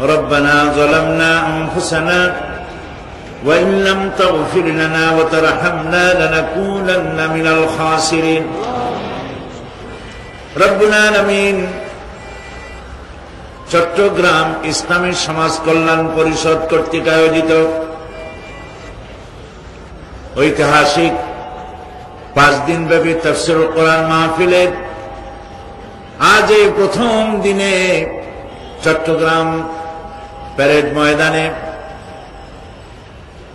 ربنا ظلمنا أنفسنا وإن لم تغفر لنا وترحمنا لنكونن من الخاسرين رب العالمين চট্টগ্রাম ইসলামী সমাজ কল্যাণ পরিষদ কর্তৃক আয়োজিত ঐতিহাসিক 5 দিনব্যাপী তাফসীরুল কোরআন মাহফিলের আজ এই প্রথম দিনে চট্টগ্রাম প্যারেড ময়দানে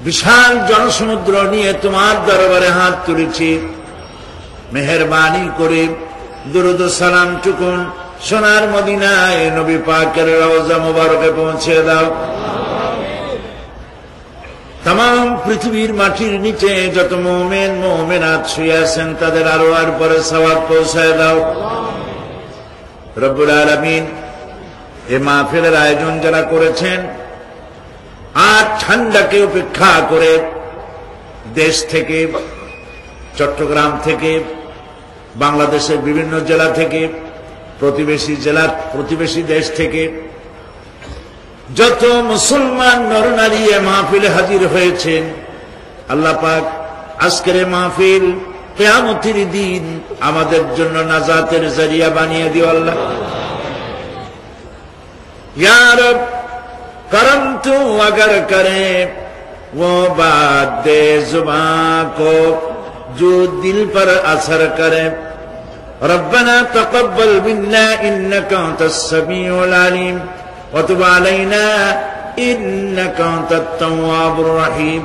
বিশাল জনসমুদ্র নিয়ে তোমার দরবারে হাত তুলেছি। মেহেরবানি করে দুরূদ ও সালাম টুকুন সোনার মদিনায় নবী পাকের রওজা মুবারকে পৌঁছে দাও। तमाम পৃথিবীর মাটির নিচে যত মুমিন মুমিনাত শুয়ে আছেন তাদের আরওয়ার পরে সওয়াব পৌঁছায় দাও রব্বুল আলামিন। এই মাহফিলের আয়োজন যারা করেছেন আর ঠান্ডাকে উপেক্ষা করে দেশ থেকে, চট্টগ্রাম থেকে, বাংলাদেশের বিভিন্ন জেলা থেকে, প্রতিবেশী জেলার প্রতিবেশী দেশ থেকে যত মুসলমান নরনারী এ মাহফিলে হাজির হয়েছেন, আল্লাহ পাক আজকের মাহফিল কিয়ামতের দিন আমাদের জন্য নাজাতের জরিয়া বানিয়ে দিও আল্লাহ। या रब करम तू अगर करे वो बात दे जुबान को जो दिल पर असर करे रब्बना तक़ब्बल मिन्ना इन्नका अंतस समीउल अलीम व तुब अलैना इन्नका अंतत तव्वाबुर रहीम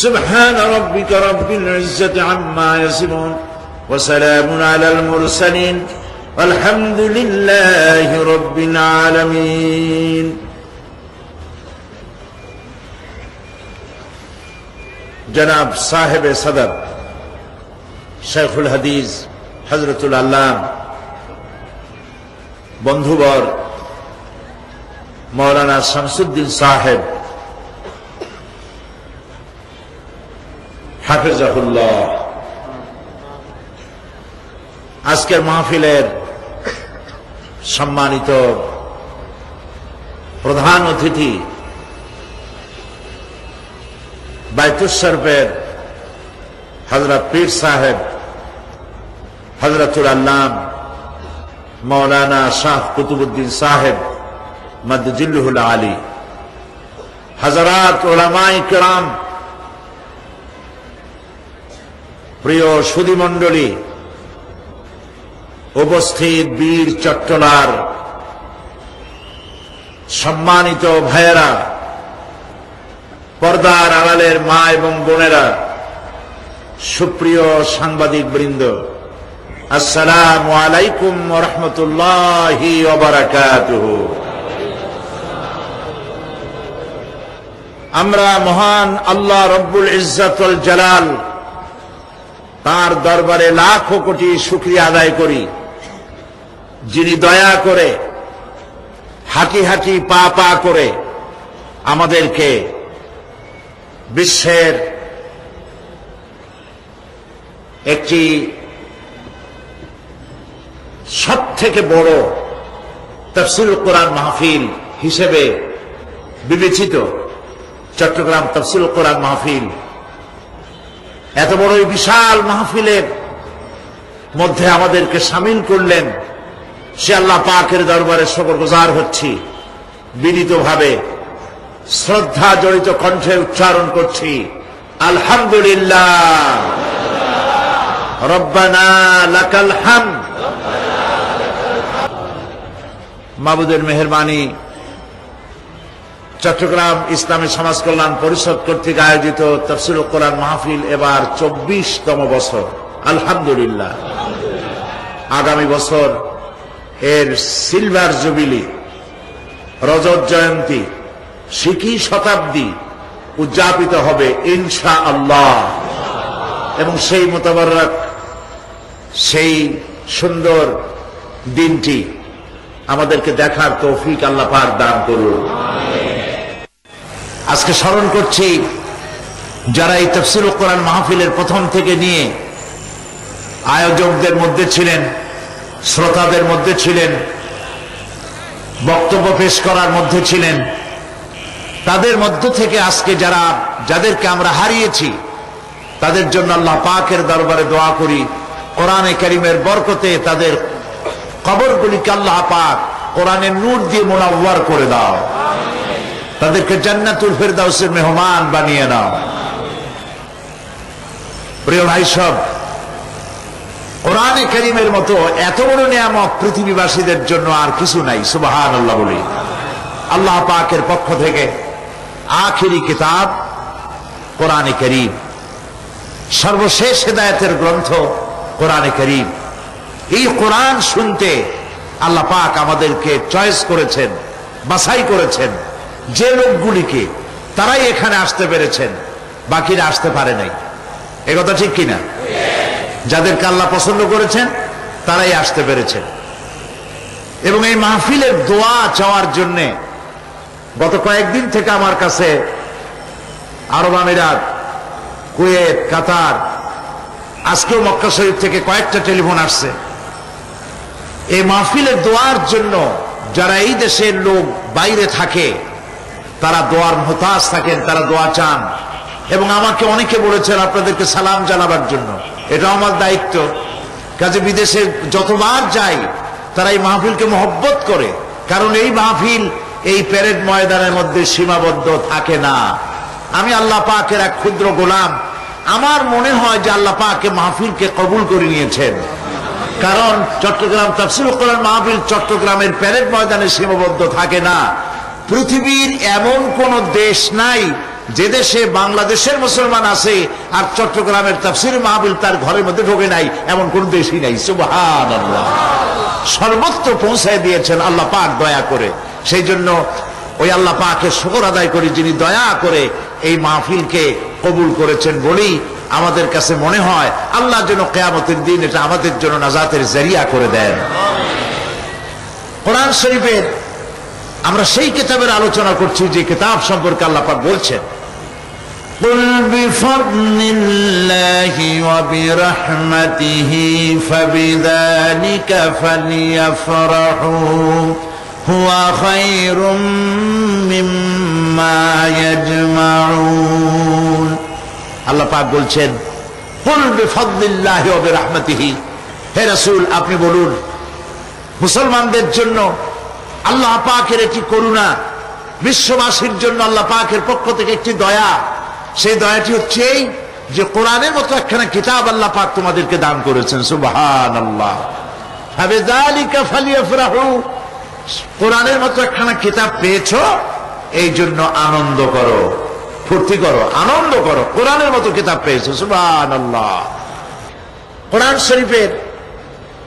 सुब्हान रब्बिका रब्बिल इज्जति अम्मा यसिफून व सलामुन अलल मुरसलीन الحمد لله رب العالمين। जनाब साहिब सदर शेखुल हदीस हजरतुल अल्लाम बंधुवर मौलाना शमसुद्दीन साहेब हाफिजाहुल्लाह আজকের মাহফিলের সম্মানিত প্রধান অতিথি বাইতুস শরফের হযরত পীর সাহেব হযরতুল আল্লাম মাওলানা শাহ কুতুবউদ্দিন সাহেব মাদজিল্লুহুল আলী, হযরত উলামায়ে কিরাম, প্রিয় সুধী মণ্ডলী, উপস্থিত বীর চট্টলার সম্মানিত ভাইয়েরা, পর্দার আড়ালের মা এবং বোনেরা, সুপ্রিয় সাংবাদিক বৃন্দ, আসসালামু আলাইকুম ওয়া রাহমাতুল্লাহি ওয়া বারাকাতুহু। আমরা মহান আল্লাহ রব্বুল ইজ্জত ওয়াল জালাল তার দরবারে লাখো কোটি শুকরিয়া আদায় করি, যিনি দয়া করে হাঁটি হাঁটি পা পা করে আমাদেরকে বিশ্বের একটি সবথেকে বড় তাফসীরুল কোরআন মাহফিল হিসেবে বিবেচিত চট্টগ্রাম তাফসীরুল কোরআন মাহফিল, এত বড় বিশাল মাহফিলের মধ্যে আমাদেরকে শামিল করলেন, সে আল্লাহ পাকের দরবারে শুকরগুজার হচ্ছি। বিনীতভাবে শ্রদ্ধা জড়িত কণ্ঠে উচ্চারণ করছি আলহামদুলিল্লাহ রব্বানা লাকাল হামদ। মাবুদের মেহেরবানি, চট্টগ্রাম ইসলামী সমাজ কল্যাণ পরিষদ কর্তৃক আয়োজিত তাফসীরুল কোরআন মাহফিল এবার 24তম বছর, আলহামদুলিল্লাহ। আগামী বছর এর সিলভার জুবিলি, রজত জয়ন্তী, শিকি শতাব্দী উদযাপিত হবে ইনশাআল্লাহ, এবং সেই মোতাবারক সেই সুন্দর দিনটি আমাদেরকে দেখার তৌফিক আল্লাহ পাক দান করুন। আজকে স্মরণ করছি যারা এই তাফসীরুল কোরআন মাহফিলের প্রথম থেকে নিয়ে আয়োজকদের মধ্যে ছিলেন, শ্রোতাদের মধ্যে ছিলেন, বক্তব্য পেশ করার মধ্যে ছিলেন। তাদের মধ্য থেকে আজকে যাদেরকে আমরা হারিয়েছি তাদের জন্য আল্লাহ পাকের দরবারে দোয়া করি, কোরআনে কারীমের বরকতে তাদের কবরগুলিকে আল্লাহ পাক কোরআনের নূর দিয়ে মুনাওয়ার করে দাও, তাদেরকে জান্নাতুল ফেরদাউসের মেহমান বানিয়ে নাও। প্রিয় ভাই সব, কোরআনে কারীমের মতো এত বড় নিয়ামত পৃথিবীবাসীদের জন্য আর কিছু নাই। সুবহানাল্লাহ বলি। আল্লাহ পাকের পক্ষ থেকে আখিরি কিতাব কোরআনে কারীম, সর্বশেষ হেদায়েতের গ্রন্থ কোরআনে কারীম। এই কোরআন শুনতে আল্লাহ পাক আমাদেরকে চয়েস করেছেন, বাছাই করেছেন। যে লোকগুলিকে, তারাই এখানে আসতে পেরেছেন, বাকিরা আসতে পারে নাই। এ কথা ঠিক কিনা? যাদেরকে আল্লাহ পছন্দ করেছেন তারাই আসতে পেরেছেন। এবং এই মাহফিলের দোয়া চাওয়ার জন্য গত কয়েকদিন থেকে আমার কাছে আরব আমিরাত, কুয়েত, কাতার, আজকেও মক্কা শরীফ থেকে কয়েকটা টেলিফোন আসছে। এই মাহফিলের দোয়ার জন্য যারা এই দেশের লোক বাইরে থাকে তারা দোয়ার মুহতাজ থাকেন, তারা দোয়া চান। এবং আমাকে অনেকে বলেছেন আপনাদেরকে সালাম জানাবার জন্য। এটা আমার দায়িত্ব। কাজে বিদেশে যতবার যাই তারা এই মাহফিলকে মহব্বত করে, কারণ এই মাহফিল এই প্যারেড ময়দানের মধ্যে সীমাবদ্ধ থাকে না। আমি আল্লাহ পাকের এক ক্ষুদ্র গোলাম। আমার মনে হয় যে আল্লাহ পাকে মাহফিলকে কবুল করে নিয়েছেন, কারণ চট্টগ্রাম তাফসীরুল কোরআন মাহফিল চট্টগ্রামের প্যারেড ময়দানে সীমাবদ্ধ থাকে না। পৃথিবীর এমন কোন দেশ নাই যে দেশে বাংলাদেশের মুসলমান আছে আর চট্টগ্রামের তাফসীর মাহফিল তার ঘরের মধ্যে ঢোকে নাই, এমন কোন দেশই নাই। সুবহানাল্লাহ। সর্বত্র পৌঁছায় দিয়েছেন আল্লাহ পাক দয়া করে। সেই জন্য ওই আল্লাহ পাকের শুকর আদায় করি, যিনি দয়া করে এই মাহফিলকে কবুল করেছেন বলেই আমাদের কাছে মনে হয় আল্লাহ যেন কিয়ামতের দিন এটা আমাদের জন্য নাজাতের জরিয়া করে দেন। কোরআন শরীফের আমরা সেই কিতাবের আলোচনা করছি যে কিতাব সম্পর্কে আল্লাহ পাক বলছেন, কুল বিফাদলিল্লাহি ওয়া বিরহমাতিহি ফাবিযালিকা ফালইফরাহু হুয়া খায়রুম মিম্মা ইয়াজমাউন। আল্লাহ পাক বলছেন, কুল বিফাদলিল্লাহি ওয়া বিরহমাতিহি, হে রাসূল আপনি বলুন মুসলমানদের জন্য আল্লাহ পাকের একটি করুণা, বিশ্ববাসীর জন্য আল্লাহ পাকের পক্ষ থেকে একটি দয়া। সেই দয়াটি হচ্ছে এই যে কোরআনের মতো একখানা কিতাব আল্লাহ পাক তোমাদেরকে দান করেছেন। সুবহানাল্লাহ। ফাবিযালিকা ফালইফরাহু, কোরআনের মতো একখানা কিতাব পেয়েছো এই জন্য আনন্দ করো, ফুর্তি করো, আনন্দ করো, কোরআনের মতো কিতাব পেয়েছো। সুবহানাল্লাহ। কোরআন শরীফের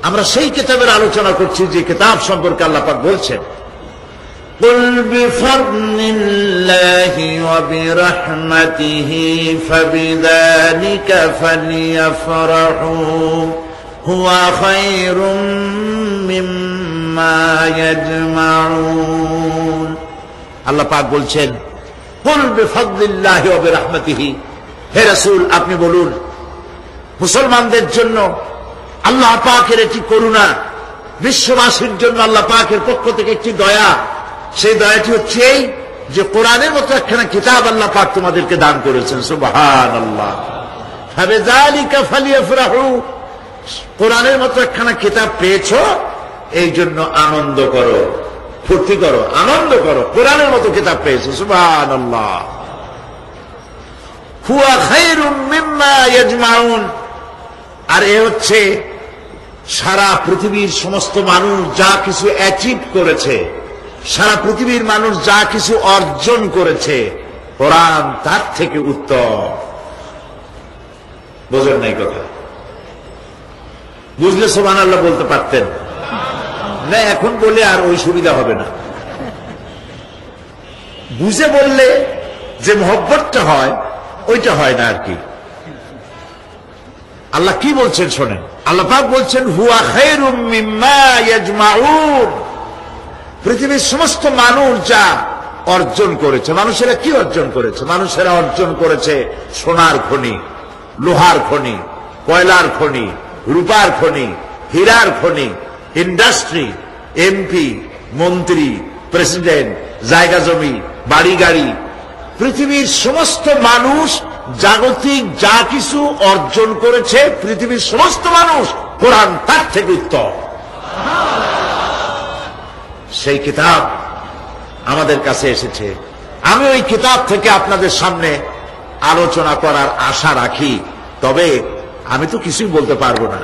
আমরা সেই কিতাবের আলোচনা করছি যে কিতাব সম্পর্কে আল্লাহ পাক বলছেন, কুল বিফাদলিল্লাহি ওয়া বিরহমাতিহি ফাবিযালিকা ফালইফরাহু হুয়া খায়রুম মিম্মা ইয়াজমাউন। আল্লাহ পাক বলছেন, কুল বিফাদলিল্লাহি ওয়া বিরহমাতিহি, হে রাসূল আপনি বলুন মুসলমানদের জন্য আল্লাহ পাকের একটি করুণা, বিশ্ববাসীর জন্য আল্লাহ পাকের পক্ষ থেকে একটি দয়া। সেই দয়াটি হচ্ছে এই যে কোরআনের মতো একখানা কিতাব আল্লাহ পাক তোমাদেরকে দান করেছেন। সুবহানাল্লাহ। ফাবিযালিকা ফালইফরাহু, কোরআনের মতো একখানা কিতাব পেয়েছো এই জন্য আনন্দ করো, ফুর্তি করো, আনন্দ করো, কোরআনের মতো কিতাব পেয়েছো। সুবহানাল্লাহ। হুয়া খায়রুম মিম্মা ইয়াজমাউন, আর এ হচ্ছে সারা পৃথিবীর সমস্ত মানুষ যা কিছু অ্যাচিভ করেছে, সারা পৃথিবীর মানুষ যা কিছু অর্জন করেছে, কোরআন তার থেকে উত্তম। বোঝেন নাই কথা? বুঝলে সুবহানাল্লাহ বলতে পারতেন না, এখন বলে আর ওই সুবিধা হবে না। বুঝে বললে যে মহব্বতটা হয় ওইটা হয় না আর কি। আল্লাহ কি বলছেন শোনেন, আল্লাহ পাক বলছেন হুয়া খায়রুম মিম্মা ইয়াজমাউন, পৃথিবীর সমস্ত মানুষ যা অর্জন করেছে। মানুষেরা কি অর্জন করেছে? মানুষেরা অর্জন করেছে সোনার খনি, লোহার খনি, কয়লার খনি, রূপার খনি, হীরার খনি, ইন্ডাস্ট্রি, এমপি, মন্ত্রী, প্রেসিডেন্ট, জায়গা জমি, বাড়ি গাড়ি, পৃথিবীর সমস্ত মানুষ জাগতিক যা কিছু অর্জন করেছে, পৃথিবীর সমস্ত মানুষ কোরআন তার থেকে উত্তম। সেই কিতাব আমাদের কাছে এসেছে। আমি ওই কিতাব থেকে আপনাদের সামনে আলোচনা করার আশা রাখি। তবে আমি তো কিছুই বলতে পারবো না।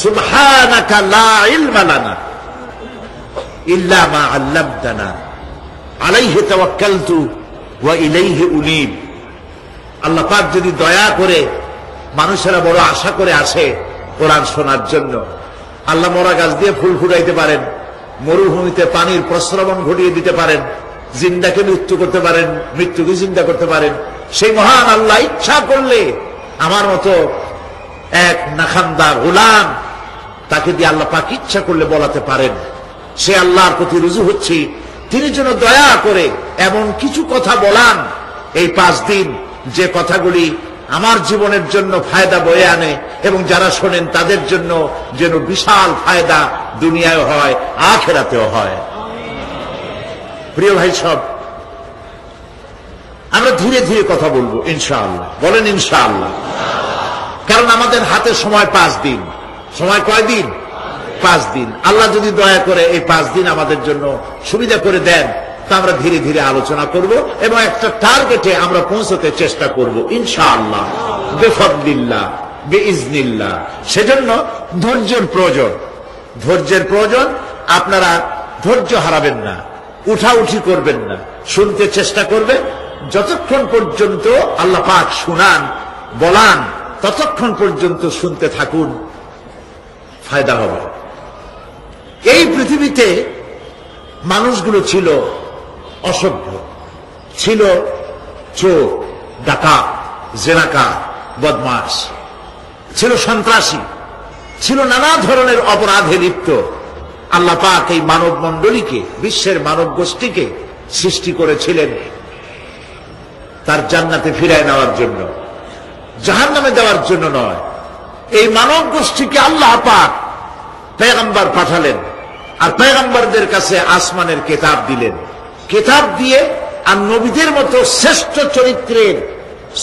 সুবহানাকা লা ইলমা লানা ইল্লা মা আল্লামতানা আলাইহি তাওয়াক্কালতু ওয়া ইলাইহি উনীব। আল্লাহ পাক যদি দয়া করে, মানুষেরা বড় আশা করে আসে কোরআন শোনার জন্য। আল্লাহ মরা গাছ দিয়ে ফুল ফুটাইতে পারেন, মরুভূমিতে পানির প্রস্রবণ ঘটিয়ে দিতে পারেন, জিন্দাকে মৃত্যু করতে পারেন, মৃত্যুকে জিন্দা করতে পারেন। সেই মহান আল্লাহ ইচ্ছা করলে আমার মতো এক নাখান্দার গোলাম, তাকে দিয়ে আল্লাহ পাক ইচ্ছা করলে বলাতে পারেন। সে আল্লাহর প্রতি রুজু হচ্ছি, তিনি যেন দয়া করে এমন কিছু কথা বলান এই 5 দিন, যে কথাগুলি আমার জীবনের জন্য ফায়দা বয়ে আনে এবং যারা শোনেন তাদের জন্য যেন বিশাল ফায়দা দুনিয়ায় হয়, আখিরাতেও হয়। প্রিয় ভাই সব, আমরা ধীরে ধীরে কথা বলবো ইনশাআল্লাহ। বলেন ইনশাআল্লাহ। কারণ আমাদের হাতে সময় 5 দিন। সময় কয় দিন? 5 দিন। আল্লাহ যদি দয়া করে এই 5 দিন আমাদের জন্য সুবিধা করে দেন, তা আমরা ধীরে ধীরে আলোচনা করব এবং একটা টার্গেটে আমরা পৌঁছতে চেষ্টা করব ইনশাআল্লাহ, বিফাদলিল্লাহ, বিইজনিল্লাহ। সেজন্য ধৈর্যের প্রয়োজন। ধৈর্যের প্রয়োজন। আপনারা ধৈর্য হারাবেন না, উঠাউঠি করবেন না, শুনতে চেষ্টা করবে। যতক্ষণ পর্যন্ত আল্লাহ পাক শুনান, বলান, ততক্ষণ পর্যন্ত শুনতে থাকুন, ফায়দা হবে। এই পৃথিবীতে মানুষগুলো ছিল অসভ্য, ছিল চোর, ডাকাত, জেনাকার, বদমাশ, ছিল সন্ত্রাসী, ছিল নানা ধরনের অপরাধে লিপ্ত। আল্লাহ পাক এই মানব মণ্ডলীকে, বিশ্বের মানব গোষ্ঠীকে সৃষ্টি করেছিলেন তার জান্নাতে ফিরায় নেওয়ার জন্য, জাহান্নামে দেওয়ার জন্য নয়। এই মানব গোষ্ঠীকে আল্লাহ পাক পয়গম্বর পাঠালেন, আর পয়গম্বরদের কাছে আসমানের কিতাব দিলেন। কিতাব দিয়ে আর নবীদের মতো শ্রেষ্ঠ চরিত্রের,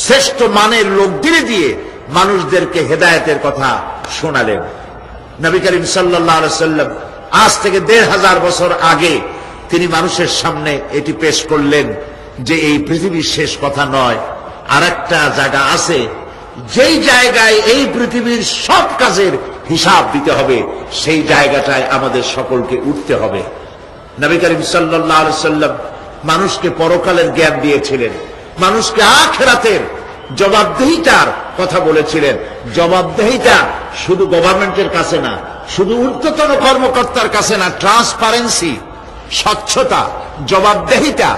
শ্রেষ্ঠ মানের লোকদের দিয়ে মানুষদেরকে হেদায়েতের কথা শোনালেন। নবী করিম সাল্লাল্লাহু আলাইহি সাল্লাম আজ থেকে ১৫০০ বছর আগে তিনি মানুষের সামনে এটি পেশ করলেন যে এই পৃথিবীর শেষ কথা নয়, আর একটা জায়গা আছে, যেই জায়গায় এই পৃথিবীর সব কাজের হিসাব দিতে হবে, সেই জায়গাটায় আমাদের সকলকে উঠতে হবে। নবী করিম সাল্লাল্লাহু আলাইহি সাল্লাম মানুষকে পরকালের জ্ঞান দিয়েছিলেন, মানুষকে আখিরাতের জবাবদিহিতার কথা বলেছিলেন। জবাবদিহিতা শুধু গভর্নমেন্টের কাছে না, শুধু ঊর্ধ্বতন কর্মকর্তার কাছে না, ট্রান্সপারেন্সি, স্বচ্ছতা, জবাবদিহিতা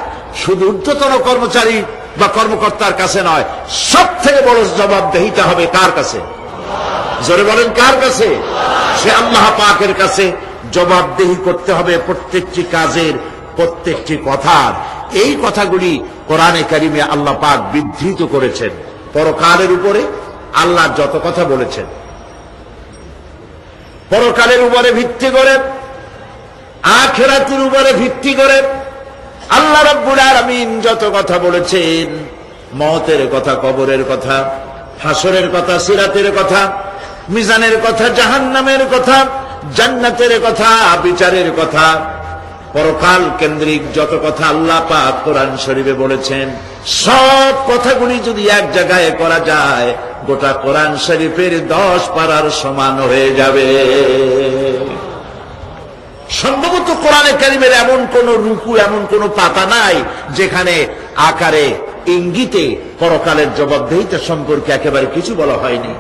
শুধু ঊর্ধ্বতন কর্মচারী বা কর্মকর্তার কাছে নয়, সব থেকে বড় জবাবদিহিতা হবে কার কাছে? জোরে বলেন, কার কাছে? সে আল্লাহ পাকের কাছে জবাবদিহি করতে হবে প্রত্যেকটি কাজের, প্রত্যেকটি কথার। এই কথাগুলি কোরআনে কারিমে আল্লাহ পাক বিধৃত করেছেন। পরকালের উপরে আল্লাহ যত কথা বলেছেন, পরকালের উপরে ভিত্তি করে, আখিরাতের উপরে ভিত্তি করে আল্লাহ রাব্বুল আলামিন যত কথা বলেছেন, মওতের কথা, কবরের কথা, হাসরের কথা, সিরাতের কথা, মিজানের কথা, জাহান্নামের কথা, জান্নাতের কথা, বিচারের কথা, পরকাল কেন্দ্রিক যত কথা আল্লাহ পাক কোরআন শরীফে বলেছেন, সব কথাগুলি যদি এক জায়গায় করা যায়, গোটা কোরআন শরীফের 10 পারার সমান হয়ে যাবে। সম্ভবত কোরআনে কারিমের এমন কোন রুকু, এমন কোন পাতা নাই যেখানে আকারে, ইঙ্গিতে পরকালের জবাবদিহিতা সম্পর্কে একেবারে কিছু বলা হয়নি।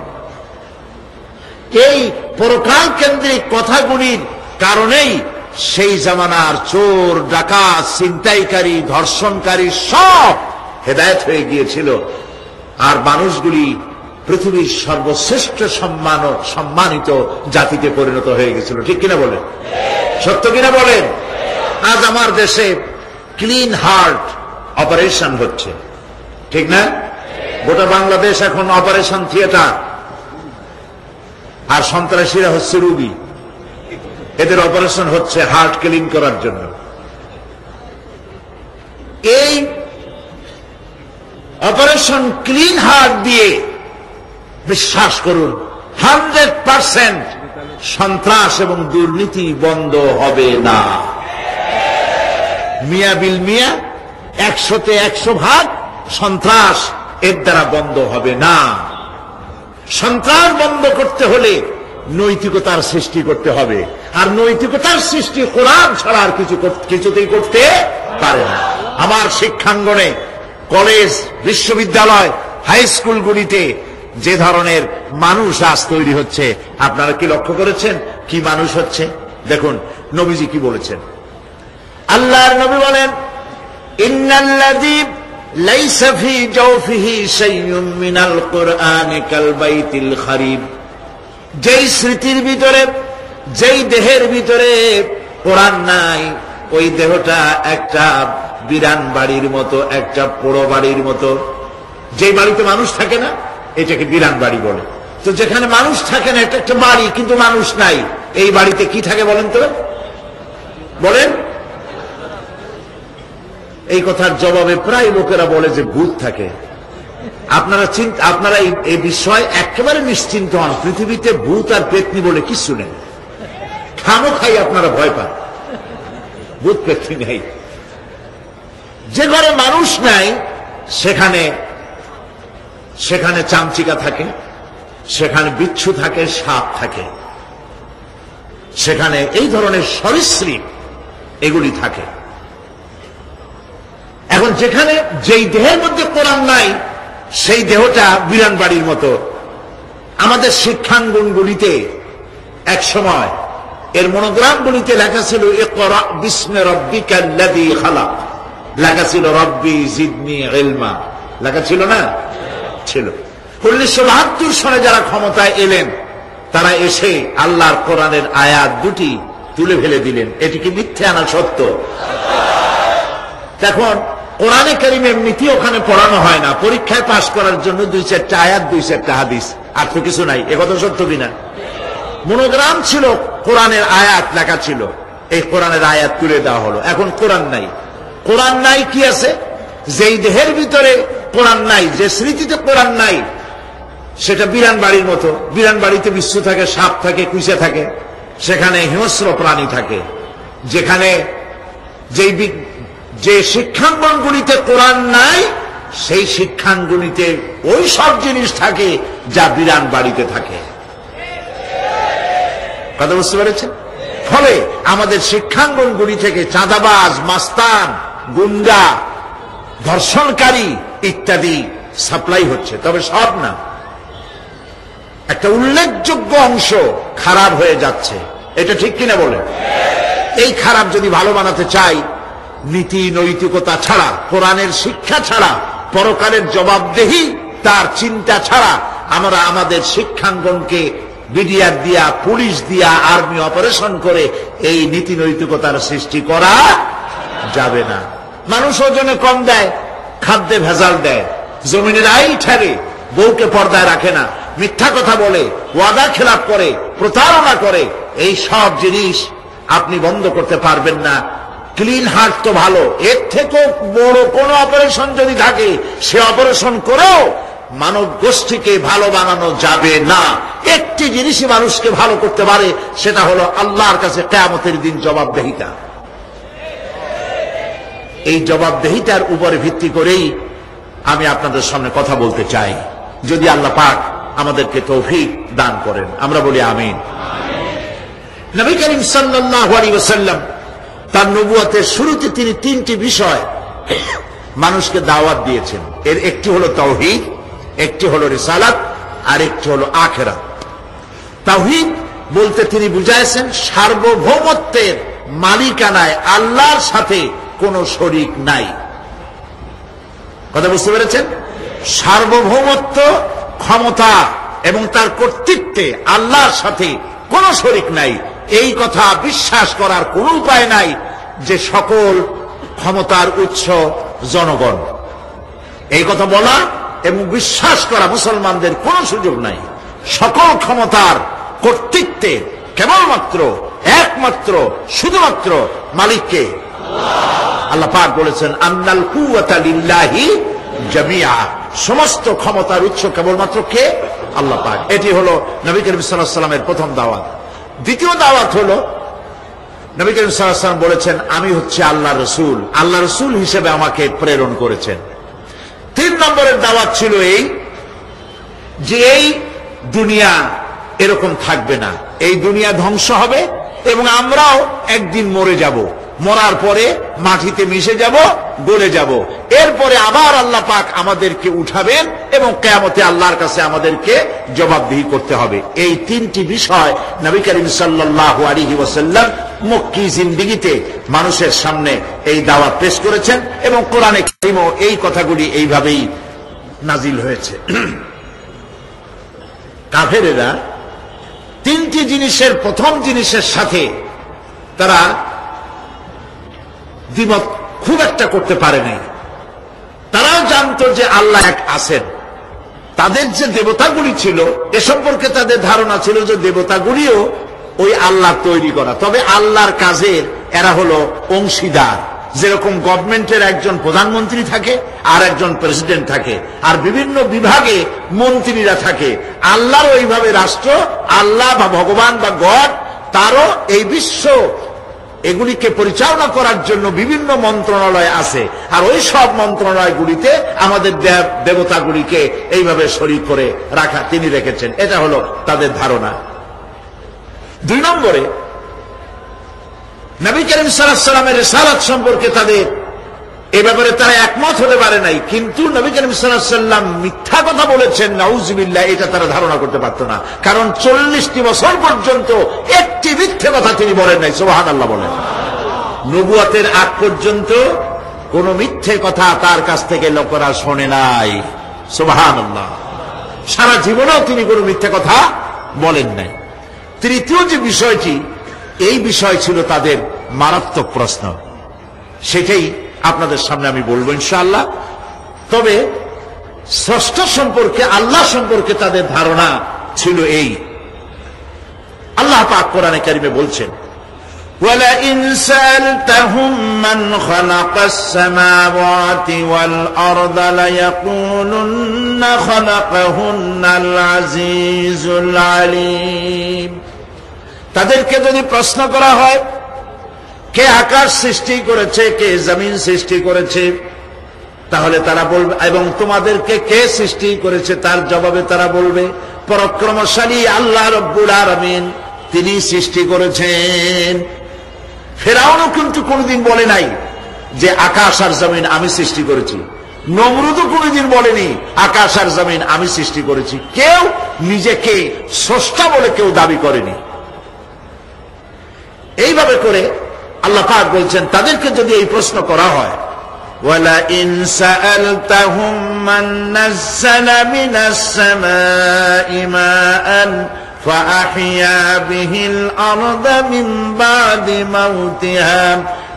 এই পরকাল কেন্দ্রিক কথাগুলির কারণেই সেই জামানার চোর, ডাকাত, ছিনতাইকারী, ধর্ষণকারী সব হেদায়েত হয়ে গিয়েছিল, আর মানুষগুলি পৃথিবীর সর্বশ্রেষ্ঠ সম্মানিত জাতিতে পরিণত হয়ে গেছিল। ঠিক কিনা বলেন? সত্য কিনা বলেন? আজ আমার দেশে ক্লিন হার্ট অপারেশন হচ্ছে, ঠিক না? গোটা বাংলাদেশ এখন অপারেশন থিয়েটার, আর সন্ত্রাসীরা হচ্ছে রুগী। এদের অপারেশন হচ্ছে হার্ট ক্লিন করার জন্য। এই অপারেশন ক্লিন হার্ট দিয়ে বিশ্বাস করুন 100% সন্ত্রাস এবং দুর্নীতি বন্ধ হবে না। মিয়া বিল মিয়া 100তে 100% সন্ত্রাস এর দ্বারা বন্ধ হবে না। সন্ত্রাস বন্ধ করতে হলে নৈতিকতার সৃষ্টি করতে হবে, আর নৈতিকতার সৃষ্টি কোরআন ছাড়া আর কিছুতেই করতে পারে না। আমার শিক্ষাঙ্গনে কলেজ, বিশ্ববিদ্যালয়, হাই স্কুলগুলিতে যে ধরনের মানুষ আজ তৈরি হচ্ছে, আপনারা কি লক্ষ্য করেছেন কি মানুষ হচ্ছে? দেখুন নবীজি কি বলেছেন। আল্লাহর নবী বলেন, ইন্নাল্লাযী লাইসা ফী জাওফিহি শাইউম মিনাল কুরআনি কাল বাইতিল খারিব। যেই স্মৃতির ভিতরে, যেই দেহের ভিতরে কোরআন নাই, ওই দেহটা একটা বিরান বাড়ির মতো, একটা পোড়ো বাড়ির মতো। যেই বাড়িতে মানুষ থাকে না এটাকে বিরান বাড়ি বলে। তো যেখানে মানুষ থাকে না এটা একটা বাড়ি, কিন্তু মানুষ নাই, এই বাড়িতে কি থাকে বলেন তো? বলেন। এই কথার জবাবে প্রায় লোকেরা বলে যে ভূত থাকে। আপনারা এই বিষয় একেবারে নিশ্চিন্ত হন, পৃথিবীতে ভূত আর পেতনি বলে কিছু নেই। খামোখাই আপনারা ভয় পান, ভূত পেতনি নেই। যে ঘরে মানুষ নাই সেখানে চামচিকা থাকে, সেখানে বিচ্ছু থাকে, সাপ থাকে, সেখানে এই ধরনের সরীসৃপ এগুলি থাকে। এখন যেখানে যেই দেহের মধ্যে কোরআন নাই সেই দেহটা বিরান বাড়ির মতো। আমাদের শিক্ষাঙ্গনগুলিতে এক সময় এর মনোগ্রামগুলিতে লেখা ছিল ইকরা বিস্মি রাব্বিকাল্লাযী খালাক, লেখা ছিল রব্বি জিদনি ইলমা, লেখা ছিল না? ছিল। 1972 সালে যারা ক্ষমতায় এলেন তারা এসে আল্লাহর কোরআনের আয়াত দুটি তুলে ফেলে দিলেন। এটি কি মিথ্যা না সত্য? এখন কোরআনে কারীম এমনিতে ওখানে পড়ানো হয় না, পরীক্ষায় পাশ করার জন্য 2-4টা আয়াত 2-4টা হাদিস, আর তো কিছু নাই। একথা সত্য কিনা? মনোগ্রাম ছিল, কোরআনের আয়াত লেখা ছিল, এই কোরআনের আয়াত তুলে দেওয়া হলো। এখন কোরআন নাই। কোরআন নাই কি আছে? যেই দেহের ভিতরে কোরআন নাই, যে স্মৃতিতে কোরআন নাই, সেটা বিরান বাড়ির মতো। বিরান বাড়িতে বিচ্ছু থাকে, সাপ থাকে, কুইচা থাকে, সেখানে হিংস্র প্রাণী থাকে। যেখানে যে শিক্ষাঙ্গনগুলিতে কোরআন নাই সেই শিক্ষাঙ্গনিতে ওই সব জিনিস থাকে যা বিরান বাড়িতে থাকে। কথা বুঝতে পেরেছেন? ফলে আমাদের শিক্ষাঙ্গনগুলি থেকে চাঁদাবাজ, মাস্তান, গুন্ডা, ধর্ষণকারী ইত্যাদি সাপ্লাই হচ্ছে, তবে সব না। একটা উল্লেখযোগ্য অংশ খারাপ হয়ে যাচ্ছে, এটা ঠিক কিনা বলেন? এই খারাপ যদি ভালো বানাতে চাই, নীতি নৈতিকতা ছাড়া, কোরআনের শিক্ষা ছাড়া, পরকালের জবাবদেহি তার চিন্তা ছাড়া আমরা আমাদের শিক্ষাঙ্গনকে বিডিআর দিয়া, পুলিশ দিয়া, আর্মি অপারেশন করে এই নীতি নৈতিকতার সৃষ্টি করা যাবে না। মানুষ ওজনে কম দেয়, খাদ্যে ভেজাল দেয়, জমিনের আইল ঠারে, বউকে পর্দায় রাখে না, মিথ্যা কথা বলে, ওয়াদা খেলাপ করে, প্রতারণা করে। এই সব জিনিস আপনি বন্ধ করতে পারবেন না। ক্লিন হার্ট তো ভালো, এর থেকেও বড় কোন অপারেশন যদি থাকে সে অপারেশন করেও মানব গোষ্ঠীকে ভালো বানানো যাবে না। একটি জিনিসই মানুষকে ভালো করতে পারে, সেটা হলো আল্লাহর কাছে কিয়ামতের দিন জবাবদেহিতা। এই জবাবদেহিতার উপরে ভিত্তি করেই আমি আপনাদের সামনে কথা বলতে চাই। যদি আল্লাহ পাক আমাদেরকে তৌফিক দান করেন, আমরা বলি আমিন। নবী করিম সাল্লাল্লাহু আলাইহি ওয়াসাল্লাম তার নবুয়তের শুরুতে তিনি 3টি বিষয় মানুষকে দাওয়াত দিয়েছেন। এর একটি হলো তাওহীদ, একটি হলো রিসালাত, আর একটি হলো আখিরাত। তাওহীদ বলতে তিনি বুঝাইছেন সার্বভৌমত্বের মালিকানায় আল্লাহর সাথে কোনো শরীক নাই। কথা বুঝতে পেরেছেন? সার্বভৌমত্ব, ক্ষমতা এবং তার কর্তৃত্বে আল্লাহর সাথে কোনো শরীক নাই। এই কথা বিশ্বাস করার কোন উপায় নাই যে সকল ক্ষমতার উৎস জনগণ। এই কথা বলা এবং বিশ্বাস করা মুসলমানদের কোন সুযোগ নাই। সকল ক্ষমতার কর্তৃত্বে কেবলমাত্র, একমাত্র, শুধুমাত্র মালিককে আল্লাহ। আল্লাহ পাক বলেছেন আন্নাল কুওয়াতা লিল্লাহি জামিআ, সমস্ত ক্ষমতার উৎস কেবলমাত্র কে? আল্লাহ পাক। এটি হলো নবী করিম সাল্লাল্লাহু আলাইহি ওয়াসাল্লামের প্রথম দাওয়াত। দ্বিতীয় দাওয়াত হলো নবী করিম সাল্লাল্লাহু আলাইহি ওয়াসাল্লাম বলেছেন আমি হচ্ছে আল্লাহ রসুল, আল্লাহ রসুল হিসেবে আমাকে প্রেরণ করেছেন। 3 নম্বরের দাওয়াত ছিল এই যে এই দুনিয়া এরকম থাকবে না, এই দুনিয়া ধ্বংস হবে এবং আমরাও একদিন মরে যাব, মরার পরে মাটিতে মিশে যাব, গলে যাব, এরপরে আবার আল্লাহ পাক আমাদেরকে উঠাবেন এবং কিয়ামতে আল্লাহর কাছে আমাদেরকে জবাবদিহি করতে হবে। এই 3টি বিষয় নবী করিম সাল্লাল্লাহু আলাইহি ওয়াসাল্লাম মক্কি জিন্দেগিতে মানুষের সামনে এই দাওয়াত পেশ করেছেন এবং কোরআনে কারীমও এই কথাগুলি এইভাবেই নাজিল হয়েছে। কাফেরেরা 3টি জিনিসের প্রথম জিনিসের সাথে তারা দ্বিমত খুব একটা করতে পারে নাই। তারাও জানতো যে আল্লাহ এক আছেন। তাদের যে দেবতাগুলি ছিল এ সম্পর্কে তাদের ধারণা ছিল যে দেবতাগুলিও ওই আল্লাহ তৈরি করা, তবে আল্লাহর কাজের এরা হলো অংশীদার। যেরকম গভর্নমেন্টের একজন প্রধানমন্ত্রী থাকে আর একজন প্রেসিডেন্ট থাকে আর বিভিন্ন বিভাগে মন্ত্রীরা থাকে, আল্লাহর ওইভাবে রাষ্ট্র, আল্লাহ বা ভগবান বা গড, তারও এই বিশ্ব এগুলিকে পরিচালনা করার জন্য বিভিন্ন মন্ত্রণালয় আছে আর ওই সব মন্ত্রণালয়গুলিতে আমাদের দেবতাগুলিকে এইভাবে শরীক করে রাখা তিনি রেখেছেন, এটা হলো তাদের ধারণা। 2 নম্বরে নবী করিম সাল্লাল্লাহু আলাইহি ওয়াসাল্লামের রিসালাত সম্পর্কে তাদের এই ব্যাপারে তারা একমত হতে পারে নাই, কিন্তু নবী করিম সাল্লাল্লাহু আলাইহি ওয়াসাল্লাম মিথ্যা কথা বলেছেন নাউজুবিল্লাহ এটা তারা ধারণা করতে পারত না, কারণ 40টি বছর পর্যন্ত একটি মিথ্যে কথা তিনি বলেন নাই। সুবহানাল্লাহ বলেন। নবুয়তের আগ পর্যন্ত কোন মিথ্যে কথা তার কাছ থেকে লোকেরা শোনে নাই। সুবহানাল্লাহ। সারা জীবনেও তিনি কোনো মিথ্যে কথা বলেন নাই। তৃতীয় যে বিষয়টি, এই বিষয় ছিল তাদের মারাত্মক প্রশ্ন, সেটাই আপনাদের সামনে আমি বলবো ইনশাআল্লাহ। তবে স্রষ্টা সম্পর্কে, আল্লাহ সম্পর্কে তাদের ধারণা ছিল এই। আল্লাহ পাক কোরআনে কারিমে বলছেন وَلَئِنْ سَأَلْتَهُمْ مَنْ خَلَقَ السَّمَاوَاتِ وَالْأَرْضَ لَيَقُولُنَّ خَلَقَهُنَّ الْعَزِيزُ الْعَلِيمُ। তাদেরকে যদি প্রশ্ন করা হয় কে আকাশ সৃষ্টি করেছে, কে জমিন সৃষ্টি করেছে, তাহলে তারা বলবে, এবং তোমাদেরকে কে সৃষ্টি করেছে, তার জবাবে তারা বলবে পরাক্রমশালী আল্লাহ রব্বুল আলামিন, তিনি সৃষ্টি করেছেন। ফেরাউনও কিন্তু কোনদিন বলে নাই যে আকাশ আর জমিন আমি সৃষ্টি করেছি। নমরুদও কোনদিন বলেনি আকাশ আর জমিন আমি সৃষ্টি করেছি। কেউ নিজেকে স্রষ্টা বলে কেউ দাবি করেনি। এইভাবে করে আল্লাহ পাক বলছেন তাদেরকে যদি এই প্রশ্ন করা হয় وَلَئِنْ سَأَلْتَهُمْ مَنْ نَزَّلَ مِنَ السَّمَاءِ مَاءً فَأَحْيَا بِهِ الْأَرْضَ مِنْ بَعْدِ مَوْتِهَا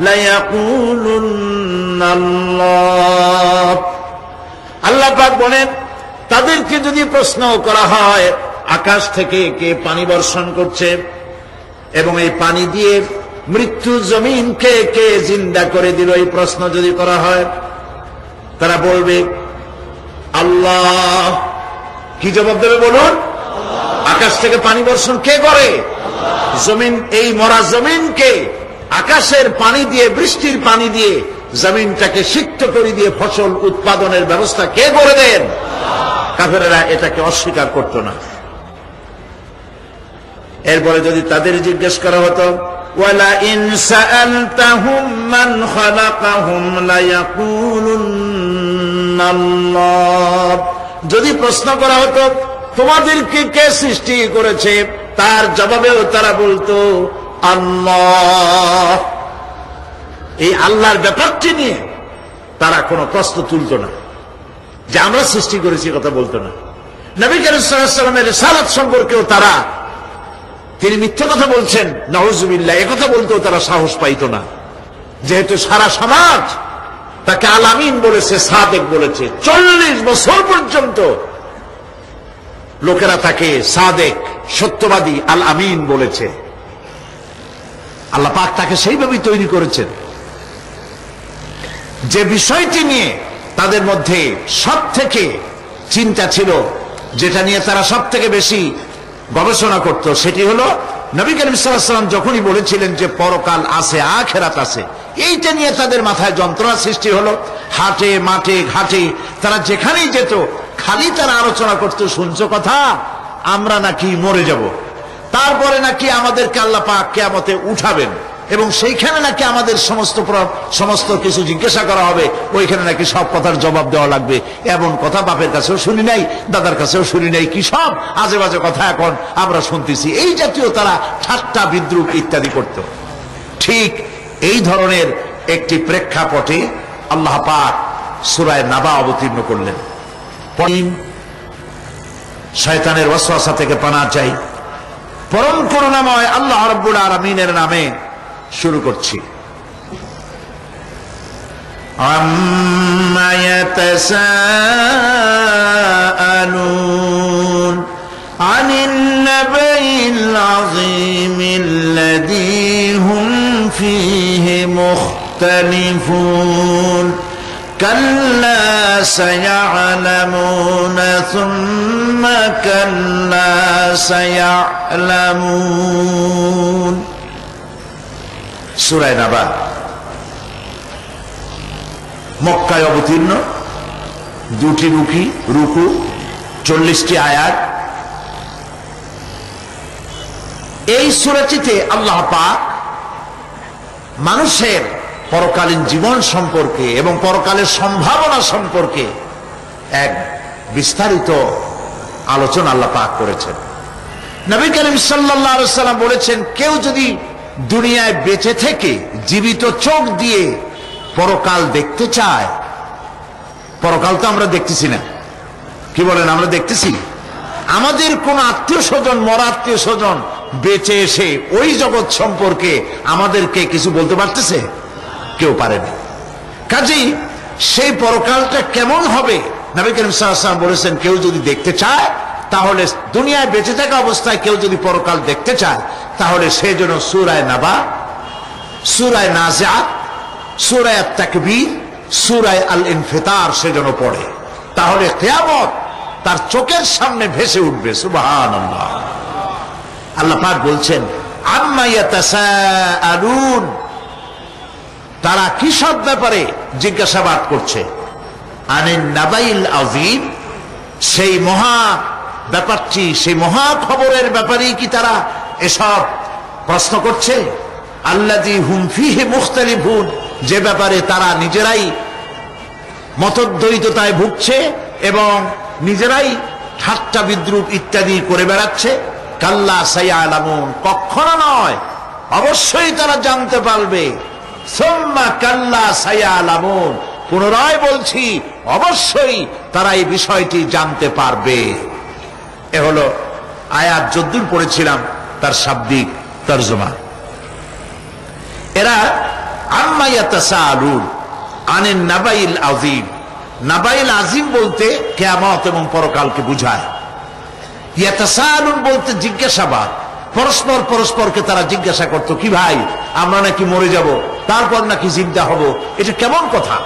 لَيَقُولُنَّ اللَّهُ। আল্লাহ পাক বলেন তাদেরকে যদি প্রশ্ন করা হয় আকাশ থেকে কে পানি বর্ষণ করছে এবং এই পানি দিয়ে মৃত্যু জমিনকে কে জিন্দা করে দিল, এই প্রশ্ন যদি করা হয় তারা বলবে আল্লাহ। কি জবাব দেবে বলুন? আকাশ থেকে পানি বর্ষণ কে করে? জমিন, এই মরা জমিনকে আকাশের পানি দিয়ে, বৃষ্টির পানি দিয়ে জমিনটাকে সিক্ত করে দিয়ে ফসল উৎপাদনের ব্যবস্থা কে করে দেন? কাফেরেরা এটাকে অস্বীকার করত না। এরপরে যদি তাদের জিজ্ঞেস করা হতো وَلَئِنْ سَأَلْتَهُمْ مَنْ خَلَقَهُمْ لَيَقُولُنَّ اللَّهُ, যদি প্রশ্ন করা হতো তোমাদেরকে কে সৃষ্টি করেছে, তার জবাবেও তারা বলতো আল্লাহ। এই আল্লাহর ব্যাপারটি নিয়ে তারা কোনো প্রশ্ন তুলত না, যে আমরা সৃষ্টি করেছি কথা বলতো না। নবী করিম সাল্লাল্লাহু আলাইহি ওয়াসাল্লামের রিসালাত সম্পর্কেও তারা, তিনি মিথ্যা কথা বলছেন নাউজুবিল্লাহ, একথা বলতেও তারা সাহস পাইত না, যেহেতু সারা সমাজ তাকে আল আমিন বলেছে, সাদেক বলেছে। 40 বছর পর্যন্ত লোকেরা তাকে সাদেক, সত্যবাদী, আল আমিন বলেছে। আল্লাহ পাক তাকে সেইভাবেই তৈরি করেছেন। যে বিষয়টি নিয়ে তাদের মধ্যে সব থেকে চিন্তা ছিল, যেটা নিয়ে তারা সব থেকে বেশি গবেষণা করত, সেটি হলো নবী করিম সাল্লাল্লাহু আলাইহি ওয়াসাল্লাম যখনই বলেছিলেন যে পরকাল আছে, আখিরাত আছে, এইটা নিয়ে তাদের মাথায় যন্ত্রণা সৃষ্টি হলো। হাটে মাঠে ঘাটে তারা যেখানেই যেত খালি তারা আলোচনা করত, শুনছো কথা, আমরা নাকি মরে যাব, তারপরে নাকি আমাদেরকে আল্লাহ পাক কিয়ামতে উঠাবেন এবং সেইখানে নাকি আমাদের সমস্ত কিছু জিজ্ঞাসা করা হবে, ওইখানে নাকি সব কথার জবাব দেওয়া লাগবে। এমন কথা বাপের কাছেও শুনি নাই, দাদার কাছেও শুনি নাই, কি সব আজে বাজে কথা এখন আমরা শুনতেছি। এই জাতীয় তারা ঠাট্টা বিদ্রুপ ইত্যাদি করত। ঠিক এই ধরনের একটি প্রেক্ষাপটে আল্লাহ পাক সূরা নাবা অবতীর্ণ করলেন। শয়তানের ওয়াসওয়াসা থেকে পানাহ চাই, পরম করুণাময় আল্লাহ রাব্বুল আলামিনের নামে শুরু করছি। আম্মা ইয়াতাসাআলুন আনিন নাবাইল আযীমিল্লাযী হুম ফীহি মুখতালিফুন কাল্লা সায়া'লামুনা সুম্মা কাল্লা সায়া'লামুন। সূরা নাবা মক্কায় অবতীর্ণ, দুটি রুকু, 40টি আয়াত। এই সূরাটিতে আল্লাহ পাক মানুষের পরকালীন জীবন সম্পর্কে এবং পরকালের সম্ভাবনা সম্পর্কে এক বিস্তারিত আলোচনা আল্লাহ পাক করেছেন। নবী করিম সাল্লাল্লাহু আলাইহি ওয়াসাল্লাম বলেছেন, কেউ যদি দুনিয়ায় বেঁচে থেকে জীবিত চোখ দিয়ে পরকাল দেখতে চায়, পরকাল তো আমরা দেখতেছি না, কি বলেন, আমরা দেখতেছি? আমাদের কোন আত্মীয় স্বজন, মরা আত্মীয় স্বজন বেঁচে এসে ওই জগৎ সম্পর্কে আমাদেরকে কিছু বলতে পারতেছে? কেউ পারেনি। কাজেই সেই পরকালটা কেমন হবে নবী করিম সাল্লাল্লাহু আলাইহি ওয়াসাল্লাম বলেছেন, কেউ যদি দেখতে চায়, তাহলে দুনিয়ায় বেঁচে থাকা অবস্থায় কেউ যদি পরকাল দেখতে চায়, তাহলে সে যেন সূরা নাবা, সূরা নাজিআত, সূরা তাকবীর, সূরা আল ইনফিতার সে যেন পড়ে, তাহলে কিয়ামত তার চোখের সামনে ভেসে উঠবে। সুবহানাল্লাহ। আল্লাহ পাক বলছেন, আম্মা ইয়াতাসাআলুন, তারা কি সব ব্যাপারে জিজ্ঞাসাবাদ করছে? আনিন নাবাইল আযীম, সেই মহা ব্যাপারটি, সেই মহা খবরের ব্যাপারেই কি তারা এসব প্রশ্ন করছে? আল্লাযী হুম ফীহি মুখতালিফুন, যে ব্যাপারে তারা নিজেরাই মতদ্বৈততায় ভুগছে এবং নিজেরাই ঠাট্টা বিদ্রুপ ইত্যাদি করে বেড়াচ্ছে। কাল্লা সায়া'লামুন, কখনো নয়, অবশ্যই তারা জানতে পারবে। সুম্মা কাল্লা সায়া'লামুন, পুনরায় বলছি, অবশ্যই তারা এই বিষয়টি জানতে পারবে। এ হলো আয়াত যদ্দূর পড়েছিলাম তার শাব্দিক তরজমা। এরা আম্মা ইয়াতাসাআলুন আনিন নাবাইল আযীম, নাবাইল আযীম বলতে কিয়ামত এবং পরকালকে বুঝায়। ইয়াতাসাআলুন বলতে জিজ্ঞাসাবাদ, পরস্পরকে তারা জিজ্ঞাসা করত, কি ভাই, আমরা নাকি মরে যাব, তারপর নাকি জিন্দা হব, এটা কেমন কথা?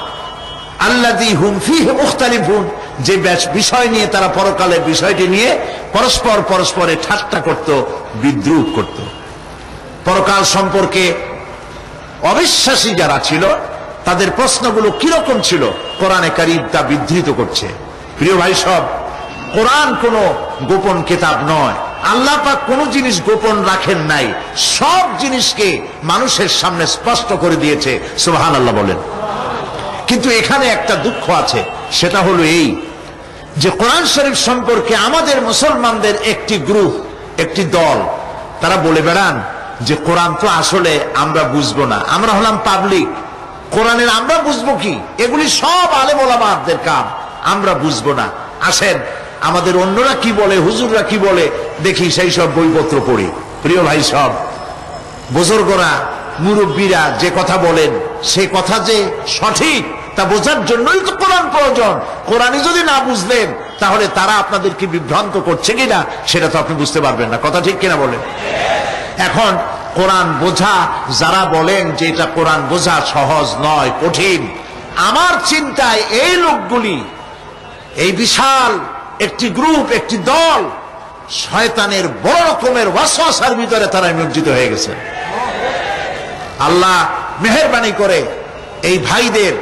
আল্লাযী হুম ফীহি মুখতালিফুন, যে বিষয় নিয়ে তারা পরকালের বিষয়টি নিয়ে পরস্পরে ঠাট্টা করত, বিদ্রুপ করত। পরকাল সম্পর্কে অবিশ্বাসী যারা ছিল তাদের প্রশ্নগুলো কিরকম ছিল, কোরআনে কারীম তা বিধৃত করছে। প্রিয় ভাই সব, কোরআন কোনো গোপন কিতাব নয়। আল্লাহ পাক কোনো জিনিস গোপন রাখেন নাই, সব জিনিসকে মানুষের সামনে স্পষ্ট করে দিয়েছে। সুবহানাল্লাহ বলেন। কিন্তু এখানে একটা দুঃখ আছে, সেটা হলো এই যে কোরআন শরীফ সম্পর্কে আমাদের মুসলমানদের একটি গ্রুপ, একটি দল, তারা বলে বেড়ান যে কোরআন তো আসলে আমরা বুঝবো না, আমরা হলাম পাবলিক, কোরআনের আমরা বুঝবো কি, এগুলি সব আলেম ওলামাদের কাম, আমরা বুঝবো না। আসেন আমাদের অন্যরা কি বলে, হুজুররা কি বলে দেখি, সেই সব বইপত্র পড়ি। প্রিয় ভাই সব, বুজুর্গরা, মুরব্বীরা যে কথা বলেন, সে কথা যে সঠিক তা বোঝার জন্যই তো কোরআন প্রয়োজন। কোরআনই যদি না বুঝলেন, তাহলে তারা আপনাদেরকে বিভ্রান্ত করছে কিনা সেটা তো আপনি বুঝতে পারবেন না। কথা ঠিক কিনা বলেন? এখন কোরআন বোঝা যারা বলেন যে এটা কোরআন বোঝা সহজ নয়, কঠিন, আমার চিন্তায় এই লোকগুলি, এই বিশাল একটি গ্রুপ, একটি দল, শয়তানের বড় রকমের ওয়াসওয়াসার ভিতরে তারা নিমজ্জিত হয়ে গেছে। আল্লাহ মেহেরবানি করে এই ভাইদের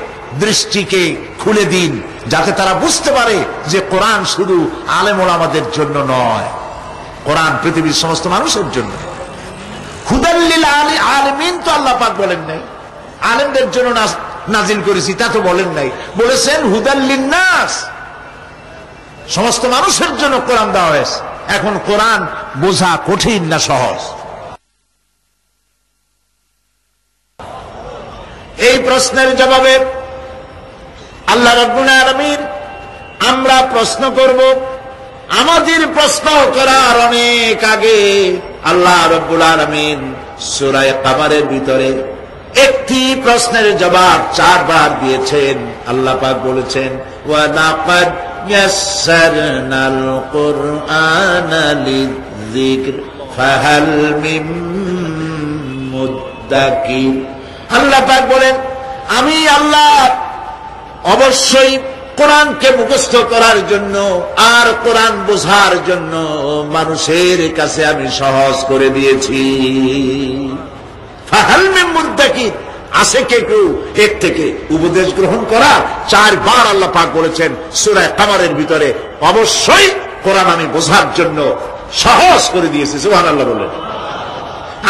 দৃষ্টিকে খুলে দিন, যাতে তারা বুঝতে পারে যে কোরআন শুধু আলেম ওলামাদের জন্য নয়, কোরআন পৃথিবীর সমস্ত মানুষের জন্য। হুদাল লিল আলামিন তো আল্লাহ পাক বলেন নাই আলেমদের জন্য নাজিল করেছি, তা তো বলেন নাই। বলেছেন হুদাল লিন্নাস, সমস্ত মানুষের জন্য কোরআন দেওয়া হয়েছে। এখন কোরআন বোঝা কঠিন না সহজ? এই প্রশ্নের জবাবে আল্লাহ রাব্বুল আলামিন, আমরা প্রশ্ন করব, আমাদের প্রশ্ন করার অনেক আগে আল্লাহ রাব্বুল আলামিন সূরা কামারের ভিতরে একটি প্রশ্নের জবাব 4 বার দিয়েছেন। আল্লাহ পাক বলেছেন, ওয়া লাকাদ ইয়াসসারনাল কুরআনা লিযিকর ফাহাল মিন মুদ্দাকির। আল্লাহ পাক বলেন, আমি আল্লাহ অবশ্যই কোরআনকে মুখস্থ করার জন্য আর কোরআন বোঝার জন্য মানুষের কাছে আমি সহজ করে দিয়েছি। ফাহাল মিন মুদ্দাকির, আছে কে কেউ এর থেকে উপদেশ গ্রহণ করা? 4 বার আল্লাহ পাক বলেছেন সূরা কামারের ভিতরে, অবশ্যই কোরআন আমি বোঝার জন্য সহজ করে দিয়েছি। সুবহানাল্লাহ বলেন।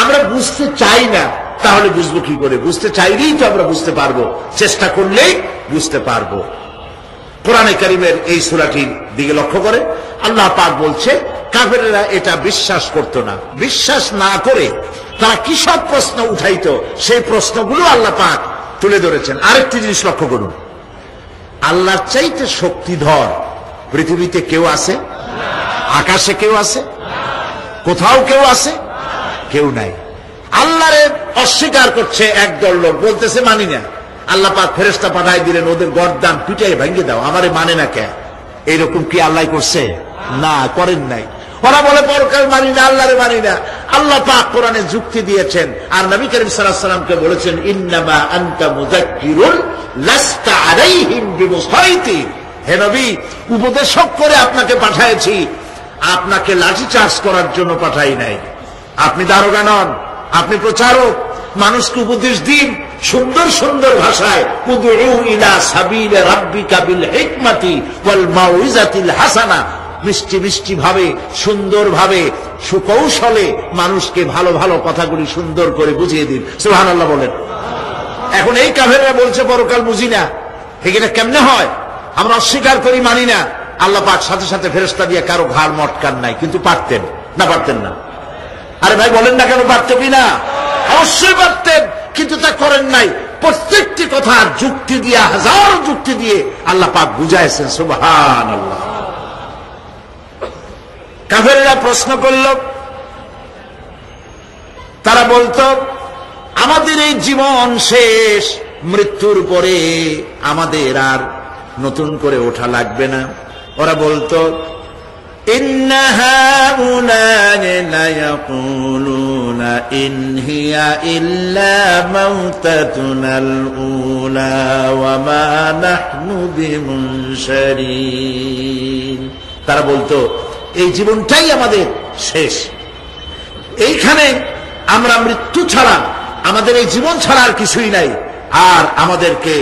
আমরা বুঝতে চাই না, তাহলে বুঝবো কি করে? বুঝতে চাইলেই তো আমরা বুঝতে পারবো, চেষ্টা করলেই বুঝতে পারবো। কোরআনে কারীমের এই সূরাটির দিকে লক্ষ্য করে আল্লাহ পাক বলছে, কাফেরেরা এটা বিশ্বাস করত না। বিশ্বাস না করে তারা কি সব প্রশ্ন উঠাইতো, সেই প্রশ্নগুলো আল্লাহ পাক তুলে ধরেছেন। আরেকটি জিনিস লক্ষ্য করুন, আল্লাহর চাইতে শক্তিধর পৃথিবীতে কেউ আছে? আকাশে কেউ আছে? কোথাও কেউ আছে? কেউ নাই। আল্লাহরে অস্বীকার করছে একদল লোক, বলতেছে মানি না। আল্লাহ পাক ফেরেশতা পাঠায় দিলেন, ওদের গর্দান পিটাই ভেঙে দাও, আমারে মানে না কে? এইরকম কি আল্লাহ করছে? না, করেন নাই। ওরা বলে পরকাল মানি না, আল্লাহরে মানি না। আল্লাহ পাক কোরআনে যুক্তি দিয়েছেন, আর নবী করিম সাল্লাল্লাহু আলাইহি ওয়াসাল্লামকে বলেছেন, ইন্নামা আনতা মুযাক্কিরুন লাস্তা আলাইহিম বিমুসাইতির। হে নবী, উপদেশক করে আপনাকে পাঠিয়েছি, আপনাকে লাঠিচার্জ করার জন্য পাঠাই নাই। আপনি দারোগা নন, আপনি প্রচারক। মানুষকে উপদেশ দিন সুন্দর সুন্দর ভাষায়, উদউ ইলা সাবিলি রাব্বিকা বিল হিকমাতি ওয়াল মাউইজাতিল হাসানা, মিষ্টি মিষ্টি ভাবে, সুন্দর ভাবে, সুকৌশলে মানুষকে ভালো ভালো কথাগুলি সুন্দর করে বুঝিয়ে দিন। সুবহানাল্লাহ বলেন। এখন এই কাফেররা বলছে পরকাল বুঝি না, এটা কেমনে হয়? আমরা অস্বীকার করি, মানি না। আল্লাহ পাক সাথে সাথে ফেরেশতা দিয়ে কারো ঘাড় মটকান নাই, কিন্তু পারতেন না? পারতেন না? আরে ভাই বলেন না কেন পারতেন কি না? অবশ্যই পারতেন, কিন্তু তা করেন নাই। প্রত্যেকটি কথা যুক্তি দিয়ে, হাজারো যুক্তি দিয়ে আল্লাহ পাক বুঝাইছেন। সুবহানাল্লাহ। কাফেররা প্রশ্ন করল, তারা বলতো আমাদের এই জীবন শেষ, মৃত্যুর পরে আমাদের আর নতুন করে ওঠা লাগবে না। ওরা বলতো, ইন্না হাউলানি লায়াকুলুনা ইন হিয়া ইল্লা মাউতাতুনাল উলা ওয়া মা নাহনু বিমুনশারিন। তারা বলতো এই জীবনটাই আমাদের শেষ, এইখানে আমরা মৃত্যু ছাড়া, আমাদের এই জীবন ছাড়া আর কিছুই নাই, আর আমাদেরকে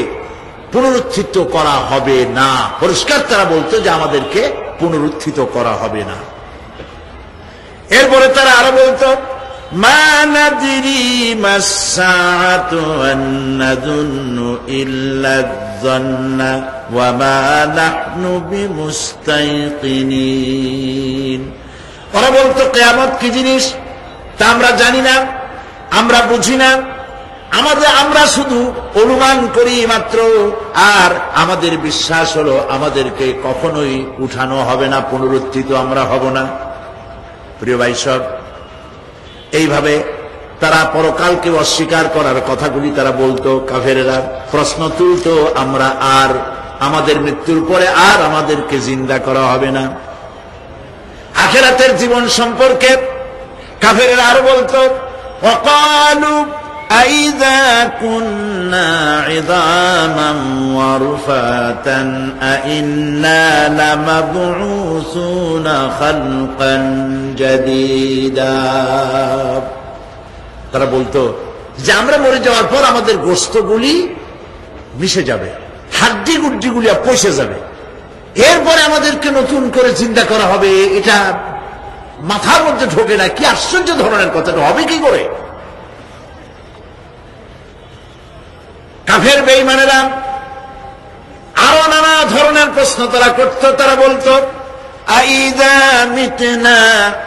পুনরুত্থিত করা হবে না। পরিষ্কার তারা বলতো যে আমাদেরকে পুনরুত্থিত করা হবে না। এরপরে তারা আরো বলতো, মা নাদরি মাসসাআতু ওয়া নাযুন্নু ইল্লা যান্না ওয়া মা নাহনু বিমুস্তাইকিনিন। ওরা বলতো কিয়ামত কি জিনিস তা আমরা জানি না, আমরা বুঝি না, আমরা শুধু অনুমান করি মাত্র, আর আমাদের বিশ্বাস হলো আমাদেরকে কখনোই উঠানো হবে না, পুনরুত্থিত আমরা হব না। প্রিয় ভাই সব, এইভাবে তারা পরকালকে অস্বীকার করার কথাগুলি তারা বলতো। কাফেরেরা প্রশ্ন তুলতো, আমরা আর আমাদের মৃত্যুর পরে আর আমাদেরকে জিন্দা করা হবে না। আখিরাতের জীবন সম্পর্কে কাফেরেরা আরো বলতো, ওয়াকালু আইযা কুন্না ইযামান ওয়া রুফাতান আইন্না লামাবউসুনা খালকান জাদীদা। তারা বলতো যে আমরা মরে যাওয়ার পর আমাদের গোশতগুলি মিশে যাবে, হাড্ডি গুড্ডিগুলি পচে যাবে, এরপরে আমাদেরকে নতুন করে চিন্তা করা হবে। এটা মাথার মধ্যে ঢোকে না। কি আশ্চর্য ধরনের কথাটা হবে কি করে? কাফের বেঈমানেরা আরো নানা ধরনের প্রশ্ন তারা করত। তারা বলতো আইযা মিতনা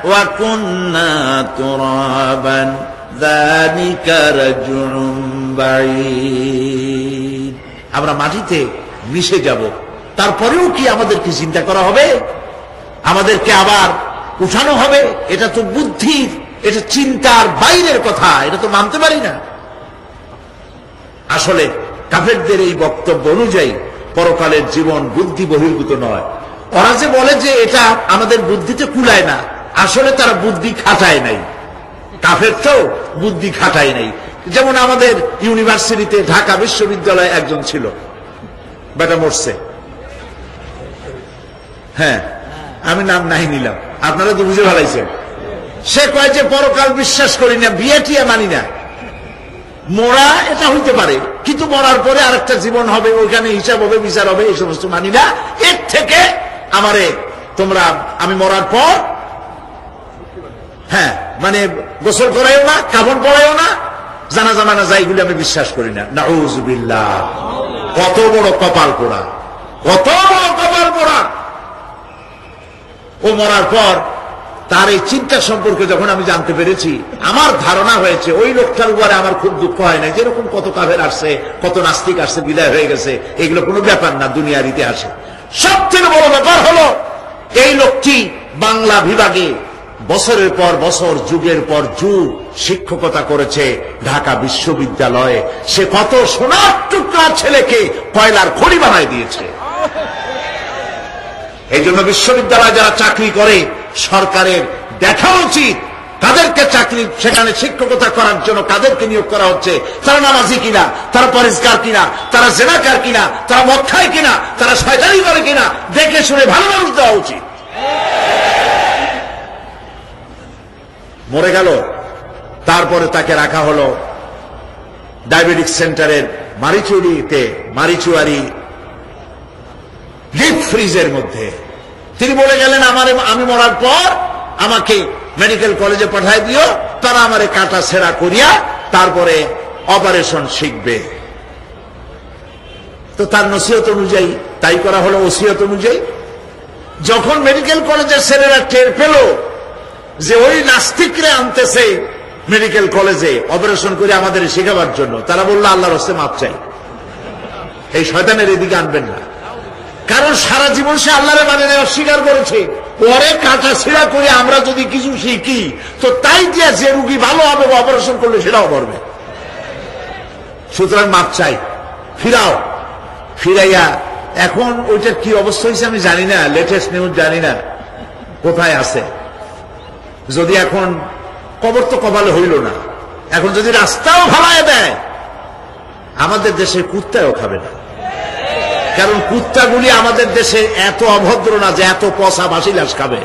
ওয়া কুন্না তুরাবান যালিকা রাজউন বাঈদ। আমরা মাটিতে মিশে যাব, তারপরেও কি আমাদেরকে চিন্তা করা হবে? আমাদেরকে আবার উঠানো হবে? এটা তো বুদ্ধির, এটা চিন্তার বাইরের কথা, এটা তো মানতে পারি না। আসলে কাফেরদের এই বক্তব্য অনুযায়ী পরকালের জীবন বুদ্ধি বহির্ভূত নয়। ওরা যে বলে যে এটা আমাদের বুদ্ধিতে কুলায় না, আসলে তারা বুদ্ধি খাটায় নাই। কাফের তো বুদ্ধি খাটায় নাই। যেমন আমাদের ইউনিভার্সিটিতে ঢাকা বিশ্ববিদ্যালয়ে একজন ছিল, বেটা মরছে। হ্যাঁ, আমি নাম নাই নিলাম, আপনারা তো বুঝে ভালাইছেন। সে কয় যে পরকাল বিশ্বাস করি না, বিয়ে টিয়া মানি না। মরা এটা হইতে পারে, কিন্তু মরার পরে আরেকটা জীবন হবে, ওইখানে হিসাব হবে, বিচার হবে, এই সমস্ত মানি না। এর থেকে আমারে তোমরা, আমি মরার পর হ্যাঁ মানে গোসল করাইও না, কাফন পরাইও না, জানাজা মানাজা এগুলি আমি বিশ্বাস করি না। নাউযুবিল্লাহ। কত বড় কপাল পোড়া, কত বড় কপাল পোড়া। ও মরার পর তার এই চিন্তা সম্পর্কে যখন আমি জানতে পেরেছি, আমার ধারণা হয়েছে ওই লোকটার উপরে আমার খুব দুঃখ হয় না। যেরকম কত কাফের আসছে, কত নাস্তিক আসছে, বিদায় হয়ে গেছে, এগুলো কোনো ব্যাপার না দুনিয়ার ইতিহাসে। সব থেকে বড় ব্যাপার হলো এই লোকটি বাংলা বিভাগে বছরের পর বছর, যুগের পর যুগ শিক্ষকতা করেছে ঢাকা বিশ্ববিদ্যালয়ে। সে কত সোনার টুকরা ছেলেকে কয়লার খড়ি বানায় দিয়েছে। এই জন্য বিশ্ববিদ্যালয়ে যারা চাকরি করে সরকারের দেখা উচিত তাদেরকে চাকরি, সেখানে শিক্ষকতা করার জন্য কাদেরকে নিয়োগ করা হচ্ছে, তারা নামাজি কিনা, তারা পরিষ্কার কিনা, তারা জেনাকার কিনা, তারা মদ খায় কিনা, তারা শয়তানি করে কিনা, দেখে শুনে ভালো মানুষ দেওয়া উচিত। মরে গেল, তারপরে তাকে রাখা হলো ডায়াবেটিক সেন্টারের মারিচুয়ারি ডিপ ফ্রিজের মধ্যে। তিনি বলে গেলেন আমি মরার পর আমাকে মেডিকেল কলেজে পাঠায় দিও, তারা আমারে কাটা ছেঁড়া করিয়া তারপরে অপারেশন শিখবে। তো তার নসিহত অনুযায়ী তাই করা হলো, ওসিয়ত অনুযায়ী। যখন মেডিকেল কলেজের ছেলেরা টের পেল যে ওই নাস্তিকরে আনতেছে মেডিকেল কলেজে অপারেশন করে আমাদের শেখাবার জন্য, তারা বললো আল্লাহর হস্তে মাপ চাই, এই শয়তানের এদিকে আনবেন না। কারণ সারা জীবন সে আল্লাহরে মানে নেওয়া অস্বীকার করেছে। পরে কাটা ছিঁড়া করে আমরা যদি কিছু শিখি, তো তাই দিয়া যে রুগী ভালো হবে, অপারেশন করলে সেটাও করবে। সুতরাং মাপ চাই, ফিরাও। ফিরাইয়া এখন ওইটার কি অবস্থা হয়েছে আমি জানি না, লেটেস্ট নিউজ জানি না কোথায় আছে। যদি এখন কবর তো কপালে হইল না, এখন যদি রাস্তাও ভালায় দেয়, আমাদের দেশে কুত্তাও খাবে না। কারণ কুত্তাগুলি আমাদের দেশে এত অভদ্র না যে এত পচা বাসি লাশ খাবে,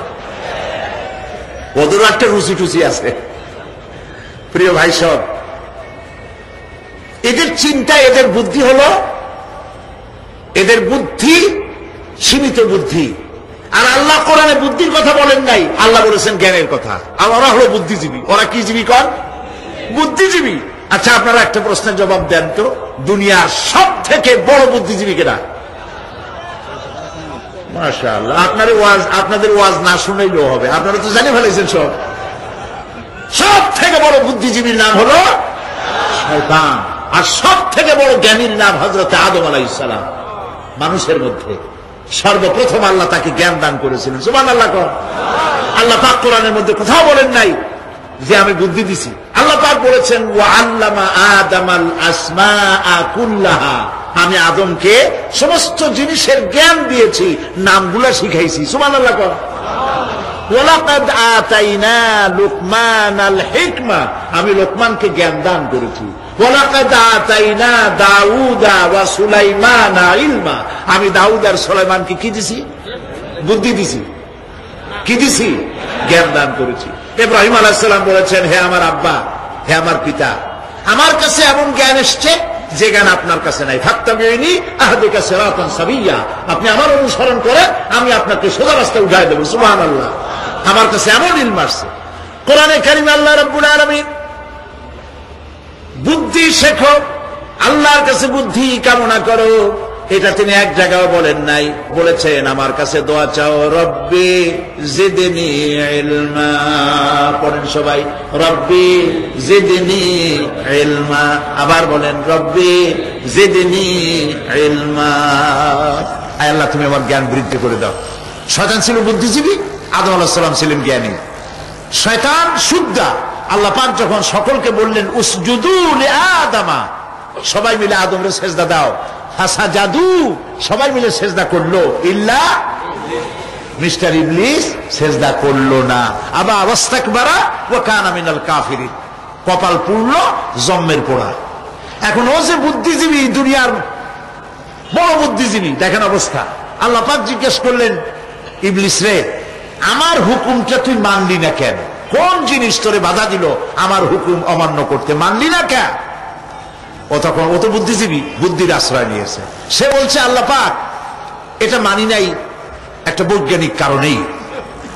ওদেরও একটা রুচি টুচি আছে। প্রিয় ভাই সব, এদের চিন্তা, এদের বুদ্ধি হলো, এদের বুদ্ধি সীমিত বুদ্ধি। আর আল্লাহ কোরআনে বুদ্ধির কথা বলেন নাই, আল্লাহ বলেছেন জ্ঞানের কথা। আর ওরা হলো বুদ্ধিজীবী। ওরা কি জীবী কর? বুদ্ধিজীবী। আচ্ছা, আপনারা একটা প্রশ্নের জবাব দেন তো, দুনিয়ার সব থেকে বড় বুদ্ধিজীবী কেনা? মাশাআল্লাহ, আপনাদের ওয়াজ না শুনেইলেও হবে, আপনারা তো জানে ফেলেছেন সব। সব থেকে বড় বুদ্ধিজীবীর নাম হলো শয়তান। আর সব থেকে বড় জ্ঞানীর নাম হযরত আদম আলাইহিস সালাম। মানুষের মধ্যে সর্বপ্রথম আল্লাহ তাকে জ্ঞান দান করেছিলেন। সুবহানাল্লাহ। আল্লাহ পাক কোরআনের মধ্যে কোথাও বলেন নাই যে আমি বুদ্ধি দিছি। আল্লাহ পাক বলেছেন ওয়া আল্লামা আদামাল আসমাআ কুল্লাহা, আমি আদমকে সমস্ত জিনিসের জ্ঞান দিয়েছি, নামগুলা শিখাইছি। সুবহানাল্লাহ। ওয়ালাকাদ আতাইনা লুকমানাল হিকমা, আমি লোকমানকে জ্ঞান দান করেছি। ওয়ালাকাদ আতাইনা দাউদা ওয়া সুলাইমানা ইলমা, আমি দাউদ আর সুলাইমানকে কি দিছি? বুদ্ধি দিছি। কি দিছি? জ্ঞান দান করেছি। ইব্রাহিম আলাইহিস সালাম বলেছেন, হে আমার আব্বা, হে আমার পিতা, আমার কাছে এমন জ্ঞান এসছে যে জ্ঞান আপনার কাছে নাই। ফাত্তাবিউনি আহদিকা সিরাতান সাবিয়্যা, আপনি আমার অনুসরণ করে আমি আপনাকে সোজা রাস্তায় উঠাই দেব। সুবহানাল্লাহ, আমার কাছে এমন ইলম আসছে। কোরআনে কারিমে আল্লাহ রাব্বুল আলামিন বুদ্ধি শেখো, আল্লাহর কাছে বুদ্ধি কামনা করো, এটা তিনি এক জায়গায় বলেন নাই। বলেছেন আমার কাছে দোয়া চাও, রব্বি জিদনি ইলমা। পড়েন সবাই, রব্বি জিদনি ইলমা। আবার বলেন, রব্বি জিদনি ইলমা। আয় আল্লাহ, তুমি আমার জ্ঞান বৃদ্ধি করে দাও। শয়তান ছিল বুদ্ধিজীবী, আদম আলাইহিস সালাম ছিলেন জ্ঞানী। শয়তান শুদ্ধা। আল্লাহ পাক যখন সকলকে বললেন উসজুদু লিআদামা, সবাই মিলে আদমরে সেজদা দাও, ফাসাজাদু, সবাই মিলে সেজদা করলো, ইল্লা মিস্টার ইবলিস সেজদা করলো না। আবা ওয়াস্তাকবারা ওয়া কানা মিনাল কাফিরিন, কপাল পুড়ল, জম্মের পোড়া। এখন ও যে বুদ্ধিজীবী, দুনিয়ার বড় বুদ্ধিজীবী, দেখেন অবস্থা। আল্লাহ পাক জিজ্ঞেস করলেন, ইবলিস রে, আমার হুকুমটা তুই মানলি না কেন? কোন জিনিস তোরে বাধা দিল আমার হুকুম অমান্য করতে? মানলি না কেন? ও তখন, ও তো বুদ্ধিজীবী, বুদ্ধির আশ্রয় নিয়েছে। সে বলছে, আল্লাহ পাক, এটা মানি নাই একটা বৈজ্ঞানিক কারণেই,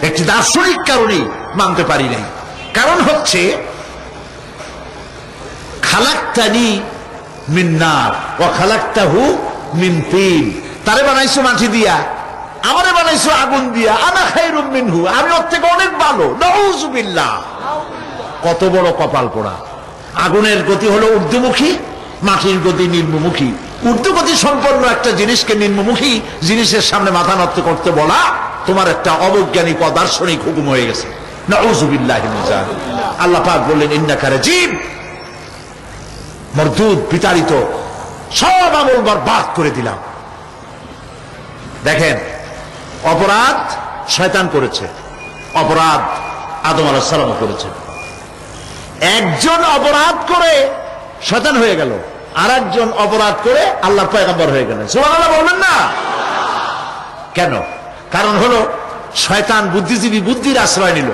একটি দার্শনিক কারণেই মানতে পারি নাই। কারণ হচ্ছে, খালাকতানি মিন নার ওয়া খালাকতাহু মিন তিন, তারে বানাইছো মাটি দিয়া, আমারে বানাইছো আগুন দিয়া, আনা খায়রুম মিনহু, আমি ওর থেকে অনেক ভালো। নাউযুবিল্লাহ, কত বড় কপাল পোড়া। আগুনের গতি হলো ঊর্ধ্বমুখী, মাটির গতি নিম্নমুখী। ঊর্ধ্বগতি সম্পন্ন একটা জিনিসকে নিম্নমুখী জিনিসের সামনে মাথা নত করতে বলা তোমার একটা অবৈজ্ঞানিক অদার্শনিক হুকুম হয়ে গেছে। নাউযুবিল্লাহি মিন যালিক। আল্লাহ পাক বললেন, ইন্নাকা রাজিম, মরদুদ, বিতাড়িত, সব আমল বরবাদ করে দিলাম। দেখেন, অপরাধ শয়তান করেছে, অপরাধ আদম আলাইহিস সালাম করেছে। একজন অপরাধ করে শয়তান হয়ে গেল, আর একজন অপরাধ করে আল্লাহর পয়গম্বর হয়ে গেলেন। সুবহানাল্লাহ বলবেন না কেন? কারণ হলো, শয়তান বুদ্ধিজীবী, বুদ্ধির আশ্রয় নিল।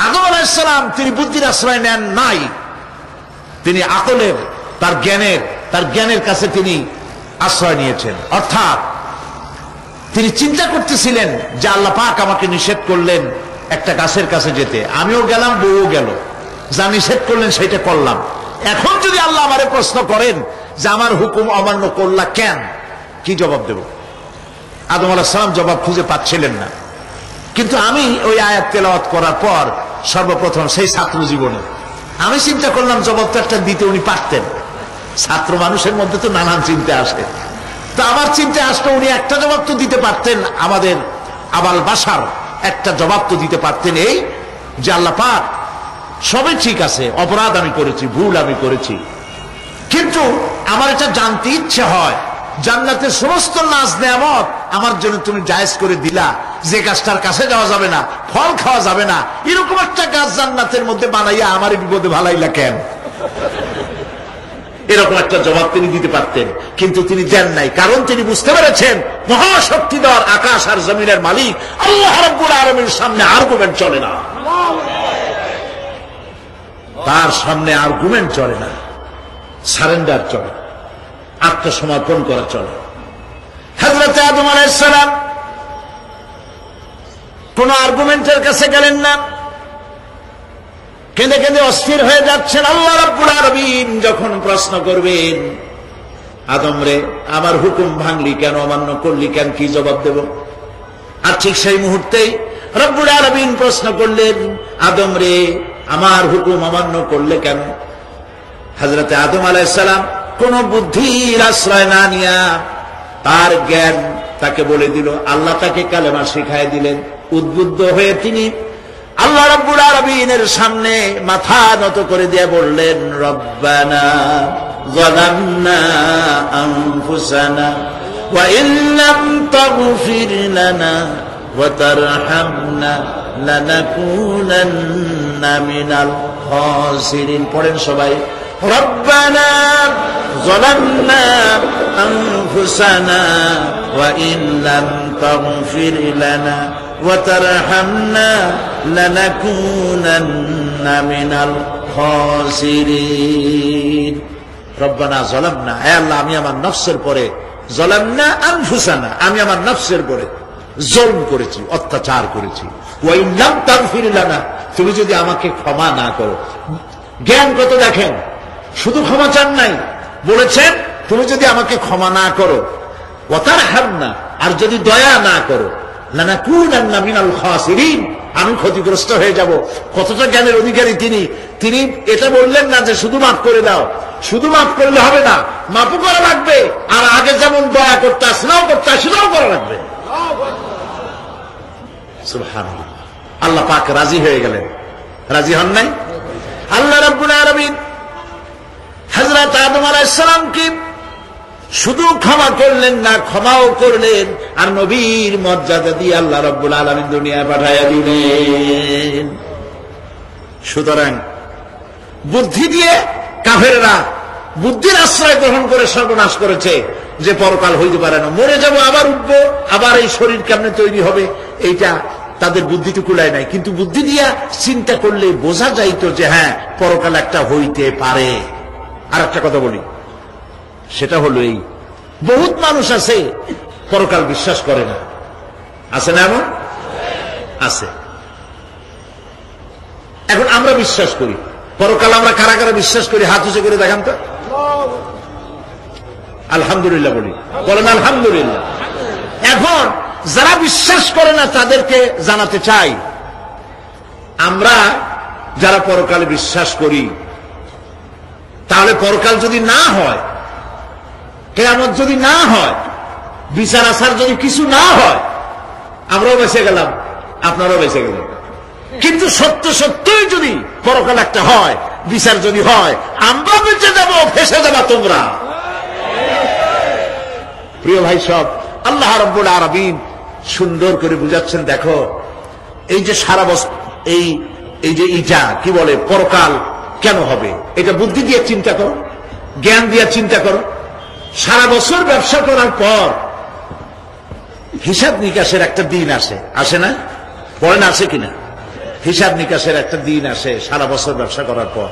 আদম আলাইহিস সালাম তিনি বুদ্ধির আশ্রয় নেন নাই, তিনি আকলের, তার জ্ঞানের কাছে তিনি আশ্রয় নিয়েছেন। অর্থাৎ তিনি চিন্তা করতেছিলেন যে আল্লাহ পাক আমাকে নিষেধ করলেন একটা গাছের কাছে যেতে, আমিও গেলাম, বউও গেল, যা নিষেধ করলেন সেটা করলাম। এখন যদি আল্লাহ আমারে প্রশ্ন করেন যে আমার হুকুম অমান্য করলা কেন, কি জবাব দেব? আদম আলাইহিস সালাম জবাব খুঁজে পাচ্ছিলেন না। কিন্তু আমি ওই আয়াত তেলাওয়াত করার পর সর্বপ্রথম সেই ছাত্র জীবনে আমি চিন্তা করলাম জবাবটা একটা দিতে উনি পারতেন। ছাত্র মানুষের মধ্যে তো নানান চিন্তা আসে, তো আমার চিন্তা আসলে উনি একটা জবাব তো দিতে পারতেন, আমাদের আবাল বাসার একটা জবাব তো দিতে পারতেন, এই যে আল্লাহ পাক সবই ঠিক আছে, অপরাধ আমি করেছি, ভুল আমি করেছি, কিন্তু আমার এটা জানতে ইচ্ছে হয়, জান্নাতের সমস্ত নাজ নেয়ামত আমার জন্য তুমি জায়েজ করে দিলা, যে গাছটার কাছে যাওয়া যাবে না, ফল খাওয়া যাবে না, এরকম একটা গাছ জান্নাতের মধ্যে বানাইয়া আমার বিপদে ভালাইলা কেন? এরকম একটা জবাব তিনি দিতে পারতেন, কিন্তু তিনি দেন নাই। কারণ তিনি বুঝতে পেরেছেন মহাশক্তিধর আকাশ আর জমিনের মালিক আল্লাহ রাব্বুল আলামিনের সামনে আর্গুমেন্ট চলে না, তার সামনে আর্গুমেন্ট চলে না, সারেন্ডার চলে, আত্মসমর্পণ করা চলে। হযরত আদম আলাইহিস সালাম কোন আর্গুমেন্টের কাছে গেলেন না, কেঁদে কেঁদে অস্থির হয়ে যাচ্ছেন। আল্লাহ রাব্বুল আলামিন যখন প্রশ্ন করবেন, আদম রে আমার হুকুম ভাঙলি কেন, অমান্য করলি কেন, কি জবাব দেব? আর ঠিক সেই মুহূর্তেই রব্বুল আলামিন প্রশ্ন করলেন, আদম রে আমার হুকুম অমান্য করলে কেন? হযরত আদম আলাইহিস সালাম কোন বুদ্ধির আশ্রয় না নিয়া তার জ্ঞান তাকে বলে দিল, আল্লাহ তাকে কালেমা শিখায় দিলেন। উদ্বুদ্ধ হয়ে তিনি আল্লাহ রাব্বুল আলামিনের সামনে মাথা নত করে দিয়ে বললেন, রব্বানা যালামনা আনফুসানা ওয়া ইল্লাম তাগফির লানা وترحمنا لنكونن من الخاسرين পড়েন সবাই ربنا ظلمنا أنفسنا وإن لم تغفر لنا وترحمنا لنكونن من الخاسرين ربنا ظلمنا হে আল্লাহ আমি আমার নফসের পরে ظلمنا أنفسنا আমি আমার নফসের পরে জুলম করেছি অত্যাচার করেছি ওয়াইন লাম তাগফির লানা তুমি যদি আমাকে ক্ষমা না করো জ্ঞান কত দেখেন শুধু ক্ষমা চান নাই বলেছেন তুমি যদি আমাকে ক্ষমা না করো ওয়াতারহামনা আর যদি দয়া না করো লানাকুনান্না মিনাল খাসিরিন আমি ক্ষতিগ্রস্ত হয়ে যাব কতটা জ্ঞানের অধিকারী তিনি এটা বললেন না যে শুধু মাফ করে দাও শুধু মাফ করলে হবে না মাফও করা লাগবে আর আগে যেমন দয়া করতে আসলেও করা লাগবে সুবহানাল্লাহ আল্লাহ পাক রাজি হয়ে গেলেন রাজি হন নাই আল্লাহ রাব্বুল আলামিন হযরত আদম আলাইহিস সালামকে শুধু ক্ষমা করলেন না ক্ষমাও করলেন আর নবীর মর্যাদা দিয়ে আল্লাহ রাব্বুল আলামিন দুনিয়ায় পাঠায়া দিলেন সুতরাং বুদ্ধি দিয়ে কাফেররা বুদ্ধির আশ্রয় গ্রহণ করে সর্বনাশ করেছে যে পরকাল হইতে পারে না মরে যাব আবার উঠবো আবার এই শরীর কেমনে তৈরি হবে এইটা তাদের বুদ্ধিতে কুলায় নাই কিন্তু বুদ্ধি দিয়া চিন্তা করলে বোঝা যাইতো যে হ্যাঁ পরকাল একটা হইতে পারে আর একটা কথা বলি সেটা হলো এই বহুত মানুষ আছে পরকাল বিশ্বাস করে না আছে না এমন আছে এখন আমরা বিশ্বাস করি পরকাল আমরা কারা কারা বিশ্বাস করি হাত উঁচু করে দেখান তো আলহামদুলিল্লাহ বলি বলেন আলহামদুলিল্লাহ এখন যারা বিশ্বাস করে না তাদেরকে জানাতে চাই আমরা যারা পরকালে বিশ্বাস করি তাহলে পরকাল যদি না হয় কিয়ামত যদি না হয় বিচার আচার যদি কিছু না হয় আমরাও বেঁচে গেলাম আপনারাও বেঁচে গেলেন কিন্তু সত্যই যদি পরকাল একটা হয় বিচার যদি হয় আমরা বেঁচে যাবো ফেসে যাবা তোমরা প্রিয় ভাই সব আল্লাহ রাব্বুল আলামিন সুন্দর করে বুঝাচ্ছেন দেখো এই যে সারা বছর এই যে ইটা কি বলে পরকাল কেন হবে এটা বুদ্ধি দিয়ে চিন্তা করো জ্ঞান দিয়ে চিন্তা করো সারা বছর ব্যবসা করার পর হিসাব নিকাশের একটা দিন আসে না বলেন আছে কিনা হিসাব নিকাশের একটা দিন আসে সারা বছর ব্যবসা করার পর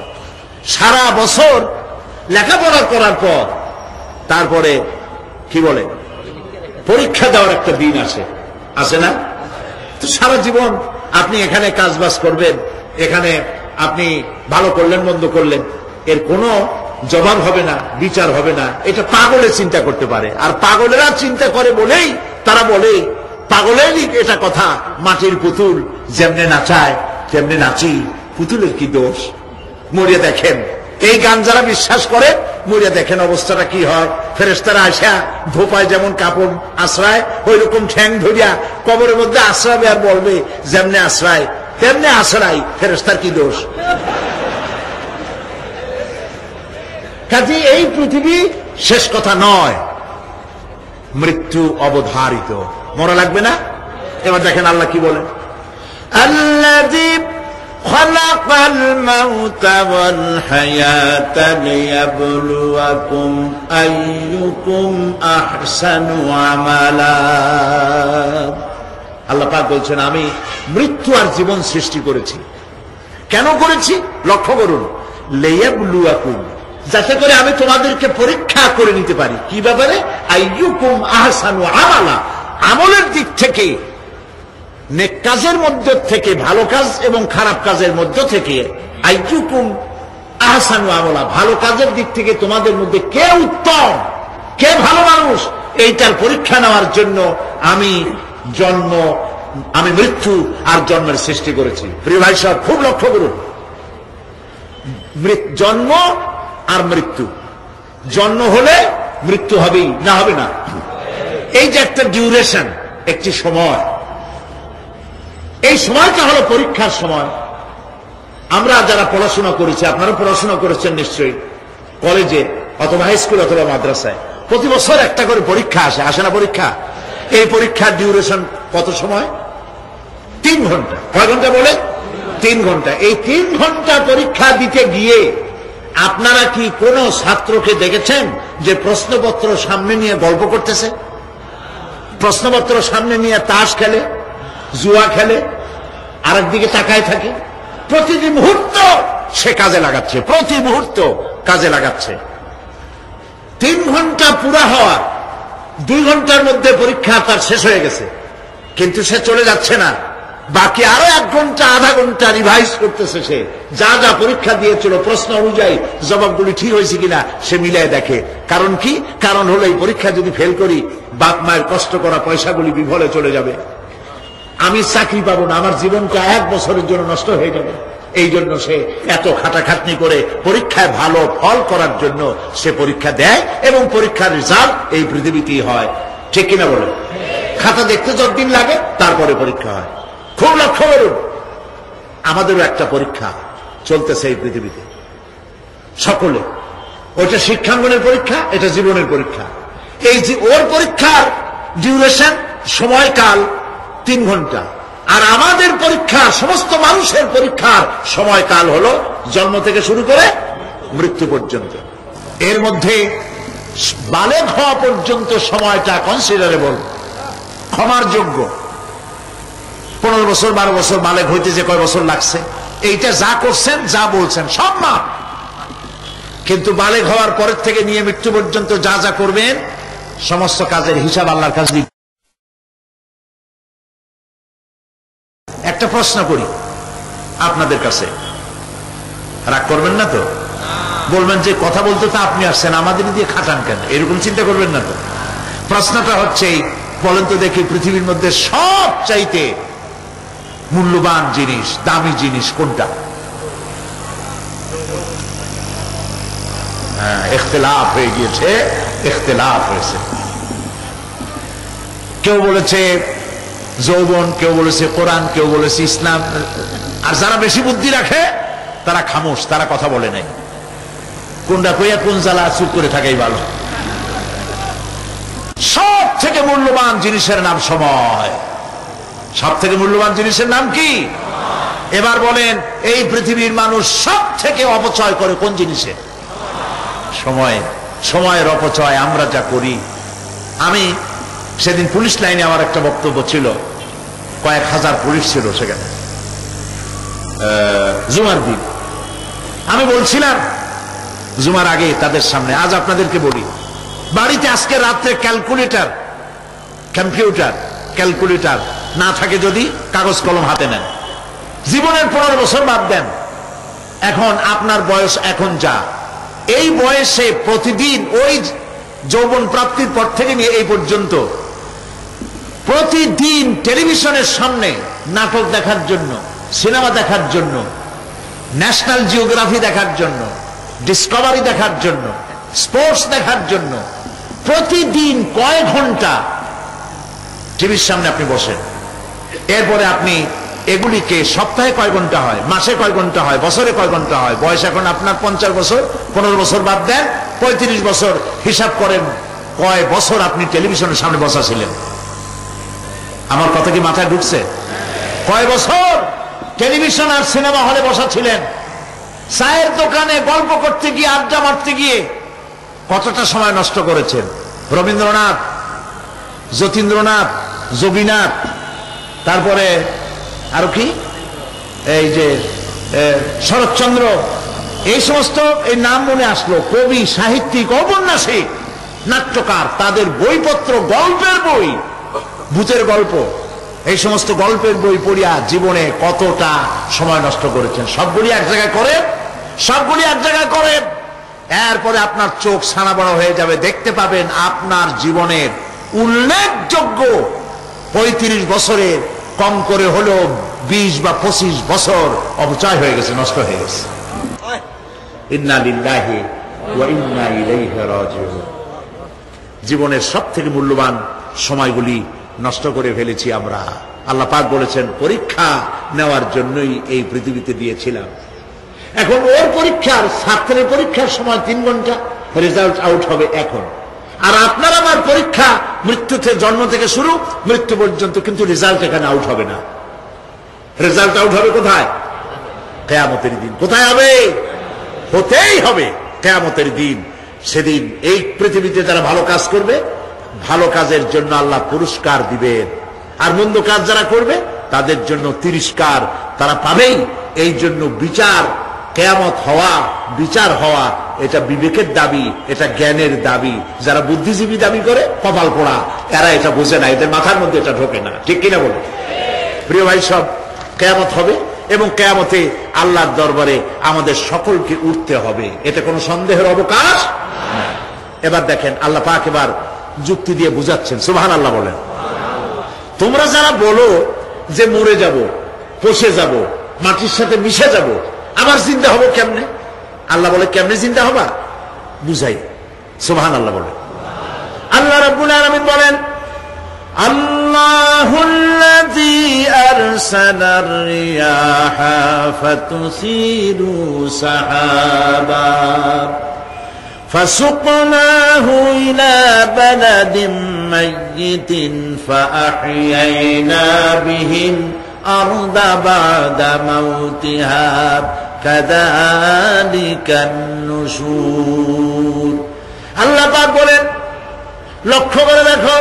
সারা বছর লেখাপড়া করার পর তারপরে কি বলে পরীক্ষা দেওয়ার একটা দিন আসে না তো সারা জীবন আপনি এখানে কাজবাজ করবেন এখানে আপনি ভালো করলেন মন্দ করলেন এর কোনো জবাব হবে না বিচার হবে না এটা পাগলে চিন্তা করতে পারে আর পাগলেরা চিন্তা করে বলেই তারা বলে পাগলেরই এটা কথা মাটির পুতুল যেমনে নাচায় তেমনি নাচি পুতুলের কি দোষ মরিয়া দেখেন এই গান যারা বিশ্বাস করে মরিয়া দেখেন অবস্থাটা কি হয় ফেরেশতারা আসা ধোপায় যেমন কাপড় আশ্রয় ওই রকম ঠ্যাং ধরিয়া কবরের মধ্যে আশ্রাবে আর বলবে যেমনে আশ্রয় তেমনি আশ্রয় ফেরেশতার কি দোষ কাজে এই পৃথিবী শেষ কথা নয় মৃত্যু অবধারিত মরা লাগবে না এবার দেখেন আল্লাহ কি বলেন আল্লাযী খালাকাল মাউতা ওয়াল হায়াতা লিয়াবলুয়াকুম আইয়ুকুম আহসানু আমালা আল্লাহ পাক বলছেন আমি মৃত্যু আর জীবন সৃষ্টি করেছি কেন করেছি লক্ষ্য করুন লিয়াবলুয়াকুম যাতে করে আমি তোমাদেরকে পরীক্ষা করে নিতে পারি কি ব্যাপারে আইয়ুকুম আহসানু আমালা আমলের দিক থেকে নেক কাজের মধ্য থেকে ভালো কাজ এবং খারাপ কাজের মধ্য থেকে আইয়ুকুম আহসানু আমালা ভালো কাজের দিক থেকে তোমাদের মধ্যে কে উত্তম কে ভালো মানুষ এইটার পরীক্ষা নেওয়ার জন্য আমি মৃত্যু আর জন্মের সৃষ্টি করেছি প্রিয় ভাই সাহেব খুব লক্ষ্য করুন জন্ম আর মৃত্যু জন্ম হলে মৃত্যু হবেই না হবে না এই যে একটা ডিউরেশন একটি সময় এই সময়টা হলো পরীক্ষার সময় আমরা যারা পড়াশোনা করেছি আপনারা পড়াশোনা করেছেন নিশ্চয়ই কলেজে অথবা হাই স্কুল অথবা মাদ্রাসায় প্রতি বছর একটা করে পরীক্ষা আসে না পরীক্ষা এই পরীক্ষার ডিউরেশন কত সময় 3 ঘন্টা। কয় ঘন্টা বলে? 3 ঘন্টা। এই 3 ঘন্টা পরীক্ষা দিতে গিয়ে আপনারা কি কোন ছাত্রকে দেখেছেন যে প্রশ্নপত্র সামনে নিয়ে গল্প করতেছে, প্রশ্নপত্র সামনে নিয়ে তাস খেলে, জুয়া খেলে, আরেকদিকে তাকায় থাকে? প্রতিটি মুহূর্ত সে কাজে লাগাচ্ছে, প্রতি মুহূর্ত কাজে লাগাচ্ছে। 3 ঘন্টা পুরা হওয়া, 2 ঘন্টার মধ্যে পরীক্ষা তার শেষ হয়ে গেছে, কিন্তু সে চলে যাচ্ছে না, বাকি আরো 1 ঘন্টা আধা ঘন্টা রিভাইজ করতেছে। সে যা যা পরীক্ষা দিয়েছিল প্রশ্ন অনুযায়ী জবাবগুলি ঠিক হয়েছে কিনা সে মিলাই দেখে। কারণ কি? কারণ হলো এই পরীক্ষা যদি ফেল করি বাপ মায়ের কষ্ট করা পয়সাগুলি বিফলে চলে যাবে, আমি চাকরি পাবো না, আমার জীবনটা 1 বছরের জন্য নষ্ট হয়ে যাবে। এই জন্য সে এত খাটাখাটনি করে পরীক্ষায় ভালো ফল করার জন্য সে পরীক্ষা দেয়, এবং পরীক্ষার রেজাল্ট এই পৃথিবীতেই হয়। ঠিক কিনা বলে? খাতা দেখতে যতদিন লাগে তারপরে পরীক্ষা হয়। খুব লক্ষ্য করুন, আমাদেরও একটা পরীক্ষা চলতেছে এই পৃথিবীতে সকলে। ওইটা শিক্ষাঙ্গনের পরীক্ষা, এটা জীবনের পরীক্ষা। এই যে ওর পরীক্ষার ডিউরেশন, সময়কাল 3 ঘন্টা, আর আমাদের পরীক্ষার, সমস্ত মানুষের পরীক্ষার সময়কাল হলো জন্ম থেকে শুরু করে মৃত্যু পর্যন্ত। এর মধ্যে বালেগ হওয়া পর্যন্ত সময়টা কনসিডারেবল, ক্ষমার যোগ্য। 15 বছর 12 বছর বালেগ হইতে যে কয় বছর লাগছে, এইটা যা করছেন যা বলছেন সব মাপ। কিন্তু বালেগ হওয়ার পরের থেকে নিয়ে মৃত্যু পর্যন্ত যা যা করবেন সমস্ত কাজের হিসাব আল্লাহর কাছে দিবেন। একটা প্রশ্ন করি আপনাদের কাছে, রাগ করবেন না তো? বলবেন যে কথা বলতে তো আপনি আসছেন, আমাদের দিয়ে খাটান কেন, এরকম চিন্তা করবেন না তো? প্রশ্নটা হচ্ছে, বলেন তো দেখি পৃথিবীর মধ্যে সবচাইতে মূল্যবান জিনিস, দামি জিনিস কোনটা? হ্যাঁ, ইখতিলাফ হয়ে গিয়েছে, ইখতিলাফ হয়েছে। কেউ বলেছে যৌবন, কেউ বলেছে কোরআন, কেউ বলেছে ইসলাম। আর যারা বেশি বুদ্ধি রাখে তারা খামোশ, তারা কথা বলে নাই। কোনটা কইয়া কোন জ্বালা চুপ করে থাকাই ভালো। সব থেকে মূল্যবান জিনিসের নাম সময়। সব থেকে মূল্যবান জিনিসের নাম কি? এবার বলেন, এই পৃথিবীর মানুষ সব থেকে অপচয় করে কোন জিনিসে? সময়। সময়ের অপচয় আমরা যা করি। আমি সেদিন পুলিশ লাইনে আমার একটা বক্তব্য ছিল, কয়েক হাজার পুলিশ ছিল সেখানে, জুমার দিন। আমি বলছিলাম জুমার আগে তাদের সামনে, আজ আপনাদেরকে বলি, বাড়িতে আজকে রাত্রে ক্যালকুলেটর, কম্পিউটার, ক্যালকুলেটর না থাকে যদি কাগজ কলম হাতে নেন। জীবনের 15 বছর বাদ দেন, এখন আপনার বয়স এখন যা, এই বয়সে প্রতিদিন ওই যৌবন প্রাপ্তির পর থেকে নিয়ে এই পর্যন্ত প্রতিদিন টেলিভিশনের সামনে নাটক দেখার জন্য, সিনেমা দেখার জন্য, ন্যাশনাল জিওগ্রাফি দেখার জন্য, ডিসকভারি দেখার জন্য, স্পোর্টস দেখার জন্য প্রতিদিন কয়েক ঘন্টা টিভির সামনে আপনি বসেন। এরপরে আপনি এগুলিকে সপ্তাহে কয় ঘন্টা হয়, মাসে কয় ঘন্টা হয়, বছরে কয় ঘন্টা হয়। বয়স এখন আপনার 50 বছর, 15 বছর বাদ দেন, 35 বছর। হিসাব করেন কয় বছর আপনি টেলিভিশনের সামনে বসা ছিলেন। আমার কথা কি মাথায় ঢুকছে? কয় বছর টেলিভিশন আর সিনেমা হলে বসা ছিলেন? চায়ের দোকানে গল্প করতে গিয়ে, আড্ডা মারতে গিয়ে কতটা সময় নষ্ট করেছেন? রবীন্দ্রনাথ, যতীন্দ্রনাথ, যোগীনাথ, তারপরে আরো কি, এই যে শরৎচন্দ্র, এই সমস্ত এই নাম মনে আসলো। কবি, সাহিত্যিক, ঔপন্যাসিক, নাট্যকার, তাদের বইপত্র, গল্পের বই, ভূতের গল্প, এই সমস্ত গল্পের বই পড়িয়া জীবনে কতটা সময় নষ্ট করেছেন। সবগুলি এক জায়গায় করে, সবগুলি এক জায়গায় করে। এরপরে আপনার চোখ ছানা বড় হয়ে যাবে, দেখতে পাবেন আপনার জীবনের উল্লেখযোগ্য 35 বছরে কম করে হলেও 20 বা 25 বছর অপচয় হয়ে গেছে, নষ্ট হয়ে গেছে। ইন্না লিল্লাহি ওয়া ইন্না ইলাইহি রাজিউন। জীবনের সব থেকে মূল্যবান সময়গুলি নষ্ট করে ফেলেছি আমরা। আল্লাহ পাক বলেছেন, পরীক্ষা নেওয়ার জন্যই এই পৃথিবীতে দিয়েছিলাম। এখন ওর পরীক্ষার, ছাত্রের পরীক্ষার সময় 3 ঘন্টা, রেজাল্ট আউট হবে এখন। আর আপনার আমার পরীক্ষা মৃত্যুতে, জন্ম থেকে শুরু মৃত্যু পর্যন্ত, কিন্তু রেজাল্ট এখানে আউট হবে না। রেজাল্ট আউট হবে কোথায়? কিয়ামতের দিন। কোথায় হবে? হতেই হবে কিয়ামতের দিন। সেদিন এই পৃথিবীতে যারা ভালো কাজ করবে, ভালো কাজের জন্য আল্লাহ পুরস্কার দিবেন, আর মন্দ কাজ যারা করবে তাদের জন্য তিরস্কার তারা পাবেই। এই জন্য বিচার, কিয়ামত হওয়া, বিচার হওয়া, এটা বিবেকের দাবি, এটা জ্ঞানের দাবি। যারা বুদ্ধিজীবী দাবি করে কপাল পোড়া, এরা এটা বোঝে না, এদের মাথার মধ্যে এটা ঢোকে না। ঠিক কিনা বলে? প্রিয় ভাই সব, কিয়ামত হবে এবং কিয়ামতে আল্লাহর দরবারে আমাদের সকলকে উঠতে হবে, এতে কোনো সন্দেহের অবকাশ নাই। এবার দেখেন আল্লাহ পাক এবার যুক্তি দিয়ে বুঝাচ্ছেন। সুবহানাল্লাহ বলেন। তোমরা যারা বলো যে মরে যাব, পচে যাব, মাটির সাথে মিশে যাব, আবার জিন্দা হবো কেমনে? আল্লাহ বলে কেমনে জিন্দা হবা বুঝাই। সুবহানাল্লাহ বলেন। আল্লাহ রাব্বুল আলামিন বলেন, আল্লাহুল্লাযী আরসালার রিয়াহা ফাতুসিরু সাহাবা فسقناه إلى بلد ميت فأحيينا به الأرض بعد موتها كذلك النشور। আল্লাহ পাক বলেন, লক্ষ্য করে দেখো,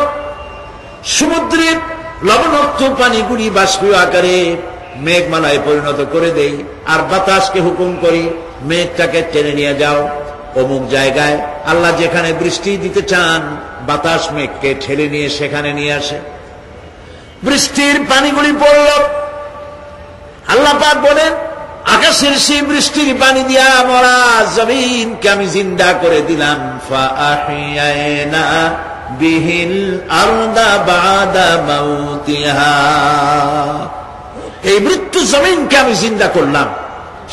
সমুদ্রের লবণাক্ত পানিগুলি বাষ্পীয় আকারে মেঘমালায় পরিণত করে দেই, আর বাতাসকে হুকুম করি মেঘটাকে টেনে নিয়ে যাও অমুক জায়গায়। আল্লাহ যেখানে বৃষ্টি দিতে চান, বাতাস মেঘকে ঠেলে নিয়ে সেখানে নিয়ে আসে, বৃষ্টির পানিগুলি পড়ল। আল্লাহ পাক বলেন, আকাশের সেই বৃষ্টির পানি দিয়া মরা জমিনকে আমি জিন্দা করে দিলাম। ফাআহিয়ানা বিহিল আরদা বাদা মাউতিহা, এই মৃত্যু জমিনকে আমি জিন্দা করলাম।